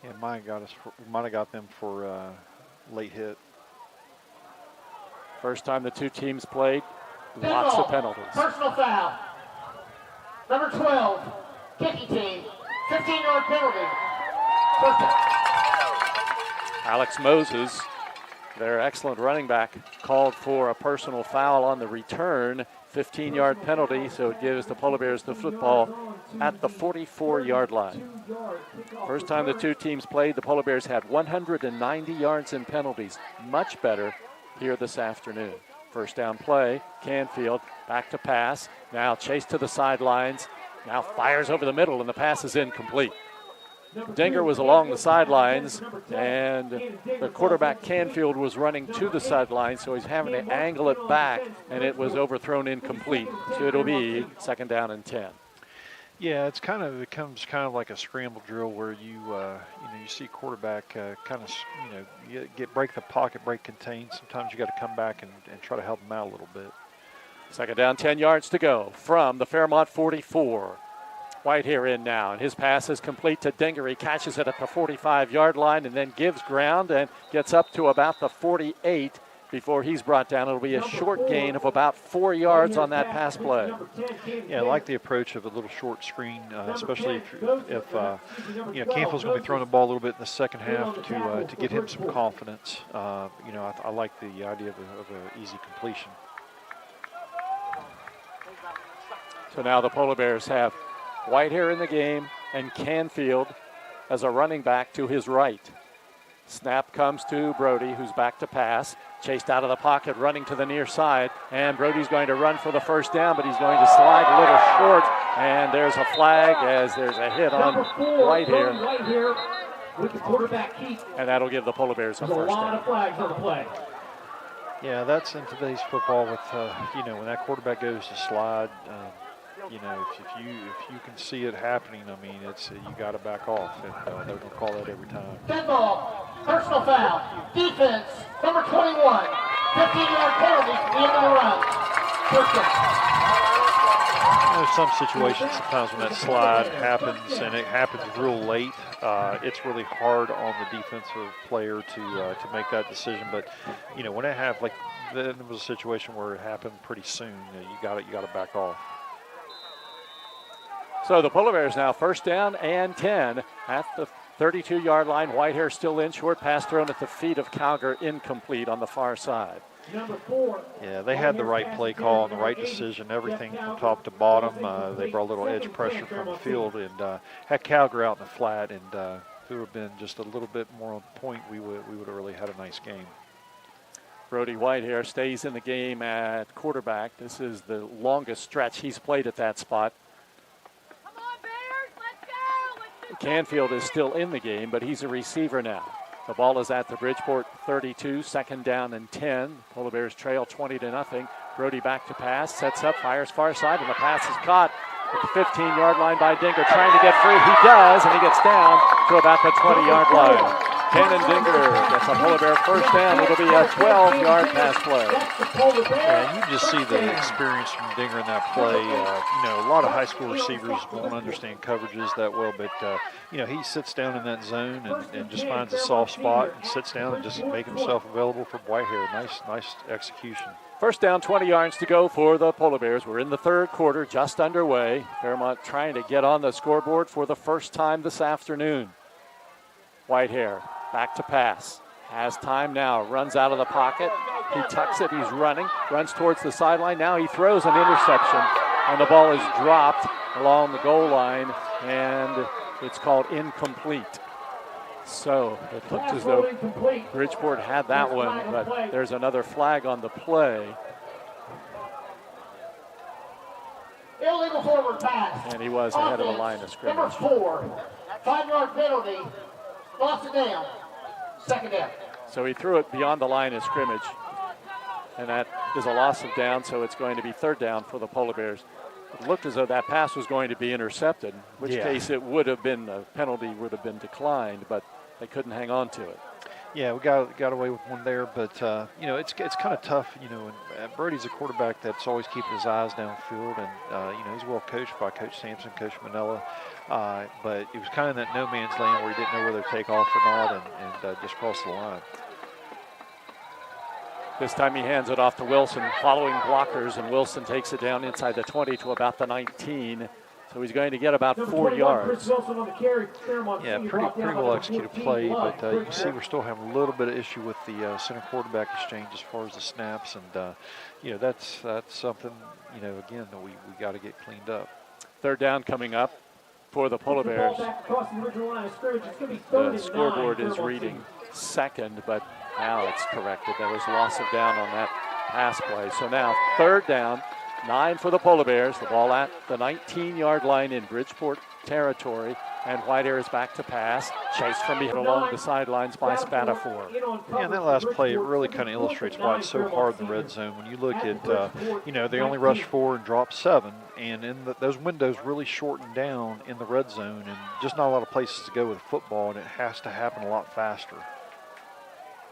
Yeah, might have got them for late hit. First time the two teams played, lots of penalties. Personal foul. Number 12, kicking team, 15-yard penalty. First down. Alex Moses, their excellent running back, called for a personal foul on the return, 15-yard penalty, so it gives the Polar Bears the football at the 44-yard line. First time the two teams played, the Polar Bears had 190 yards in penalties, much better here this afternoon. First down play, Canfield back to pass, now chase to the sidelines, now fires over the middle, and the pass is incomplete. Dinger was along the sidelines, and the quarterback Canfield was running to the sidelines, so he's having to angle it back, and it was overthrown incomplete. So it'll be second down and 10. Yeah, it becomes kind of like a scramble drill where you see quarterback break the pocket, break contain. Sometimes you got to come back and try to help them out a little bit. Second down, 10 yards to go from the Fairmont 44. Whitehair in now, and his pass is complete to Dinger. He catches it at the 45-yard line and then gives ground and gets up to about the 48 before he's brought down. It'll be a short gain of about 4 yards on that pass play. Yeah, I like the approach of a little short screen, especially if Canfield's going to be throwing the ball a little bit in the second half to get him some confidence. I like the idea of an easy completion. So now the Polar Bears have Whitehair in the game and Canfield as a running back to his right. Snap comes to Brody, who's back to pass. Chased out of the pocket, running to the near side. And Brody's going to run for the first down, but he's going to slide a little short. And there's a flag as there's a hit on Whitehair. With the quarterback Keith. And that'll give the Polar Bears a first down. A lot of flags on the play. Yeah, that's in today's football with, when that quarterback goes to slide, if you can see it happening, I mean, you got to back off, and they're going to call that every time. Dead ball, personal foul, defense, number 21, 15-yard penalty at the end of the run. First down. There's some situations sometimes when that slide happens, and it happens real late. It's really hard on the defensive player to make that decision. But when it happened, there was a situation where it happened pretty soon. You got to back off. So the Polar Bears now first down and 10 at the 32-yard line. Whitehair still in, short pass thrown at the feet of Calger, incomplete on the far side. Yeah, they had the right play call and the right decision, everything from top to bottom. They brought a little edge pressure from the field and had Calger out in the flat, and if it would have been just a little bit more on point, we would have really had a nice game. Brody Whitehair stays in the game at quarterback. This is the longest stretch he's played at that spot. Canfield is still in the game, but he's a receiver now. The ball is at the Bridgeport 32, second down and 10. Polar Bears trail 20-0. Brody back to pass, sets up, fires far side, and the pass is caught at the 15-yard line by Dinger, trying to get free. He does, and he gets down to about the 20-yard line. Cannon Dinger gets a Polar Bear first down. It'll be a 12-yard pass play. Yeah, you just see the experience from Dinger in that play. A lot of high school receivers won't understand coverages that well, but he sits down in that zone and just finds a soft spot and sits down and just make himself available for Whitehair. Nice execution. First down, 20 yards to go for the Polar Bears. We're in the third quarter, just underway. Fairmont trying to get on the scoreboard for the first time this afternoon. Whitehair back to pass. Has time now, runs out of the pocket. He tucks it, he's running, runs towards the sideline. Now he throws an interception, and the ball is dropped along the goal line, and it's called incomplete. So it looked as though Bridgeport had that one, but there's another flag on the play. Illegal forward pass. And he was ahead of the line of scrimmage. Number 4, 5-yard penalty. Lost it down. Second down. So he threw it beyond the line of scrimmage. And that is a loss of down, so it's going to be third down for the Polar Bears. It looked as though that pass was going to be intercepted, in which case it would have been, a penalty would have been declined, but they couldn't hang on to it. Yeah, we got away with one there, but it's kind of tough. And Brody's a quarterback that's always keeping his eyes downfield, and he's well coached by Coach Sampson, Coach Manella. But it was kind of that no man's land where he didn't know whether to take off or not, and just cross the line. This time he hands it off to Wilson, following blockers, and Wilson takes it down inside the 20 to about the 19. So he's going to get about 4 yards. Yeah, pretty well executed play, but you can see we're still having a little bit of issue with the center quarterback exchange as far as the snaps, and that's something again that we got to get cleaned up. Third down coming up for the Polar Bears. The scoreboard is reading second, but now it's corrected. There was loss of down on that pass play. So now third down, 9 for the Polar Bears. The ball at the 19-yard line in Bridgeport territory. And Whitehair is back to pass. Chased from behind along the sidelines by Spatafor. Yeah, that last play, it really kind of illustrates why it's so hard in the red zone. When you look at, they only rush 4 and drop 7. And those windows really shorten down in the red zone. And just not a lot of places to go with football. And it has to happen a lot faster.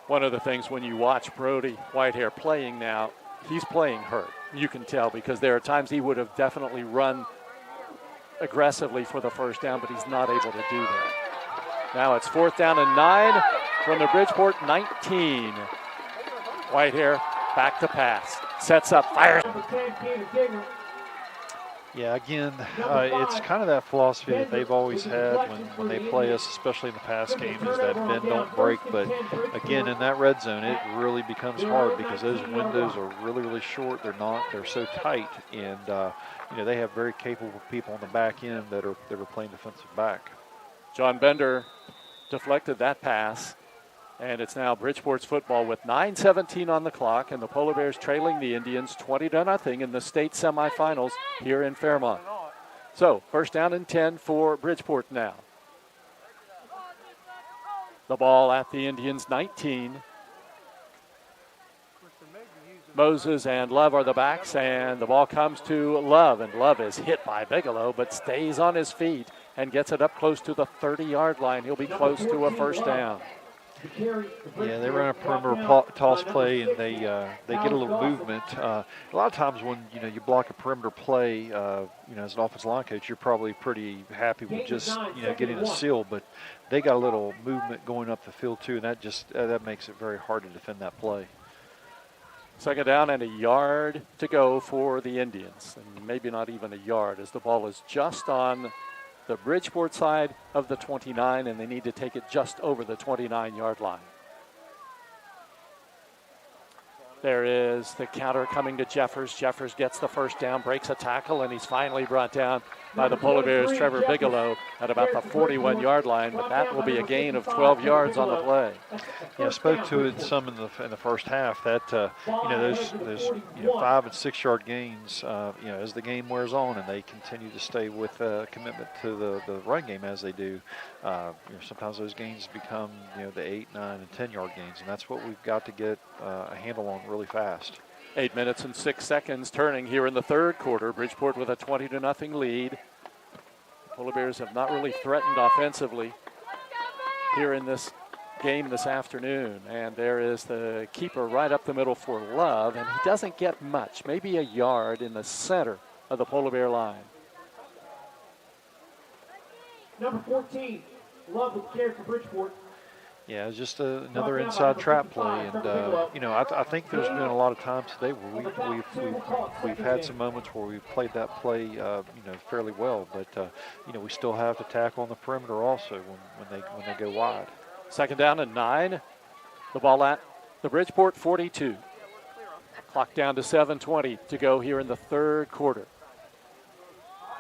One of the things when you watch Brody Whitehair playing now, he's playing hurt. You can tell because there are times he would have definitely run aggressively for the first down, but he's not able to do that. Now it's 4th down and 9 from the Bridgeport 19. Whitehair back to pass. Sets up, fires. Yeah, again, it's kind of that philosophy that they've always had when they play us, especially in the pass game, is that bend, don't break. But again, in that red zone, it really becomes hard because those windows are really, really short. They're so tight, and they have very capable people on the back end that are playing defensive back. John Bender deflected that pass, and it's now Bridgeport's football with 9:17 on the clock, and the Polar Bears trailing the Indians 20-0 in the state semifinals here in Fairmont. So first down and 10 for Bridgeport now. The ball at the Indians 19. Moses and Love are the backs, and the ball comes to Love, and Love is hit by Bigelow but stays on his feet and gets it up close to the 30-yard line. He'll be close to a first down. Yeah, they run a perimeter toss play, and they get a little movement. A lot of times when you block a perimeter play, as an offensive line coach, you're probably pretty happy with just getting a seal. But they got a little movement going up the field too, and that makes it very hard to defend that play. Second down and a yard to go for the Indians, and maybe not even a yard, as the ball is just on the Bridgeport side of the 29, and they need to take it just over the 29-yard line. There is the counter coming to Jeffers. Jeffers gets the first down, breaks a tackle, and he's finally brought down by the Polar Bears' Trevor Bigelow at about the 41-yard line, but that will be a gain of 12 yards on the play. Yeah, I spoke to it some in the first half. That those 5 and 6 yard gains. As the game wears on and they continue to stay with commitment to the run game as they do. Sometimes those gains become the 8, 9, and 10 yard gains, and that's what we've got to get a handle on really fast. 8 minutes and 6 seconds turning here in the third quarter. Bridgeport with a 20-0 lead. The Polar Bears have not really threatened offensively here in this game this afternoon. And there is the keeper right up the middle for Love, and he doesn't get much, maybe a yard in the center of the Polar Bear line. Number 14, Love with the carry for Bridgeport. Yeah, it's just another inside trap play, and I think there's been a lot of times today where we've had some moments where we've played that play, fairly well, but we still have to tackle on the perimeter also when they go wide. 2nd down and 9. The ball at the Bridgeport 42. Clock down to 7:20 to go here in the 3rd quarter.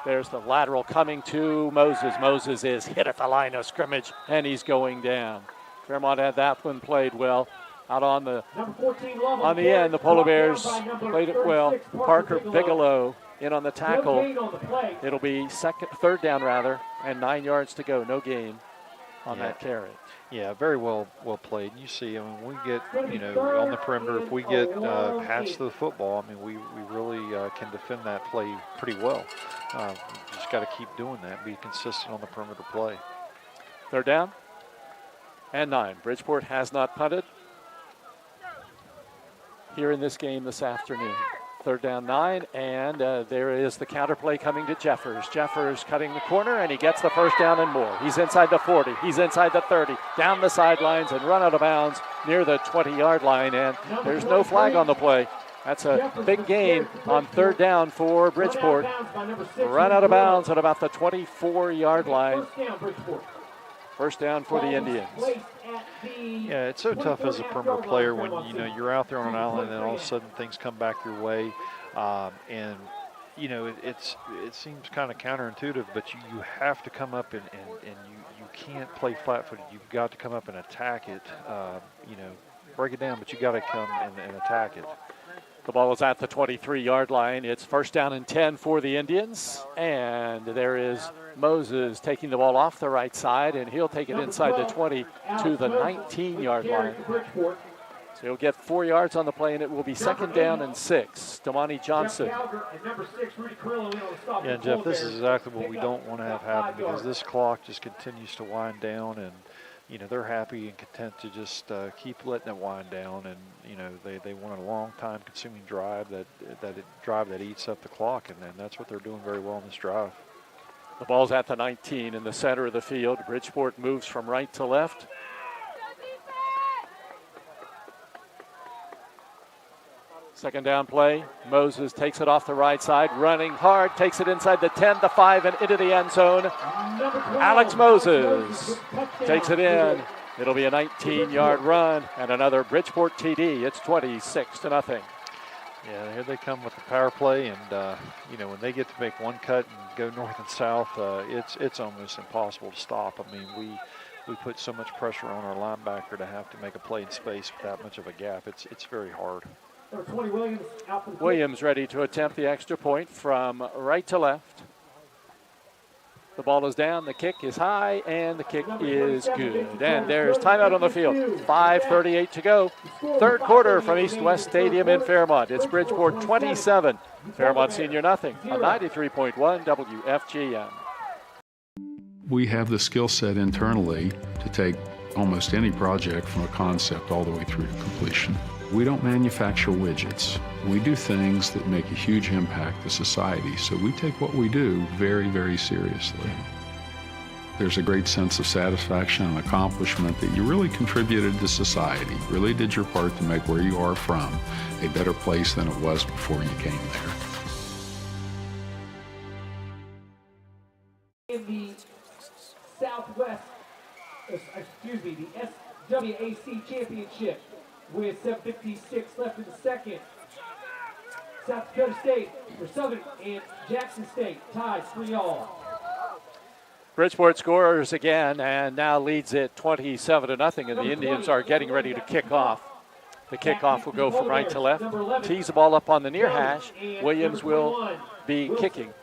There's the lateral coming to Moses. Moses is hit at the line of scrimmage, and he's going down. Fairmont had that one played well. Out on the end, the Polar Bears played it well. Parker Bigelow in on the tackle. It'll be 3rd down and 9 yards to go. No gain on that carry. Yeah, very well played. You see, we get, on the perimeter, if we get past the football, we really can defend that play pretty well. Just got to keep doing that, be consistent on the perimeter play. 3rd down and 9. Bridgeport has not punted here in this game this afternoon. 3rd down, 9, and there is the counter play coming to Jeffers. Jeffers cutting the corner, and he gets the 1st down and more. He's inside the 40. He's inside the 30. Down the sidelines and run out of bounds near the 20-yard line, and there's no flag on the play. That's a big gain on 3rd down for Bridgeport. Run out of bounds at about the 24-yard line. 1st down for the Indians. Yeah, it's so tough as a perimeter player when you're out there on an island and all of a sudden things come back your way, and it seems kind of counterintuitive, but you have to come up and you can't play flat-footed. You've got to come up and attack it. Break it down, but you got to come and attack it. The ball is at the 23-yard line. It's 1st down and 10 for the Indians. And there is Moses taking the ball off the right side, and he'll take it inside the 20 to the 19-yard line. So he'll get 4 yards on the play, and it will be 2nd down and 6. Damani Johnson. Yeah, Jeff, this is exactly what we don't want to have happen, because this clock just continues to wind down, and they're happy and content to just keep letting it wind down, and they want a long time consuming drive that eats up the clock, and that's what they're doing very well in this drive. The ball's at the 19 in the center of the field. Bridgeport moves from right to left. Second down play. Moses takes it off the right side, running hard, takes it inside the 10, the 5, and into the end zone. Alex Moses takes it in. It'll be a 19-yard run and another Bridgeport TD. It's 26-0. Yeah, here they come with the power play, and when they get to make one cut and go north and south, it's almost impossible to stop. We put so much pressure on our linebacker to have to make a play in space with that much of a gap. It's very hard. Williams ready to attempt the extra point from right to left. The ball is down, the kick is high, and the kick is good. And there's timeout on the field. 5:38 to go. 3rd quarter from East West Stadium in Fairmont. It's Bridgeport 27, Fairmont Senior nothing on 93.1 WFGM. We have the skill set internally to take almost any project from a concept all the way through to completion. We don't manufacture widgets. We do things that make a huge impact to society, so we take what we do very, very seriously. There's a great sense of satisfaction and accomplishment that you really contributed to society, really did your part to make where you are from a better place than it was before you came there. In the Southwest, the SWAC Championship, with 7:56 left in the second. South Dakota State for Southern and Jackson State ties 3-all. Bridgeport scores again and now leads it 27-0, and the Indians are getting ready to kick off. The kickoff will go from right to left. Tees the ball up on the near hash. Williams will be kicking.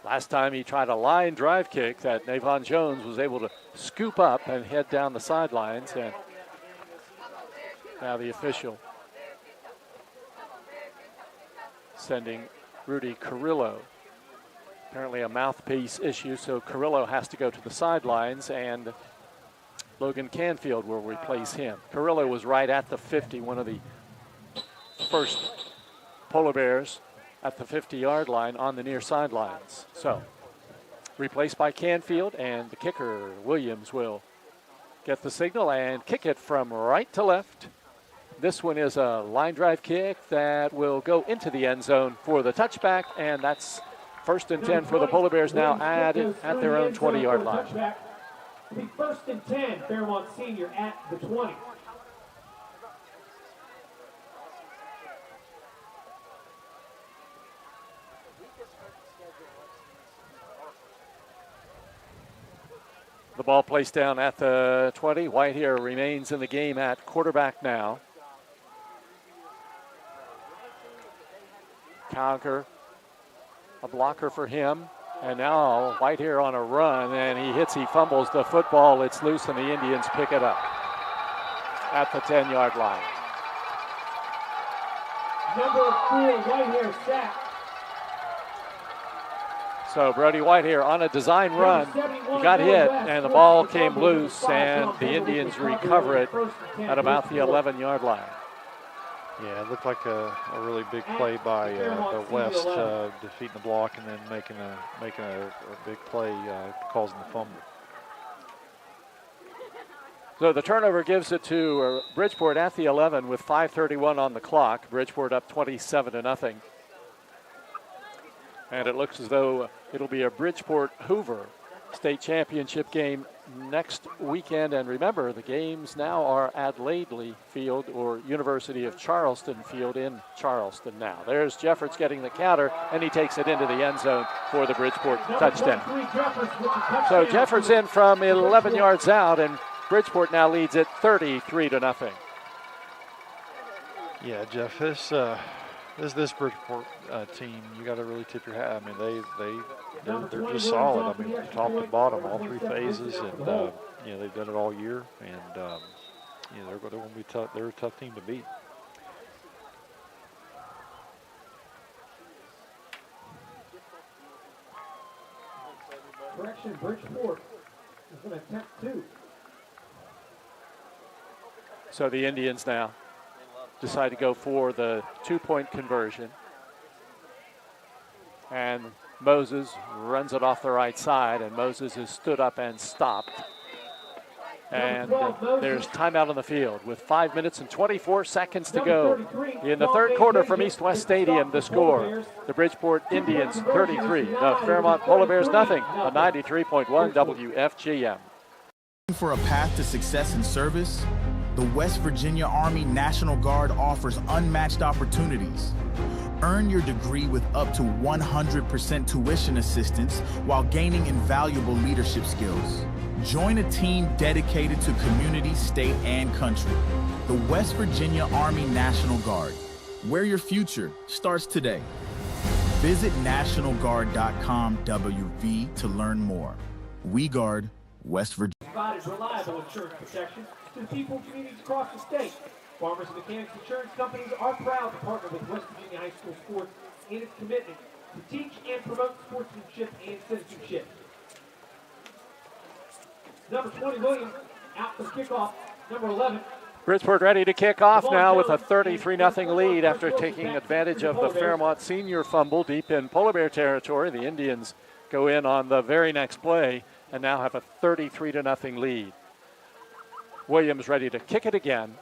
Last time he tried a line drive kick that Navon Jones was able to scoop up and head down the sidelines, and now the official sending Rudy Carrillo. Apparently a mouthpiece issue, so Carrillo has to go to the sidelines, and Logan Canfield will replace him. Carrillo was right at the 50, one of the first Polar Bears at the 50-yard line on the near sidelines. So, replaced by Canfield, and the kicker, Williams, will get the signal and kick it from right to left. This one is a line drive kick that will go into the end zone for the touchback, and that's 1st and 10 for the Polar Bears now at their own 20-yard line. It'll be 1st and 10, Fairmont Senior at the 20. The ball placed down at the 20. Whitehair remains in the game at quarterback now. Conker, a blocker for him. And now Whitehair on a run, and he fumbles the football. It's loose, and the Indians pick it up at the 10-yard line. Number 4, Whitehair sacked. So Brody Whitehair on a design run. He got hit, and the ball came loose, and the Indians recover it at about the 11-yard line. Yeah, it looked like a really big play by the West, defeating the block and then making a big play, causing the fumble. So the turnover gives it to Bridgeport at the 11 with 5:31 on the clock. Bridgeport up 27-0. And it looks as though it'll be a Bridgeport-Hoover state championship game next weekend. And remember, the games now are at Laidley Field or University of Charleston Field in Charleston now. There's Jeffords getting the counter, and he takes it into the end zone for the Bridgeport touchdown. So Jeffords in from 11 yards out, and Bridgeport now leads it 33-0. Yeah, Jeff, this Bridgeport team, you got to really tip your hat. I mean, they're just solid. I mean, from top to bottom, all 3 phases, and they've done it all year. And they're going to be tough. They're a tough team to beat. Correction, Bridgeport is going to attempt 2. So the Indians now decide to go for the 2-point conversion. And Moses runs it off the right side, and Moses is stood up and stopped. And there's timeout on the field with 5 minutes and 24 seconds to go. In the third quarter from East West Stadium, the score, the Bridgeport Indians 33, the Fairmont Polar Bears nothing, a 93.1 WFGM. For a path to success in service, the West Virginia Army National Guard offers unmatched opportunities. Earn your degree with up to 100% tuition assistance while gaining invaluable leadership skills. Join a team dedicated to community, state, and country. The West Virginia Army National Guard, where your future starts today. Visit nationalguard.com WV to learn more. We guard West Virginia. Provided reliable insurance protection to the people and communities across the state. Farmers and Mechanics Insurance Companies are proud to partner with West Virginia High School Sports in its commitment to teach and promote sportsmanship and citizenship. Number 20, Williams, out for kickoff. Number 11. Bridgeport ready to kick off now with a 33-0 lead after taking advantage of the Fairmont senior fumble deep in Polar Bear territory. The Indians go in on the very next play and now have a 33-0 lead. Williams ready to kick it again.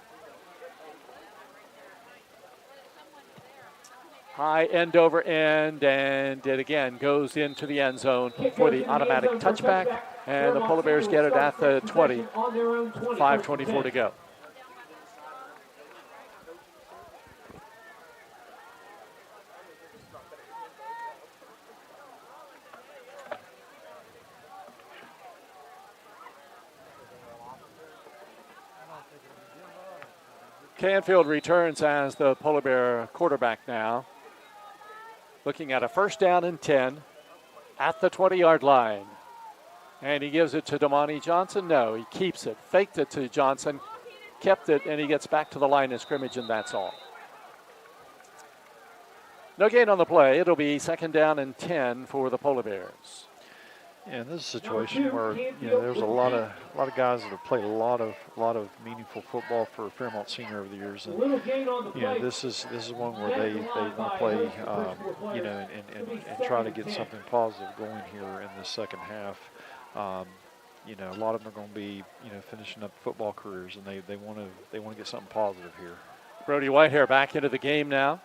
High end over end, and it again goes into the end zone for the automatic touchback. And the Polar Bears get it at the 20. 5:24 to go. Canfield returns as the Polar Bear quarterback now. Looking at a 1st down and 10 at the 20-yard line. And he gives it to Damani Johnson. No, he keeps it. Faked it to Johnson. Kept it, and he gets back to the line of scrimmage, and that's all. No gain on the play. It'll be 2nd down and 10 for the Polar Bears. Yeah, this is a situation where there's a lot of guys that have played a lot of meaningful football for Fairmont Senior over the years, and this is one where they want to play and try to get something positive going here in the second half. you know, a lot of them are going to be, you know, finishing up football careers, and they want to get something positive here. Brody Whitehair back into the game now.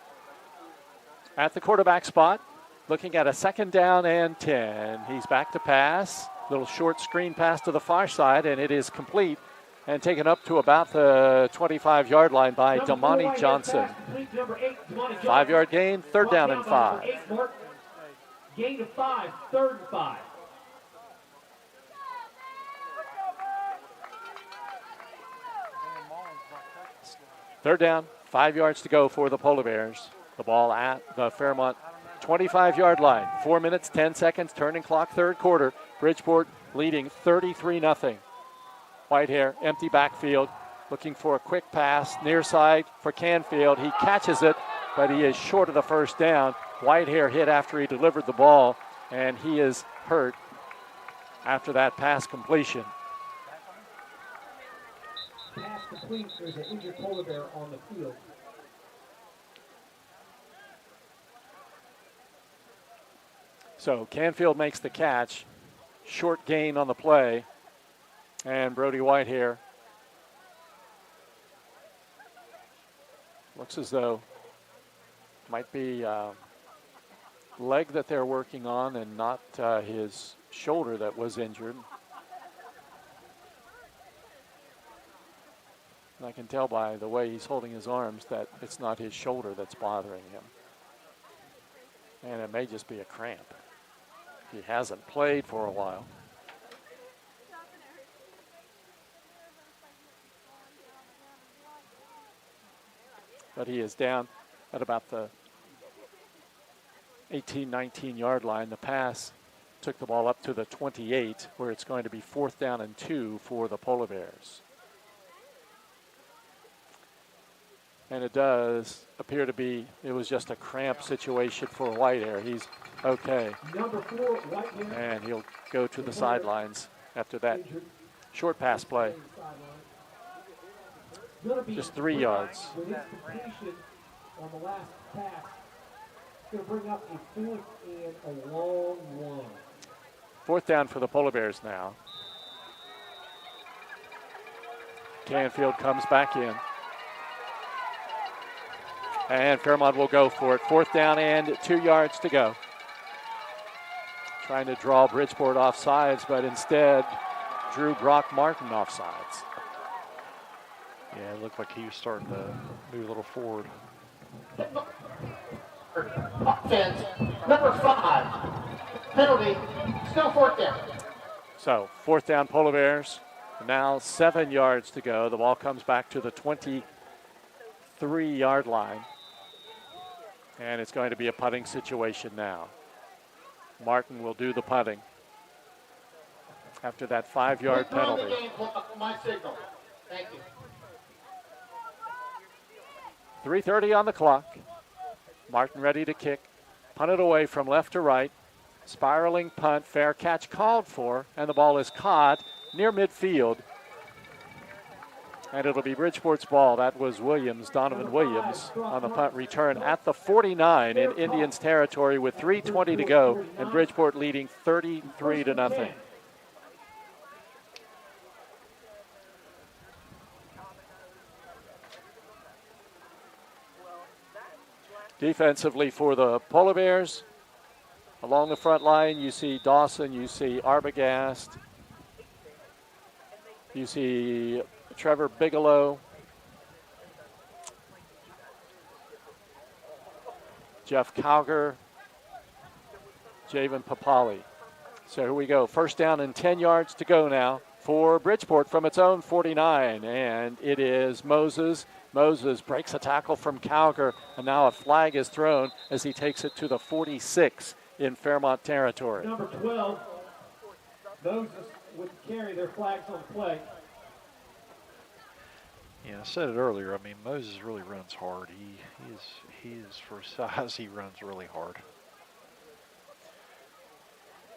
At the quarterback spot, looking at a 2nd down and 10. He's back to pass. Little short screen pass to the far side, and it is complete and taken up to about the 25-yard line by Damani Johnson. 5-yard gain, 3rd down and 5. Gain of 5, 3rd and 5. Third down, 5 yards to go for the Polar Bears. The ball at the Fairmont 25-yard line. 4 minutes, 10 seconds, turning clock, 3rd quarter. Bridgeport leading 33-0. Whitehair, empty backfield, looking for a quick pass, near side for Canfield. He catches it, but he is short of the 1st down. Whitehair hit after he delivered the ball, and he is hurt after that pass completion. Pass complete. There's an injured Polar Bear on the field. So Canfield makes the catch. Short gain on the play. And Brody Whitehair looks as though might be leg that they're working on and not his shoulder that was injured. And I can tell by the way he's holding his arms that it's not his shoulder that's bothering him. And it may just be a cramp. He hasn't played for a while. But he is down at about the 18, 19-yard line. The pass took the ball up to the 28, where it's going to be 4th down and 2 for the Polar Bears. And it does appear to be, it was just a cramp situation for Whitehair. He's okay. Number 4, Whitehair. And he'll go to the sidelines after that short pass play. Just 3 yards. With his completion on the last pass, it's going to bring up a 4th and a long one. 4th down for the Polar Bears now. Canfield comes back in. And Fairmont will go for it. 4th down and 2 yards to go. Trying to draw Bridgeport off sides, but instead drew Brock Martin off sides. Yeah, it looked like he was starting to move a little forward. Offense, number 5. Penalty, still 4th down. So 4th down Polar Bears. Now 7 yards to go. The ball comes back to the 23-yard line. And it's going to be a punting situation now. Martin will do the punting after that 5-yard penalty. The game clock, my signal. Thank you. 3:30 on the clock. Martin ready to kick. Punt it away from left to right. Spiraling punt, fair catch called for, and the ball is caught near midfield. And it'll be Bridgeport's ball. That was Williams, Donovan Williams, on the punt return at the 49 in Indians territory with 3:20 to go, and Bridgeport leading 33-0. Defensively for the Polar Bears, along the front line, you see Dawson, you see Arbogast, you see Trevor Bigelow, Jeff Cowger, Javen Papali. So here we go. 1st down and 10 yards to go now for Bridgeport from its own 49. And it is Moses. Moses breaks a tackle from Cowger, and now a flag is thrown as he takes it to the 46 in Fairmont territory. Number 12, Moses would carry their flags on the play. Yeah, I said it earlier. I mean, Moses really runs hard. He is for size. He runs really hard.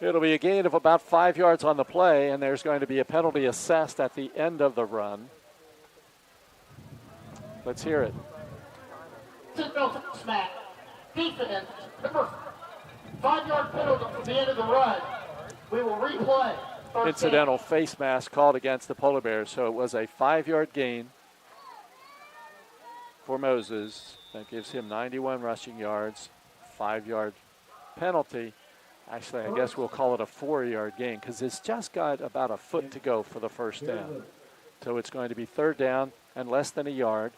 It'll be a gain of about 5 yards on the play, and there's going to be a penalty assessed at the end of the run. Let's hear it. Signal smack. Defense, number 5-yard penalty at the end of the run. We will replay. incidental face mask called against the Polar Bears. So it was a 5-yard gain for Moses. That gives him 91 rushing yards, 5-yard penalty. Actually, I guess we'll call it a 4-yard gain because it's just got about a foot to go for the first down. So it's going to be 3rd down and less than a yard.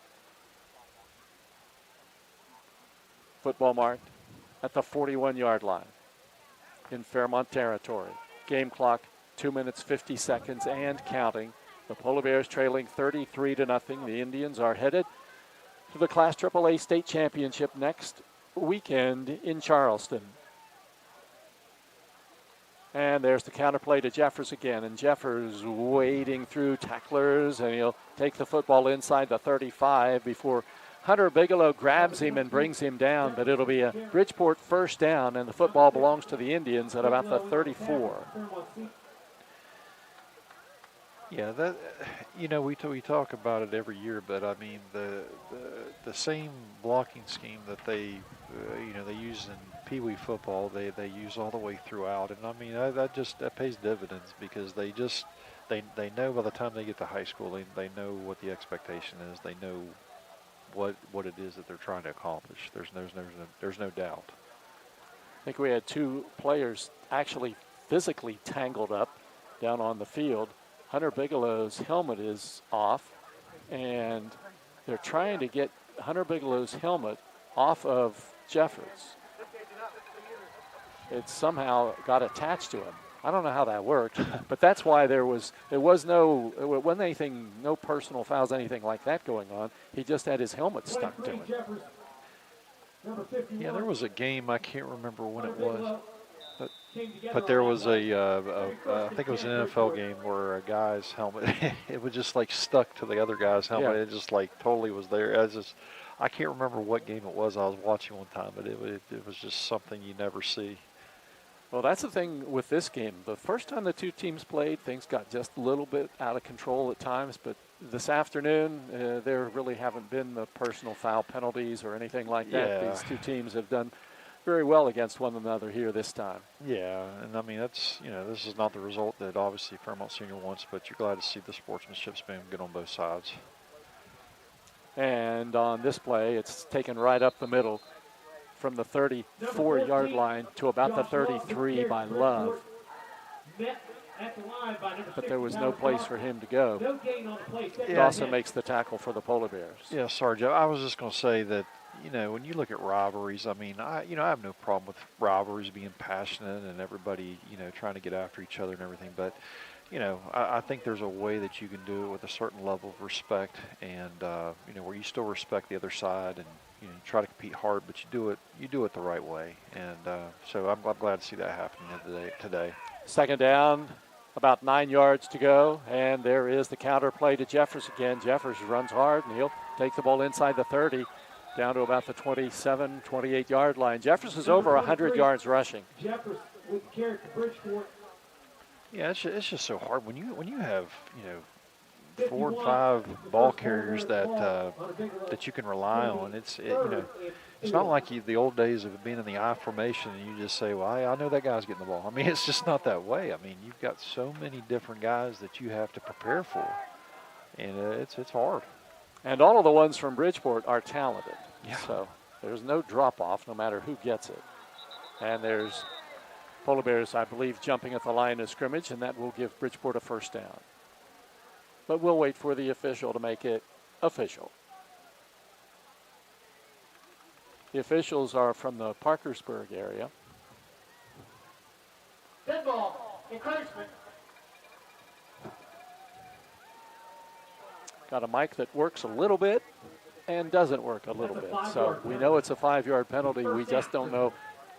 Football marked at the 41-yard line in Fairmont territory. Game clock, 2 minutes, 50 seconds and counting. The Polar Bears trailing 33-0. The Indians are headed to the Class AAA State Championship next weekend in Charleston. And there's the counterplay to Jeffers again. And Jeffers wading through tacklers, and he'll take the football inside the 35 before Hunter Bigelow grabs him and brings him down. But it'll be a Bridgeport first down, and the football belongs to the Indians at about the 34. Yeah, that, you know, we talk about it every year, but I mean the same blocking scheme that they they use in Pee Wee football, they use all the way throughout, and I mean that pays dividends because they know by the time they get to high school they know what the expectation is, they know what it is that they're trying to accomplish. There's no doubt. I think we had 2 players actually physically tangled up down on the field. Hunter Bigelow's helmet is off, and they're trying to get Hunter Bigelow's helmet off of Jeffers. It somehow got attached to him. I don't know how that worked, but that's why there wasn't anything, no personal fouls, anything like that going on. He just had his helmet stuck to him. Yeah, there was a game, I can't remember when it was. But there was I think it was an NFL game where a guy's helmet, it was just like stuck to the other guy's helmet. Yeah. It just like totally was there. I can't remember what game it was I was watching one time, but it was just something you never see. Well, that's the thing with this game. The first time the 2 teams played, things got just a little bit out of control at times, but this afternoon, there really haven't been the personal foul penalties or anything like that. Yeah. These 2 teams have done very well against one another here this time. Yeah, and I mean, that's, this is not the result that obviously Fairmont Senior wants, but you're glad to see the sportsmanship's been good on both sides. And on this play, it's taken right up the middle from the 34-yard line to about the 33 by Love. But there was no place for him to go. Dawson makes the tackle for the Polar Bears. Yeah, sorry, Joe. I was just going to say that, when you look at rivalries, I mean, I have no problem with rivalries being passionate and everybody, trying to get after each other and everything. But, I think there's a way that you can do it with a certain level of respect and, where you still respect the other side and, try to compete hard, but you do it the right way. And so I'm glad to see that happening today. Second down, about 9 yards to go, and there is the counter play to Jeffers again. Jeffers runs hard, and he'll take the ball inside the 30. Down to about the 27, 28-yard line. Jeffers is over 100 yards rushing. Jeffers with the carry for Bridgeport. Yeah, it's just so hard when you have 4 and 5 ball carriers that you can rely on. It's not like the old days of being in the I formation and you just say, well, I know that guy's getting the ball. I mean, it's just not that way. I mean, you've got so many different guys that you have to prepare for, and it's hard. And all of the ones from Bridgeport are talented. Yeah. So there's no drop-off no matter who gets it. And there's Polar Bears, I believe, jumping at the line of scrimmage, and that will give Bridgeport a first down. But we'll wait for the official to make it official. The officials are from the Parkersburg area. Dead ball, encouragement. Got a mic that works a little bit and doesn't work a little bit. So we know it's a 5-yard penalty. We just don't know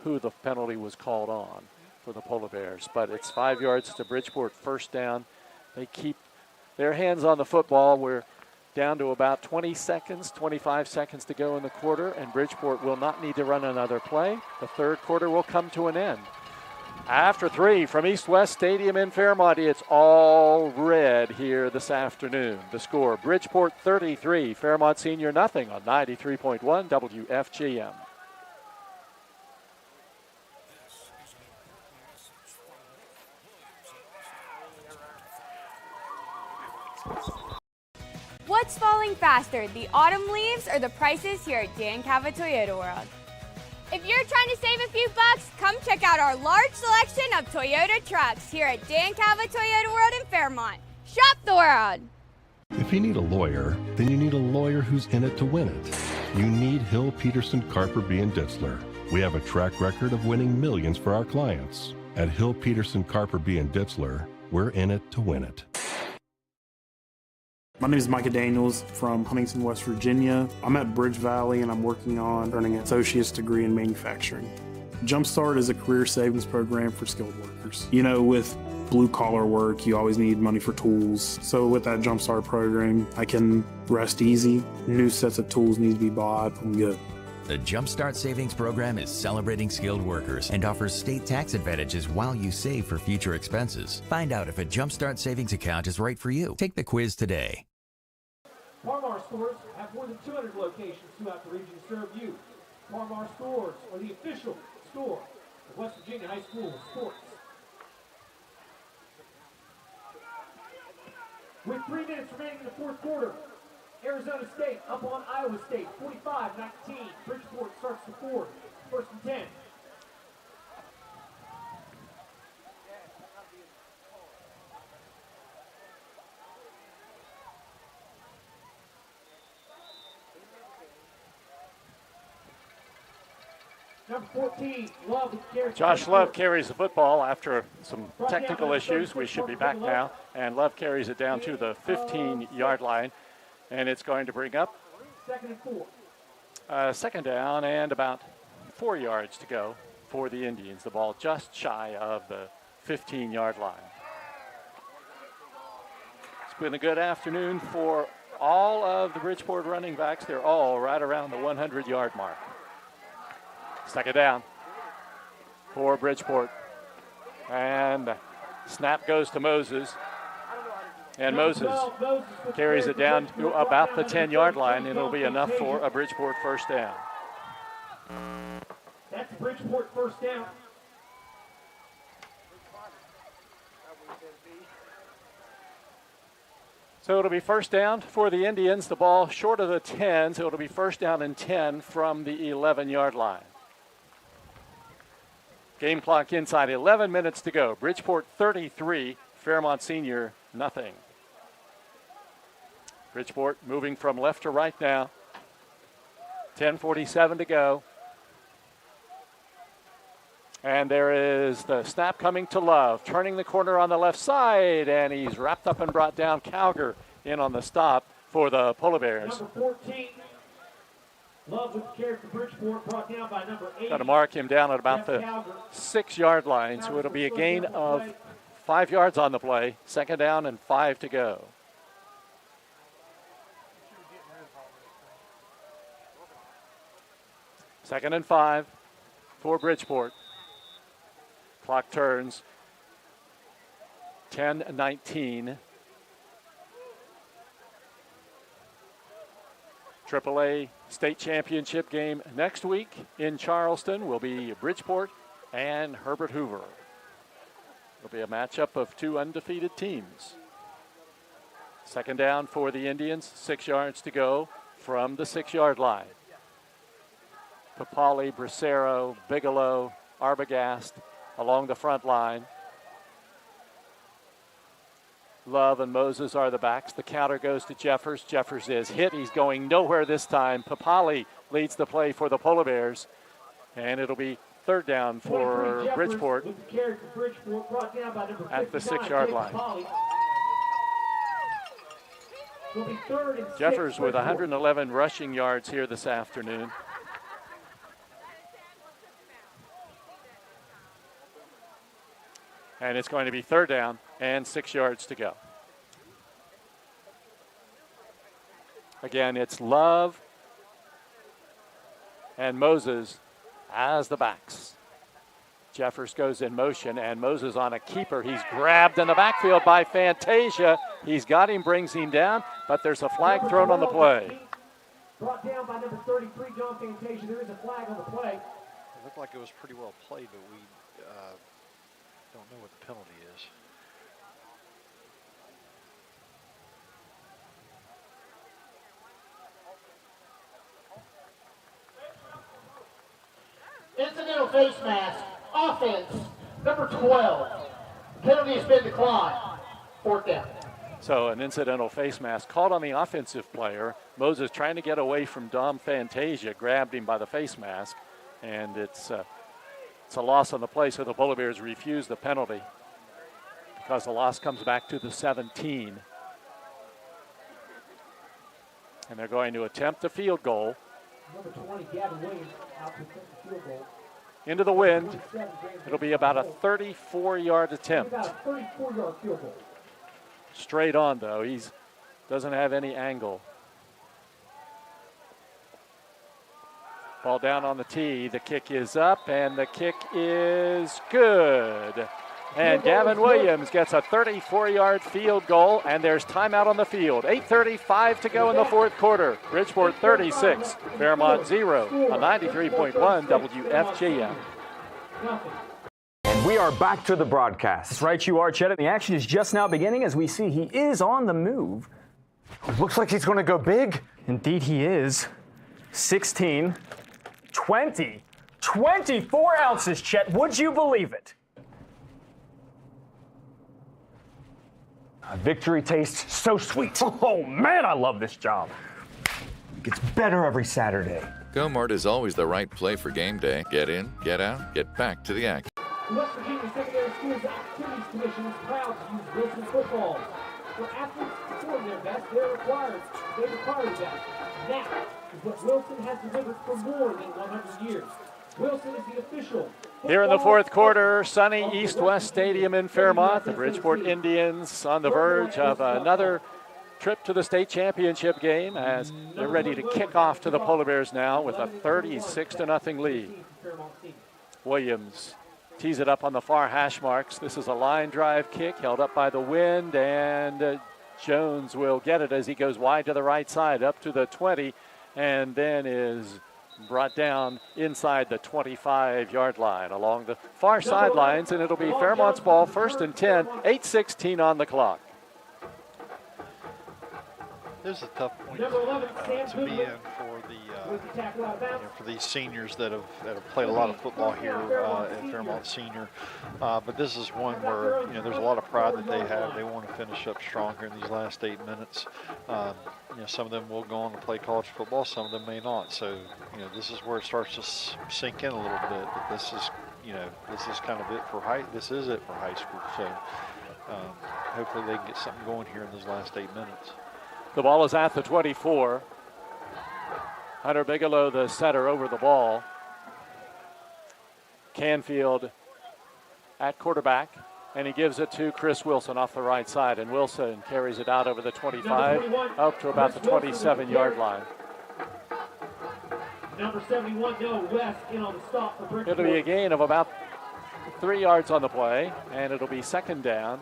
who the penalty was called on for the Polar Bears. But it's 5 yards to Bridgeport, first down. They keep their hands on the football. We're down to about 25 seconds to go in the quarter, and Bridgeport will not need to run another play. The third quarter will come to an end. After 3 from East West Stadium in Fairmont, it's all red here this afternoon. The score, Bridgeport 33, Fairmont Senior nothing on 93.1 WFGM. selling faster, the autumn leaves or the prices here at Dan Cava Toyota World? If you're trying to save a few bucks, come check out our large selection of Toyota trucks here at Dan Cava Toyota World in Fairmont. Shop the world! If you need a lawyer, then you need a lawyer who's in it to win it. You need Hill, Peterson, Carper, B. & Ditzler. We have a track record of winning millions for our clients. At Hill, Peterson, Carper, B. & Ditzler, we're in it to win it. My name is Micah Daniels from Huntington, West Virginia. I'm at Bridge Valley and I'm working on earning an associate's degree in manufacturing. Jumpstart is a career savings program for skilled workers. You know, with blue-collar work, you always need money for tools. So with that Jumpstart program, I can rest easy. New sets of tools need to be bought. I'm good. The Jumpstart Savings Program is celebrating skilled workers and offers state tax advantages while you save for future expenses. Find out if a Jumpstart Savings account is right for you. Take the quiz today. Parmar stores have more than 200 locations throughout the region to serve you. Parmar stores are the official store of West Virginia High School sports. With 3 minutes remaining in the fourth quarter, Arizona State up on Iowa State, 45-19. Bridgeport starts the fourth, 1st and 10. Number 14, Love carries. Josh Love carries the football after some technical issues. We should be back now. And Love carries it down to the 15-yard line. And it's going to bring up 2nd and 4. Second down and about 4 yards to go for the Indians. The ball just shy of the 15-yard line. It's been a good afternoon for all of the Bridgeport running backs. They're all right around the 100-yard mark. Second down for Bridgeport. And snap goes to Moses. And Moses carries it down to about the 10-yard line, and it'll be enough for a Bridgeport first down. That's Bridgeport first down. So it'll be first down for the Indians. The ball short of the 10, so it'll be first down and 10 from the 11-yard line. Game clock inside, 11 minutes to go. Bridgeport 33, Fairmont Senior nothing. Bridgeport moving from left to right now. 10:47 to go. And there is the snap coming to Love, turning the corner on the left side, and he's wrapped up and brought down. Cowger in on the stop for the Polar Bears. Number 14, Love with the carry for Bridgeport, brought down by number 8. Got to mark him down at about the 6-yard line, so it'll be a gain of 5 yards on the play. Second down and 5 to go. Second and 5 for Bridgeport. Clock turns. 10-19. AAA state championship game next week in Charleston will be Bridgeport and Herbert Hoover. It'll be a matchup of 2 undefeated teams. Second down for the Indians, 6 yards to go from the 6-yard line. Papali, Bracero, Bigelow, Arbogast along the front line. Love and Moses are the backs. The counter goes to Jeffers. Jeffers is hit. He's going nowhere this time. Papali leads the play for the Polar Bears. And it'll be third down for Bridgeport at the 6-yard line. Jeffers with 111 rushing yards here this afternoon. And it's going to be third down and 6 yards to go. Again, it's Love and Moses as the backs. Jeffers goes in motion, and Moses on a keeper. He's grabbed in the backfield by Fantasia. He's got him, brings him down, but there's a flag thrown on the play. Brought down by number 33, John Fantasia. There is a flag on the play. It looked like it was pretty well played, but we don't know what the penalty is. incidental face mask, offense, number 12. Penalty has been declined. 4th down. So an incidental face mask called on the offensive player. Moses trying to get away from Dom Fantasia, grabbed him by the face mask, and it's a loss on the play, so the Polar Bears refuse the penalty because the loss comes back to the 17. And they're going to attempt a field goal. Number 20, Gavin Williams, out to attempt the field goal. Into the wind. It'll be about a 34-yard attempt. About a 34-yard field goal. Straight on, though. He doesn't have any angle. Ball down on the tee. The kick is up, and the kick is good. And Gavin Williams gets a 34-yard field goal, and there's timeout on the field. 8:35 to go in the 4th quarter. Bridgeport 36, Fairmont 0 on 93.1 WFGM. And we are back to the broadcast. That's right, you are, Chet. And the action is just now beginning as we see he is on the move. Looks like he's going to go big. Indeed he is. 16, 20, 24 ounces, Chet. Would you believe it? Victory tastes so sweet. Oh, man, I love this job. It gets better every Saturday. Go-Mart is always the right play for game day. Get in, get out, get back to the action. The West Virginia Secondary Schools Activities Commission is proud to use Wilson footballs. For athletes to perform their best, they require the best. That is what Wilson has delivered for more than 100 years. Wilson is the official. Here in the 4th quarter, sunny East-West Stadium in Fairmont. The Bridgeport Indians on the verge of another trip to the state championship game as they're ready to kick off to the Polar Bears now with a 36-0 lead. Williams tees it up on the far hash marks. This is a line drive kick held up by the wind, and Jones will get it as he goes wide to the right side up to the 20, and then is brought down inside the 25-yard line along the far sidelines, and it'll be Fairmont's ball, 1st and 10, 8:16 on the clock. This is a tough point to be in for these seniors that have played a lot of football here at Fairmont Senior. But this is one where there's a lot of pride that they have. They want to finish up strong here in these last 8 minutes. Some of them will go on to play college football, some of them may not. So this is where it starts to sink in a little bit. But this is kind of it for this is it for high school. So hopefully they can get something going here in those last 8 minutes. The ball is at the 24. Hunter Bigelow, the setter, over the ball. Canfield at quarterback, and he gives it to Chris Wilson off the right side, and Wilson carries it out over the 25 up to about the 27-yard line. Number 71, Noah West, in on the stop for Bridgeport. It'll be a gain of about 3 yards on the play, and it'll be 2nd down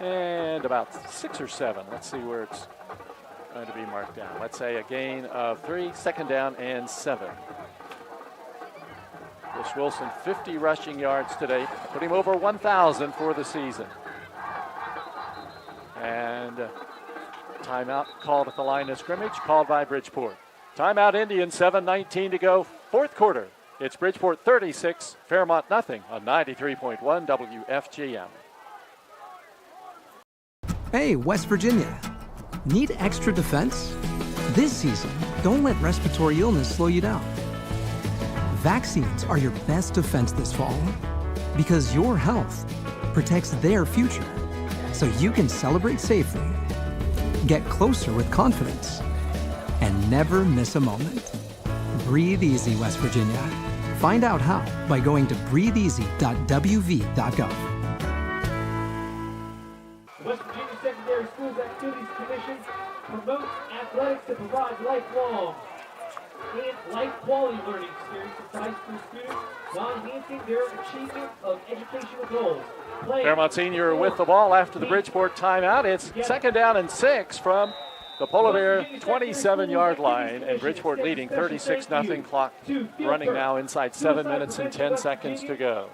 and about 6 or 7. Let's see where it's going to be marked down. Let's say a gain of 3, 2nd down and 7. Chris Wilson, 50 rushing yards today, put him over 1,000 for the season. And timeout called at the line of scrimmage, called by Bridgeport. Timeout Indians, 7:19 to go, 4th quarter. It's Bridgeport 36, Fairmont nothing on 93.1 WFGM. Hey, West Virginia. Need extra defense? This season, don't let respiratory illness slow you down. Vaccines are your best defense this fall because your health protects their future, so you can celebrate safely, get closer with confidence, and never miss a moment. Breathe easy, West Virginia. Find out how by going to breatheeasy.wv.gov. West Virginia Secondary Schools Activities Commission promotes athletics that provide lifelong and life quality learning experiences to high school students while enhancing their achievement of educational goals. Fairmont Senior with the ball after the Bridgeport timeout. It's 2nd down and 6 from the Polar Bear 27-yard line, and Bridgeport leading 36-0. Clock running now inside 7 minutes and 10 seconds to go.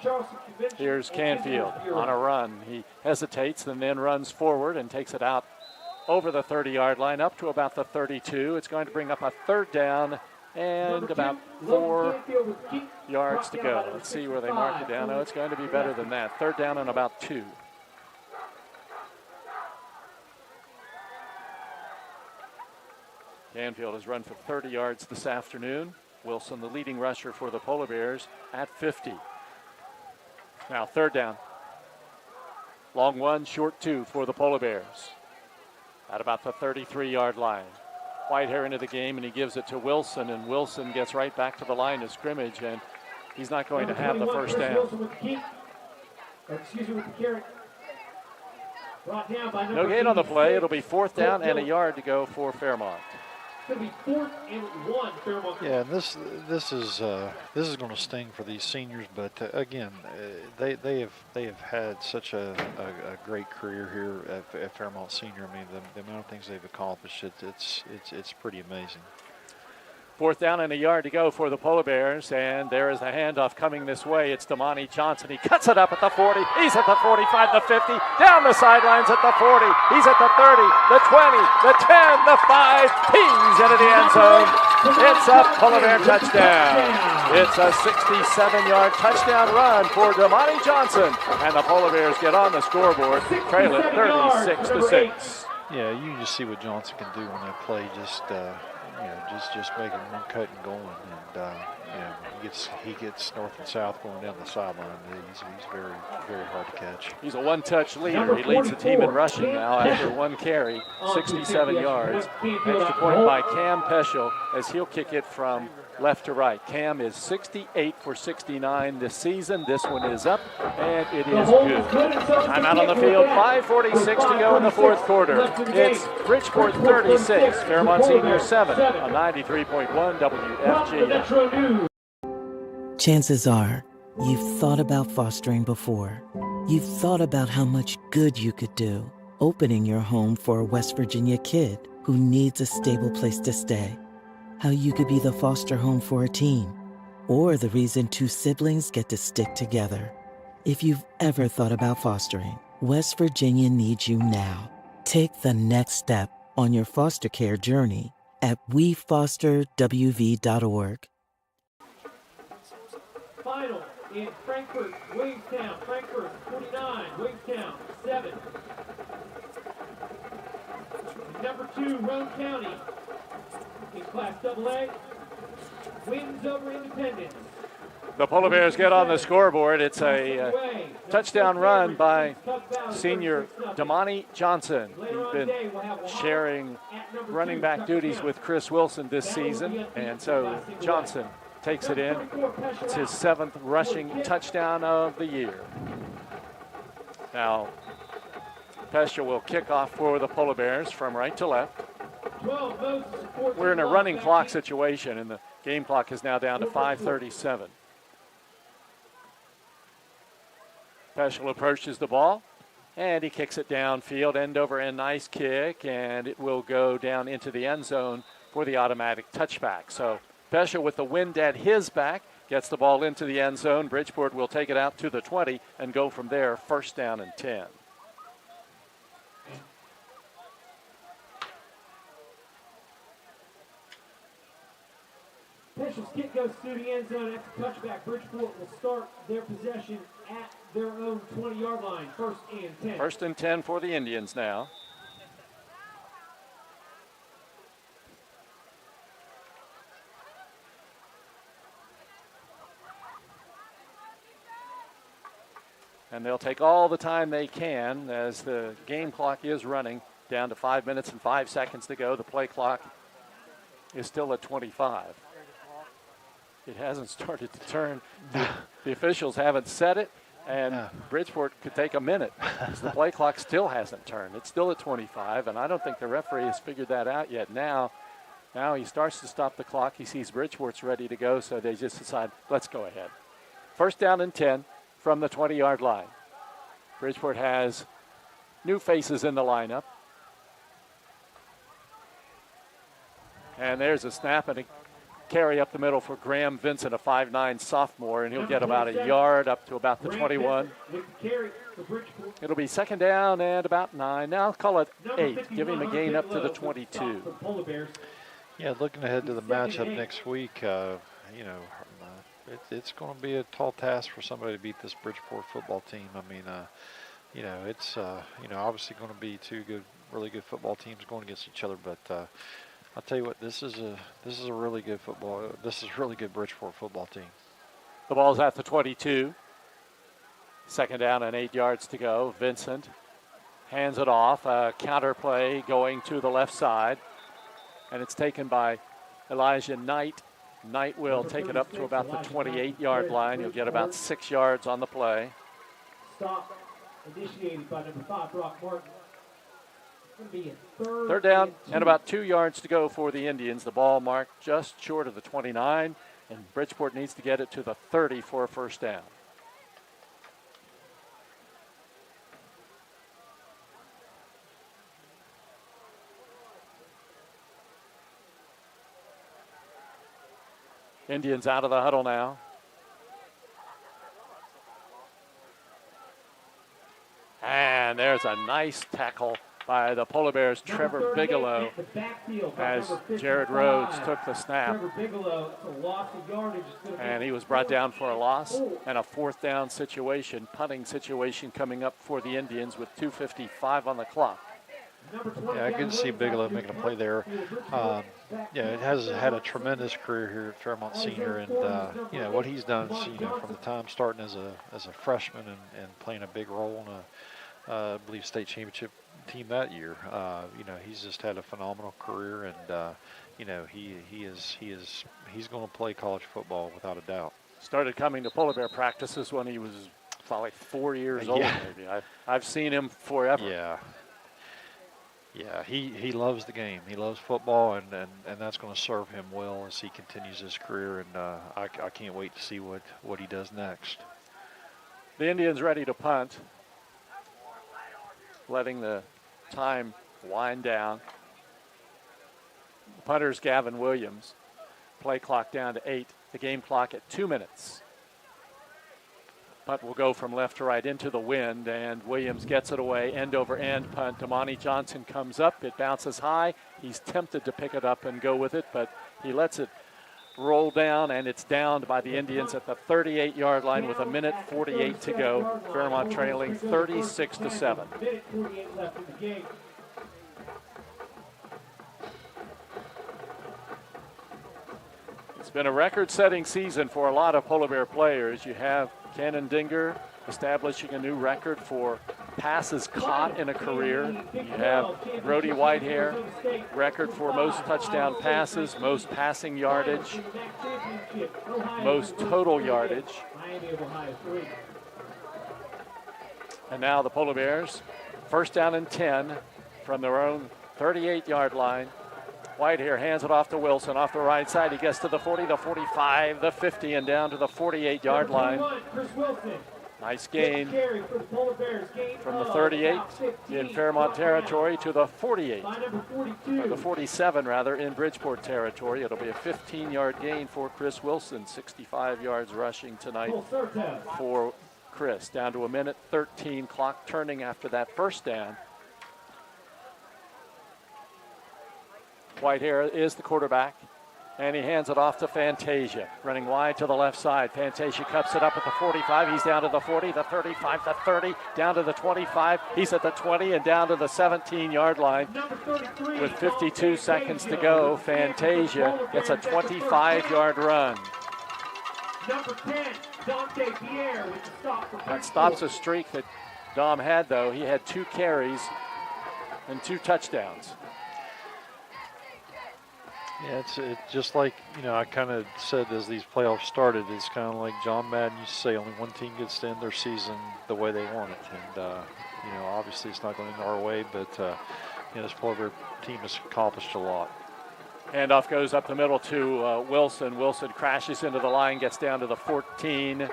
Here's Canfield on a run. He hesitates and then runs forward and takes it out over the 30-yard line up to about the 32. It's going to bring up a 3rd down And about 4 yards to go. Let's see where they mark it down. Oh, it's going to be better than that. 3rd down and about 2. Canfield has run for 30 yards this afternoon. Wilson, the leading rusher for the Polar Bears, at 50. Now 3rd down. Long 1, short 2 for the Polar Bears. At about the 33-yard line. Whitehair into the game, and he gives it to Wilson, and Wilson gets right back to the line of scrimmage, and he's not going to have the first down. No gain on the play. It'll be 4th down and a yard to go for Fairmont. It's going to be 4th and 1, Fairmont. Yeah, and this is going to sting for these seniors, but again, they have had such a great career here at Fairmont Senior. I mean, the amount of things they've accomplished, it's pretty amazing. 4th down and a yard to go for the Polar Bears, and there is a handoff coming this way. It's Damani Johnson. He cuts it up at the 40. He's at the 45, the 50, down the sidelines at the 40. He's at the 30, the 20, the 10, the 5. He's into the end zone. It's a Polar Bear touchdown. It's a 67-yard touchdown run for Damani Johnson, and the Polar Bears get on the scoreboard, trail it 36-6. Yeah, you can just see what Johnson can do on that play. Just making one cut and going, and he gets north and south going down the sideline. He's very, very hard to catch. He's a one-touch leader. He leads the team in rushing now after 1 carry, 67 yards. Extra point by Cam Peschel as he'll kick it from left to right. Cam is 68 for 69 this season. This one is up, and it is good. Timeout on the field, 5:46 to go in the 4th quarter. It's Bridgeport 36, Fairmont Senior 7 on 93.1 WFG. Chances are, you've thought about fostering before. You've thought about how much good you could do, opening your home for a West Virginia kid who needs a stable place to stay. How you could be the foster home for a teen, or the reason 2 siblings get to stick together. If you've ever thought about fostering, West Virginia needs you now. Take the next step on your foster care journey at wefosterwv.org. Final in Frankfurt, Williamstown. Frankfurt 49, Williamstown 7. Number 2, Roane County in Class AA wins over Independence. The Polar Bears get on the scoreboard. It's a touchdown run by senior Damani Johnson. He's been sharing running back duties with Chris Wilson this season, and so Johnson takes it in. It's his 7th rushing touchdown of the year. Now, Peschel will kick off for the Polar Bears from right to left. We're in a running clock situation, and the game clock is now down to 5:37. Peschel approaches the ball, and he kicks it downfield, end over end, nice kick, and it will go down into the end zone for the automatic touchback. So Peschel with the wind at his back gets the ball into the end zone. Bridgeport will take it out to the 20 and go from there, 1st down and 10. Peschel's kick goes through the end zone after touchback. Bridgeport will start their possession at their own 20-yard line. 1st and 10. 1st and 10 for the Indians now. And they'll take all the time they can as the game clock is running down to 5 minutes and 5 seconds to go. The play clock is still at 25. It hasn't started to turn. The officials haven't set it, and Bridgeport could take a minute because the play clock still hasn't turned. It's still at 25, and I don't think the referee has figured that out yet. Now he starts to stop the clock. He sees Bridgeport's ready to go, so they just decide, let's go ahead. 1st down and 10 from the 20-yard line. Bridgeport has new faces in the lineup. And there's a snap and a carry up the middle for Graham Vincent, a 5'9 sophomore, and he'll get about a yard up to about the 21. It'll be 2nd down and about 9. Now I'll call it 8. Give him a gain up to the 22. Yeah, looking ahead to the matchup next week, it's going to be a tall task for somebody to beat this Bridgeport football team. I mean, it's obviously going to be two really good football teams going against each other. But I'll tell you what, this is a really good really good Bridgeport football team. The ball's at the 22. Second down and 8 yards to go. Vincent hands it off. A counter play going to the left side. And it's taken by Elijah Knight. Knight will take it up to about the 28-yard line. He'll get about 6 yards on the play. Stop initiated by number 5, Brock Martin. It's going to be a third down and about 2 yards to go for the Indians. The ball marked just short of the 29, and Bridgeport needs to get it to the 30 for a first down. Indians out of the huddle now. And there's a nice tackle by the Polar Bears' Trevor Bigelow as Jared Rhodes took the snap. And he was brought down for a loss and a fourth down situation, punting situation coming up for the Indians with 2:55 on the clock. Yeah, good to see Bigelow making a play there. It has had a tremendous career here at Fairmont Senior, and what he's done from the time starting as a freshman and playing a big role in I believe state championship team that year. He's just had a phenomenal career, and he's going to play college football without a doubt. Started coming to Polar Bear practices when he was probably 4 years old. Maybe I've seen him forever. Yeah, he loves the game. He loves football, and that's going to serve him well as he continues his career. And I can't wait to see what he does next. The Indians ready to punt, letting the time wind down. The punter's Gavin Williams. Play clock down to 8. The game clock at 2 minutes. Punt will go from left to right into the wind, and Williams gets it away, end over end punt. Damani Johnson comes up. It bounces high. He's tempted to pick it up and go with it, but he lets it roll down, and it's downed by the Indians at the 38-yard line with 1:48 to go. Fairmont trailing 36-7. It's been a record-setting season for a lot of Polar Bear players. You have Cannon Dinger establishing a new record for passes caught in a career. You have Brody Whitehair, record for most touchdown passes, most passing yardage, most total yardage. And now the Polar Bears, first down and 10 from their own 38-yard line. Whitehair hands it off to Wilson off the right side. He gets to the 40, the 45, the 50, and down to the 48-yard line. Nice gain from the 38 in Fairmont territory to the 48, or the 47 rather, in Bridgeport territory. It'll be a 15-yard gain for Chris Wilson, 65 yards rushing tonight for Chris. Down to 1:13, clock turning after that first down. Whitehair is the quarterback, and he hands it off to Fantasia, running wide to the left side. Fantasia cups it up at the 45. He's down to the 40, the 35, the 30, down to the 25. He's at the 20 and down to the 17-yard line. With 52 seconds to go, Fantasia gets a 25-yard run. Number 10, Dante Pierre with the stop for That stops a streak that Dom had, though. He had 2 carries and 2 touchdowns. Yeah, it's just like, I kind of said as these playoffs started, it's kind of like John Madden used to say, only one team gets to end their season the way they want it. And, obviously it's not going in our way, but, this Polar Bear team has accomplished a lot. Handoff goes up the middle to Wilson. Wilson crashes into the line, gets down to the 14.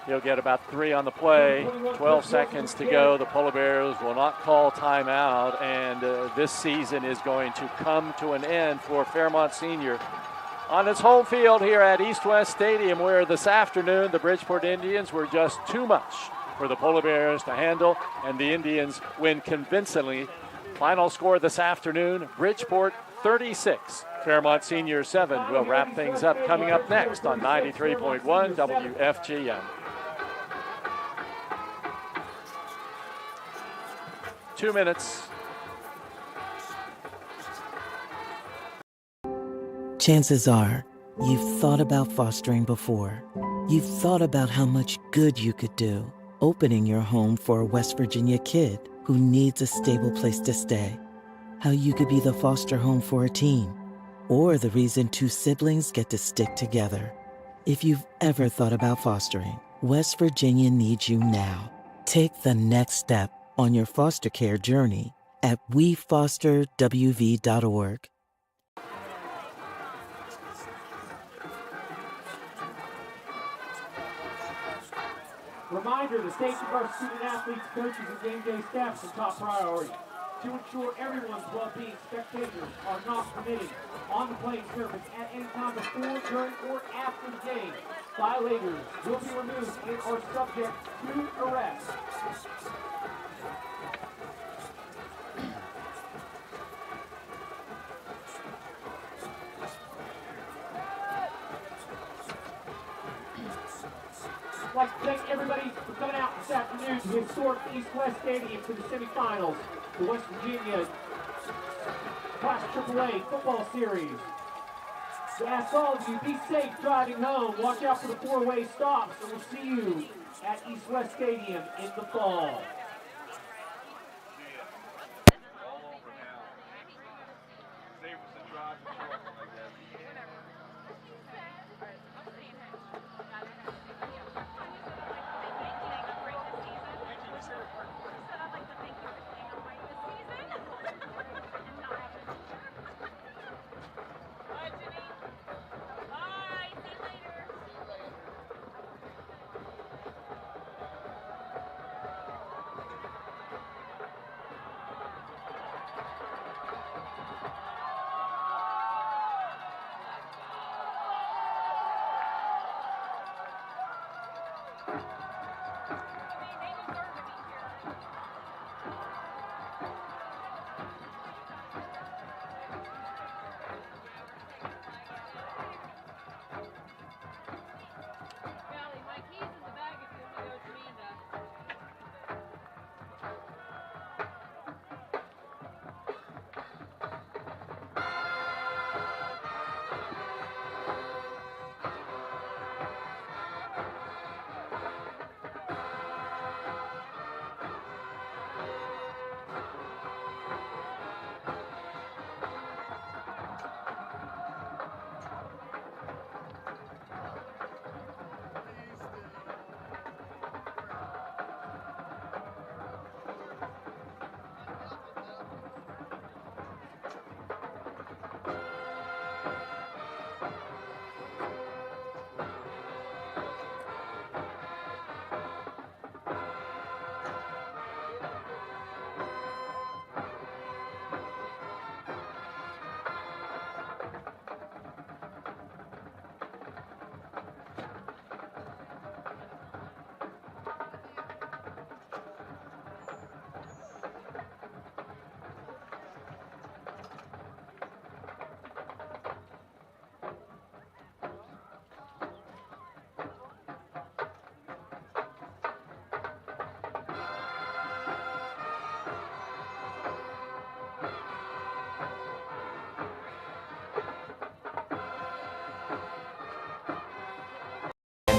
He'll get about 3 on the play. 12 seconds to go. The Polar Bears will not call timeout, and this season is going to come to an end for Fairmont Senior on its home field here at East West Stadium, where this afternoon the Bridgeport Indians were just too much for the Polar Bears to handle, and the Indians win convincingly. Final score this afternoon, Bridgeport 36. Fairmont Senior 7 will wrap things up coming up next on 93.1 WFGM. 2 minutes. Chances are, you've thought about fostering before. You've thought about how much good you could do, opening your home for a West Virginia kid who needs a stable place to stay. How you could be the foster home for a teen, or the reason two siblings get to stick together. If you've ever thought about fostering, West Virginia needs you now. Take the next step on your foster care journey at wefosterwv.org. Reminder, the safety of our student athletes, coaches, and game day staff is a top priority. To ensure everyone's well-being, spectators are not permitted on the playing surface at any time before, during, or after the game. Violators will be removed and are subject to arrest. I'd like to thank everybody for coming out this afternoon to historic East-West Stadium for the semifinals, the West Virginia Class AAA football series. To ask all of you, be safe driving home. Watch out for the four-way stops, and we'll see you at East-West Stadium in the fall.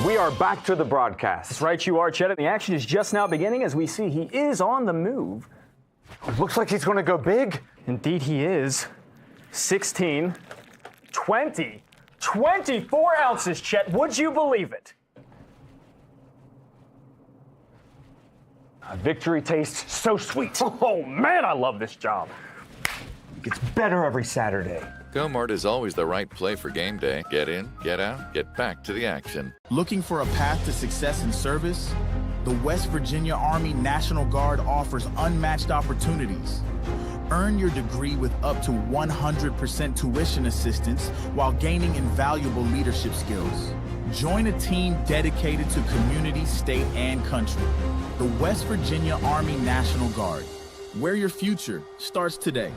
We are back to the broadcast. That's right, you are, Chet. And the action is just now beginning as we see he is on the move. Looks like he's going to go big. Indeed he is. 16, 20, 24 ounces, Chet. Would you believe it? Victory tastes so sweet. Oh, man, I love this job. It gets better every Saturday. Go-Mart is always the right play for game day. Get in, get out, get back to the action. Looking for a path to success in service? The West Virginia Army National Guard offers unmatched opportunities. Earn your degree with up to 100% tuition assistance while gaining invaluable leadership skills. Join a team dedicated to community, state, and country. The West Virginia Army National Guard, where your future starts today.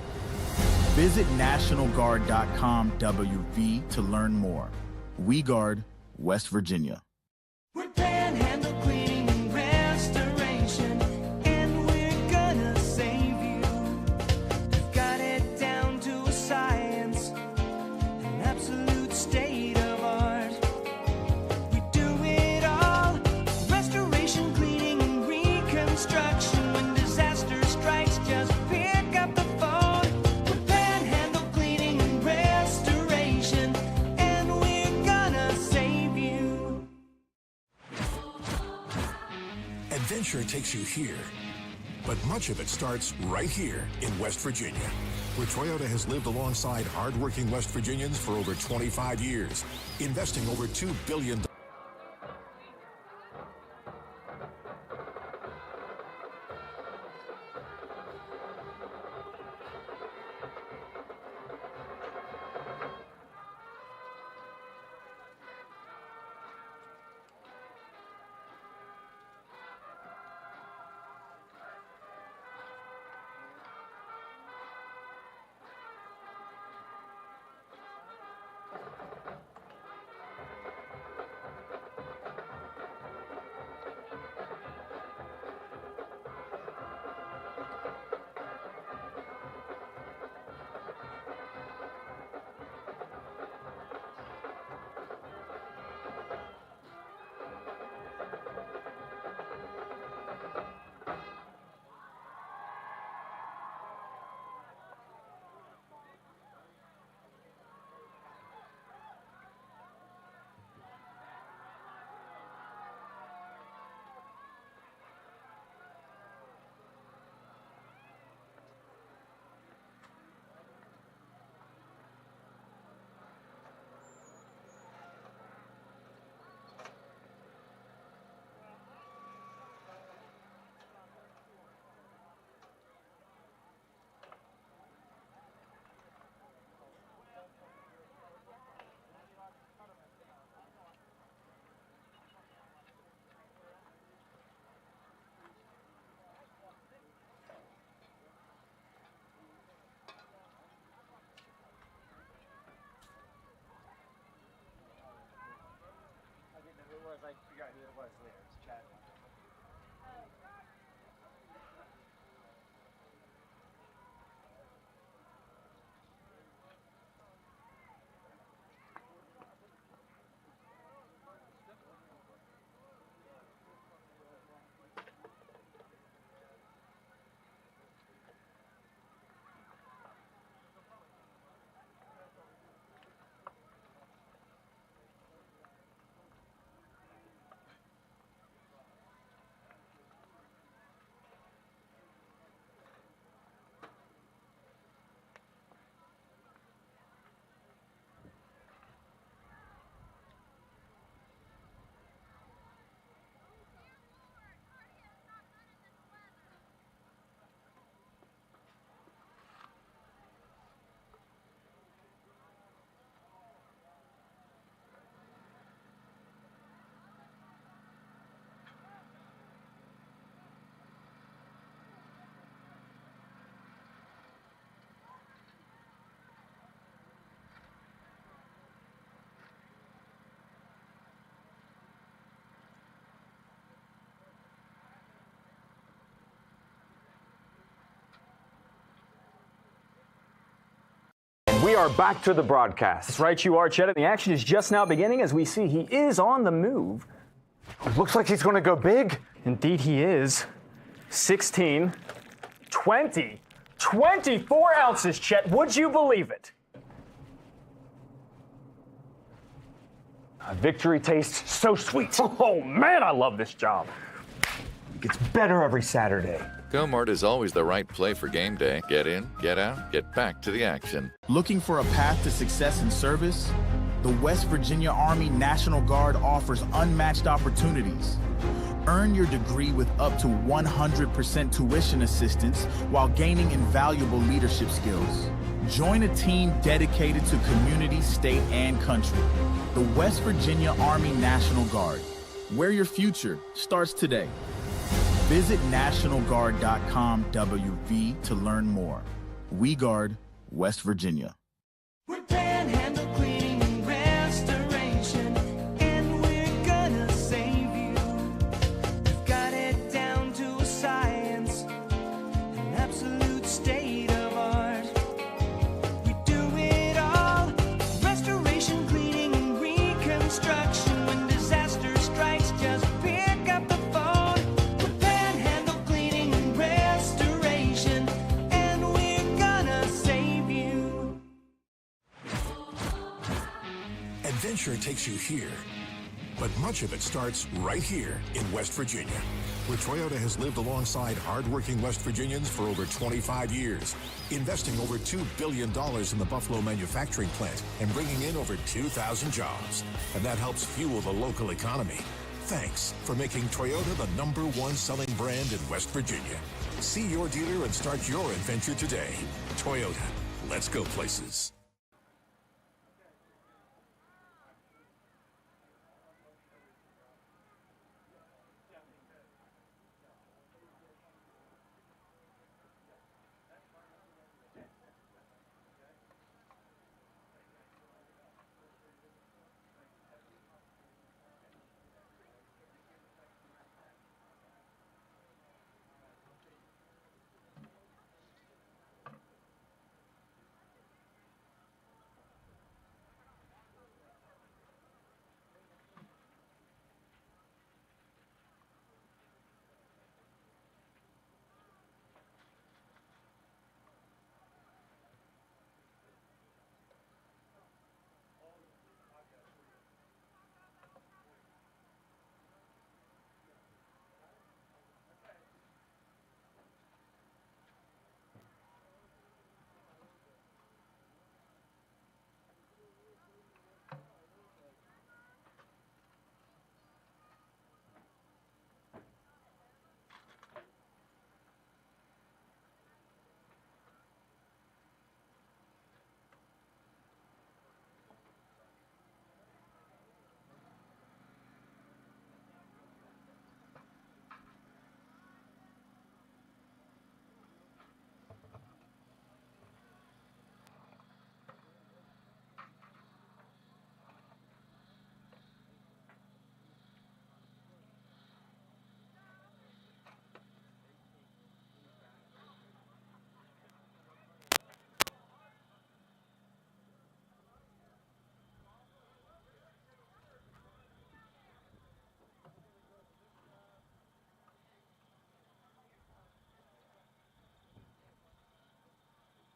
Visit NationalGuard.com WV to learn more. We guard West Virginia. We're Panhandle Cleaning and Restoration, and we're gonna save you. We've got it down to a science, an absolute state of art. We do it all, restoration, cleaning, and reconstruction. When disaster strikes, just pick up the phone. We're Panhandle Cleaning and Restoration, and we're gonna save you. Adventure takes you here, but much of it starts right here in West Virginia, where Toyota has lived alongside hardworking West Virginians for over 25 years, investing over $2 billion. I forgot who it was there. It's Chad. We are back to the broadcast. That's right, you are, Chet. And the action is just now beginning as we see he is on the move. Looks like he's going to go big. Indeed, he is. 16, 20, 24 ounces, Chet. Would you believe it? Victory tastes so sweet. Oh, man, I love this job. It gets better every Saturday. Go-Mart is always the right play for game day. Get in, get out, get back to the action. Looking for a path to success in service? The West Virginia Army National Guard offers unmatched opportunities. Earn your degree with up to 100% tuition assistance while gaining invaluable leadership skills. Join a team dedicated to community, state, and country. The West Virginia Army National Guard, where your future starts today. Visit NationalGuard.com WV to learn more. We guard West Virginia. We're Panhandle Cleaning and Restoration, and we're gonna save you. We've got it down to a science, an absolute state of art. We do it all, restoration, cleaning, and reconstruction. When disaster strikes, just pick up the phone. We're Panhandle Cleaning and Restoration, and we're gonna save you. Adventure takes you here, but much of it starts right here in West Virginia, where Toyota has lived alongside hardworking West Virginians for over 25 years, investing over $2 billion in the Buffalo manufacturing plant and bringing in over 2,000 jobs. And that helps fuel the local economy. Thanks for making Toyota the #1 selling brand in West Virginia. See your dealer and start your adventure today. Toyota, let's go places.